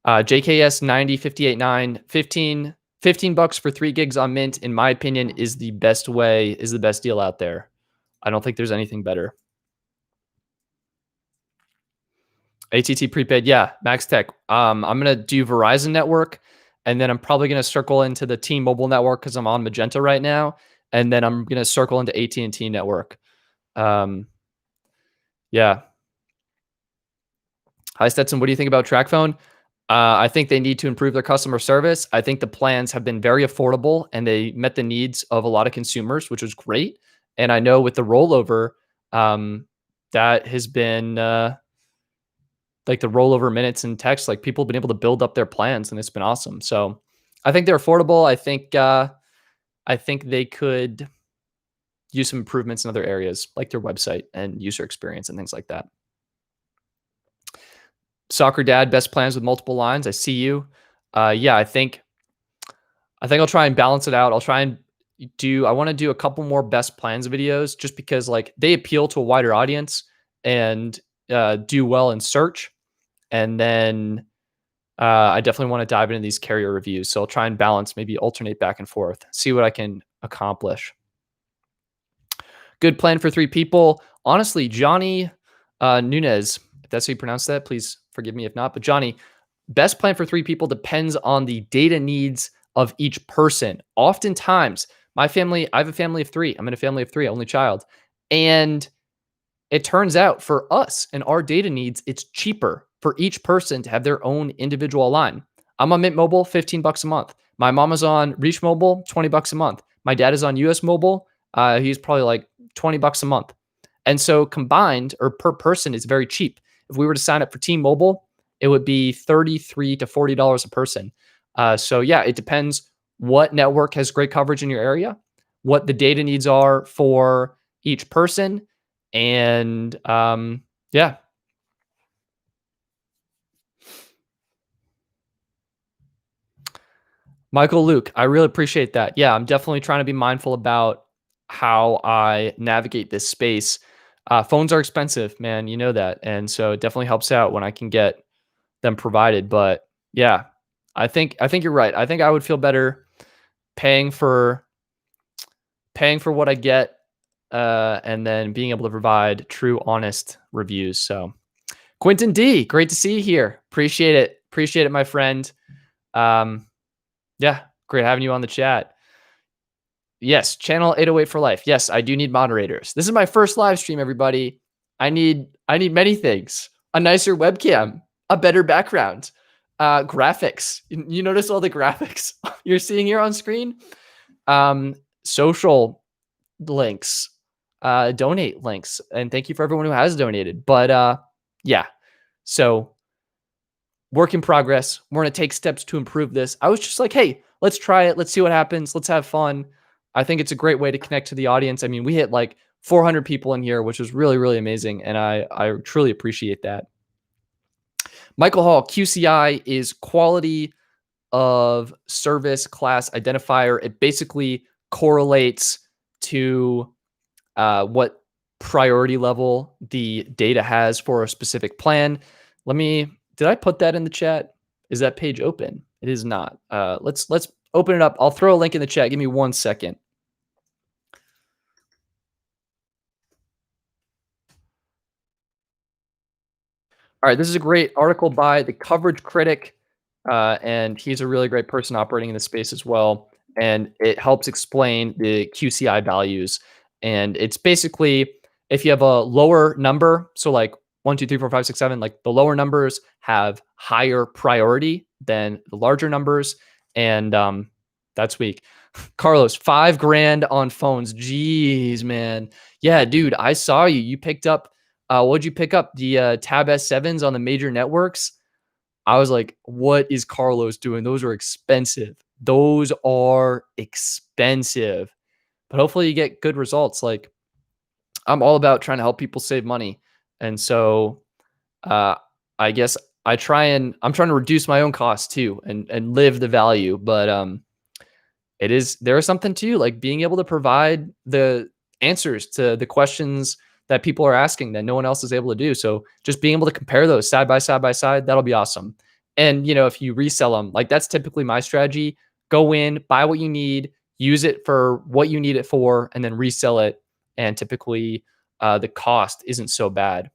JKS 90 58 9 15 bucks for 3 gigs on Mint, in my opinion, is the best way, is the best deal out there. I don't think there's anything better. ATT prepaid, yeah, Max Tech. I'm gonna do Verizon network, and then I'm probably gonna circle into the T-Mobile network because I'm on Magenta right now, and then I'm gonna circle into AT&T network. Um, yeah. Hi Stetson, what do you think about Tracfone? I think they need to improve their customer service. I think the plans have been very affordable and they met the needs of a lot of consumers, which was great. And I know with the rollover, that has been like the rollover minutes and text, like people have been able to build up their plans and it's been awesome. So I think they're affordable. I think they could use some improvements in other areas like their website and user experience and things like that. Soccer dad, best plans with multiple lines. I see you. Yeah, I think I'll try and balance it out. I'll try and I want to do a couple more best plans videos just because like they appeal to a wider audience and do well in search. And then I definitely want to dive into these carrier reviews. So I'll try and balance, maybe alternate back and forth, see what I can accomplish. Good plan for 3 people. Honestly, Johnny Nunez, if that's how you pronounce that, please forgive me if not. But Johnny, best plan for 3 people depends on the data needs of each person. Oftentimes, my family, I have a family of 3. I'm in a family of 3, only child. And it turns out for us and our data needs, it's cheaper for each person to have their own individual line. I'm on Mint Mobile, 15 bucks a month. My mom is on Reach Mobile, 20 bucks a month. My dad is on US Mobile. He's probably like 20 bucks a month. And so combined or per person is very cheap. If we were to sign up for T-Mobile, it would be $33 to $40 a person. So yeah, it depends what network has great coverage in your area, what the data needs are for each person. And yeah. Michael Luke, I really appreciate that. Yeah, I'm definitely trying to be mindful about how I navigate this space. Phones are expensive, man. You know that. And so it definitely helps out when I can get them provided. But yeah, I think you're right. I think I would feel better paying for what I get, and then being able to provide true, honest reviews. So Quentin D, great to see you here. Appreciate it. Appreciate it, my friend. Yeah, great having you on the chat. Yes, channel 808 for life. Yes, I do need moderators. This is my first live stream, everybody. I need many things. A nicer webcam, a better background, graphics. You notice all the graphics you're seeing here on screen? Social links, donate links. And thank you for everyone who has donated. But yeah, so work in progress. We're going to take steps to improve this. I was just like, hey, let's try it. Let's see what happens. Let's have fun. I think it's a great way to connect to the audience. I mean, we hit like 400 people in here, which was really, really amazing. And I truly appreciate that. Michael Hall, QCI is quality of service class identifier. It basically correlates to what priority level the data has for a specific plan. Did I put that in the chat? Is that page open? It is not. Let's open it up. I'll throw a link in the chat. Give me 1 second. All right, this is a great article by the Coverage Critic, and he's a really great person operating in the space as well. And it helps explain the QCI values. And it's basically if you have a lower number, so like 1, 2, 3, 4, 5, 6, 7, like the lower numbers have higher priority than the larger numbers. And that's weak. Carlos, 5 grand on phones. Jeez, man. Yeah, dude, I saw you. You picked up, what'd you pick up? The Tab S7s on the major networks. I was like, what is Carlos doing? Those are expensive. Those are expensive. But hopefully you get good results. Like, I'm all about trying to help people save money. And so uh, I guess I'm trying to reduce my own costs too and live the value. But there is something to like being able to provide the answers to the questions that people are asking that no one else is able to do. So just being able to compare those side by side by side, that'll be awesome. And if you resell them, like that's typically my strategy. Go in, buy what you need, use it for what you need it for, and then resell it. And typically the cost isn't so bad.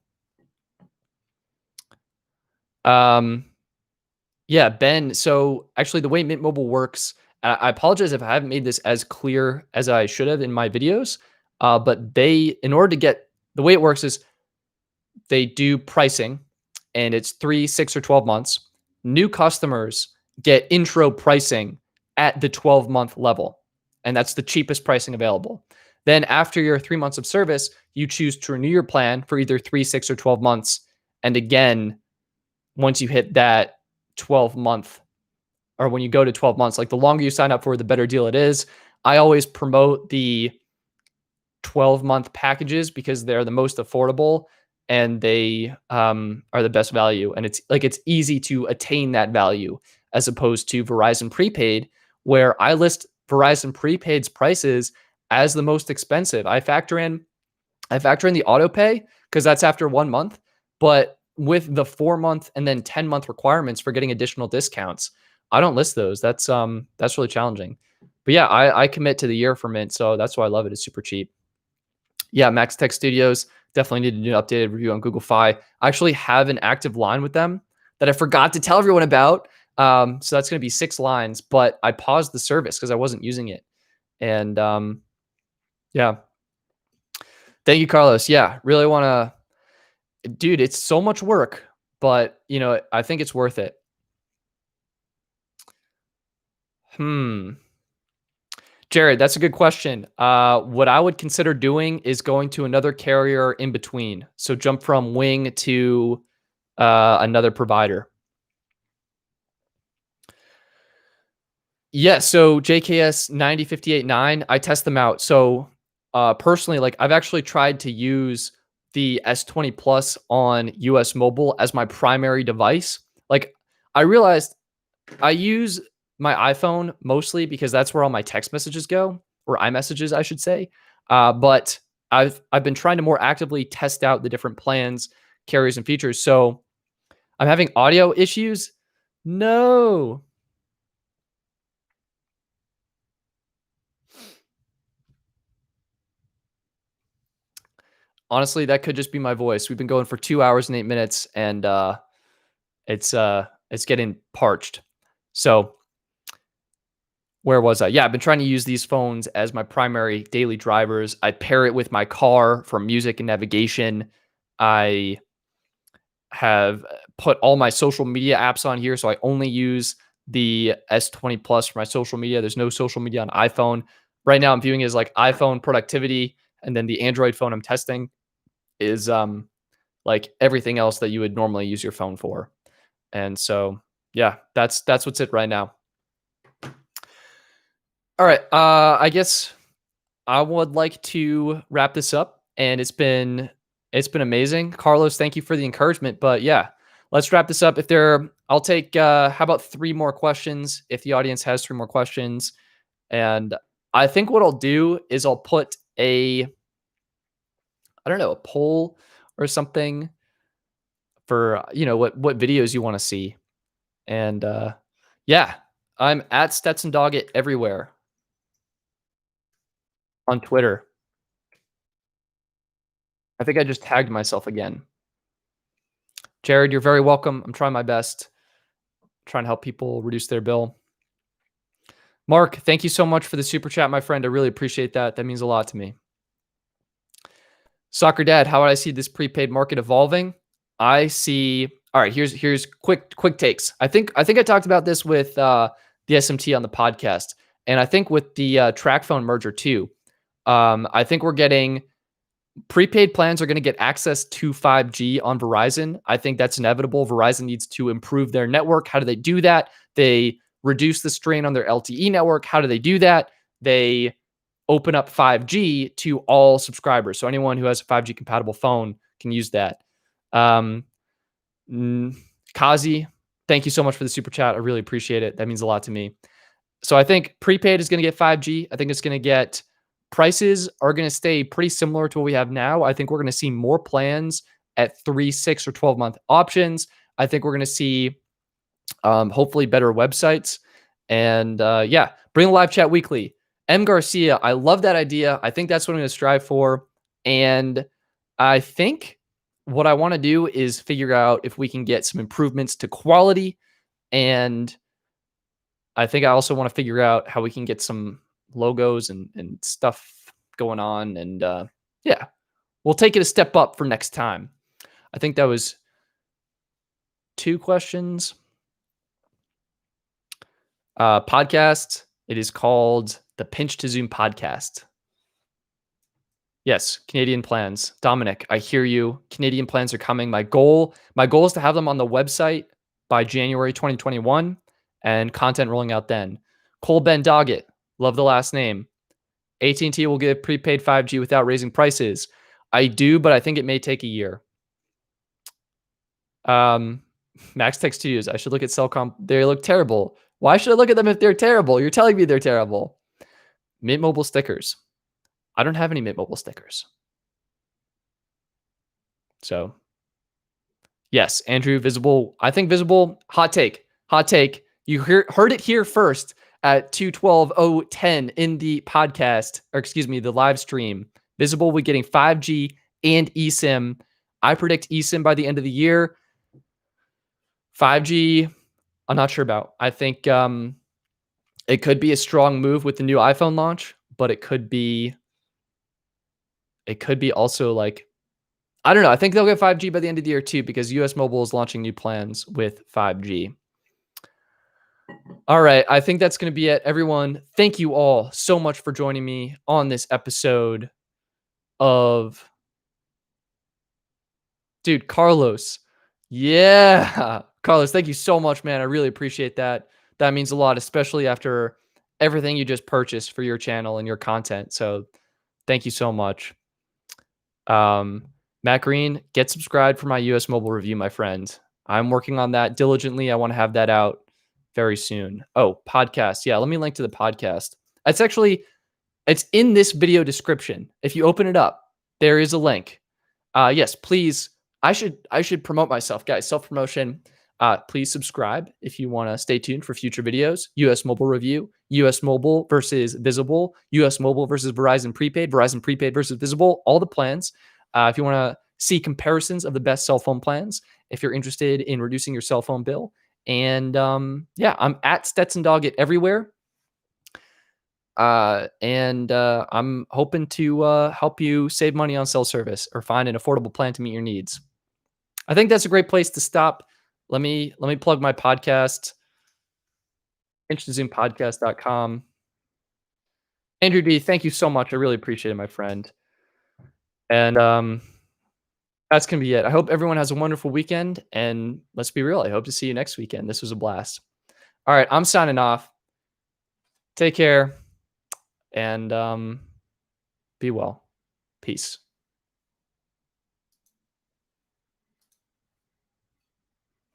Yeah, Ben. So actually the way Mint Mobile works, I apologize if I haven't made this as clear as I should have in my videos. But in order to get, the way it works is they do pricing and it's 3, 6, or 12 months. New customers get intro pricing at the 12-month level. And that's the cheapest pricing available. Then after your 3 months of service, you choose to renew your plan for either 3, 6, or 12 months. And again, once you hit that 12-month, or when you go to 12 months, like the longer you sign up for, the better deal it is. I always promote the 12-month packages because they're the most affordable and they are the best value. And it's easy to attain that value as opposed to Verizon prepaid, where I list Verizon prepaid's prices as the most expensive. I factor in the auto pay because that's after 1 month, but with the 4-month and then 10-month requirements for getting additional discounts, I don't list those. That's really challenging. But yeah, I commit to the year for Mint, so that's why I love it. It's super cheap. Yeah, Max Tech Studios definitely need to do an updated review on Google Fi. I actually have an active line with them that I forgot to tell everyone about. So that's going to be 6 lines, but I paused the service because I wasn't using it. And yeah. Thank you, Carlos. Yeah, really want to, dude, it's so much work, but I think it's worth it. Jared, that's a good question. What I would consider doing is going to another carrier in between. So jump from Wing to another provider. Yeah, so JKS 90589, I test them out. So personally, like I've actually tried to use the S20 Plus on US Mobile as my primary device. Like I realized I use my iPhone mostly because that's where all my text messages go, or iMessages, I should say. But I've been trying to more actively test out the different plans, carriers, and features. So I'm having audio issues. No. Honestly, that could just be my voice. We've been going for 2 hours and 8 minutes, and it's getting parched. So where was I? Yeah, I've been trying to use these phones as my primary daily drivers. I pair it with my car for music and navigation. I have put all my social media apps on here, so I only use the S20 Plus for my social media. There's no social media on iPhone. Right now, I'm viewing it as like iPhone productivity, and then the Android phone I'm testing is like everything else that you would normally use your phone for. And so, yeah, that's what's it right now. All right. I guess I would like to wrap this up, and it's been amazing. Carlos, thank you for the encouragement. But yeah, let's wrap this up. I'll take how about 3 more questions if the audience has 3 more questions. And I think what I'll do is I'll put a poll or something for what videos you want to see. And yeah, I'm at StetsonDoggett everywhere on Twitter. I think I just tagged myself again. Jared, you're very welcome. I'm trying my best, trying to help people reduce their bill. Mark, thank you so much for the super chat, my friend. I really appreciate that. That means a lot to me. Soccer Dad, how would I see this prepaid market evolving? I see. All right, here's quick takes. I think I talked about this with the SMT on the podcast, and I think with the Tracfone merger too. I think we're getting prepaid plans are going to get access to 5G on Verizon. I think that's inevitable. Verizon needs to improve their network. How do they do that? They reduce the strain on their LTE network. How do they do that? They open up 5G to all subscribers. So anyone who has a 5G compatible phone can use that. Um, Kazi, thank you so much for the super chat. I really appreciate it. That means a lot to me. So I think prepaid is going to get 5G. I think it's going to get prices are going to stay pretty similar to what we have now. I think we're going to see more plans at 3, 6, or 12-month options. I think we're going to see hopefully better websites. And yeah, bring the live chat weekly. M. Garcia, I love that idea. I think that's what I'm going to strive for. And I think what I want to do is figure out if we can get some improvements to quality. And I think I also want to figure out how we can get some logos and stuff going on. And yeah, we'll take it a step up for next time. I think that was 2 questions. Podcast. It is called the Pinch to Zoom podcast. Yes, Canadian plans. Dominic, I hear you. Canadian plans are coming. My goal is to have them on the website by January 2021 and content rolling out then. Cole Ben Doggett, love the last name. AT&T will give prepaid 5G without raising prices. I do, but I think it may take a year. Max text to use. I should look at Cellcom. They look terrible. Why should I look at them if they're terrible? You're telling me they're terrible. Mint Mobile stickers. I don't have any Mint Mobile stickers. So, yes, Andrew, Visible. I think Visible, hot take. Hot take. You heard it here first at 2:12:10 in the podcast, or excuse me, the live stream. Visible, we're getting 5G and eSIM. I predict eSIM by the end of the year. 5G, I'm not sure about. I think it could be a strong move with the new iPhone launch, but it could be also like, I don't know. I think they'll get 5G by the end of the year too, because US Mobile is launching new plans with 5G. All right. I think that's going to be it. Everyone, thank you all so much for joining me on this episode of Dude, Carlos. Yeah. Carlos, thank you so much, man. I really appreciate that. That means a lot, especially after everything you just purchased for your channel and your content. So thank you so much. Matt Green, get subscribed for my US Mobile review, my friend. I'm working on that diligently. I want to have that out very soon. Oh, podcast. Yeah, let me link to the podcast. It's in this video description. If you open it up, there is a link. Yes, please. I should promote myself, guys. Self-promotion. Please subscribe if you want to stay tuned for future videos. US Mobile review, US Mobile versus Visible, US Mobile versus Verizon Prepaid versus Visible, all the plans. If you want to see comparisons of the best cell phone plans, if you're interested in reducing your cell phone bill. And yeah, I'm at StetsonDoggett everywhere. I'm hoping to help you save money on cell service or find an affordable plan to meet your needs. I think that's a great place to stop. Let me plug my podcast, pinchtoZoomPodcast.com. Andrew D, thank you so much. I really appreciate it, my friend. And that's going to be it. I hope everyone has a wonderful weekend. And let's be real, I hope to see you next weekend. This was a blast. All right, I'm signing off. Take care and be well. Peace.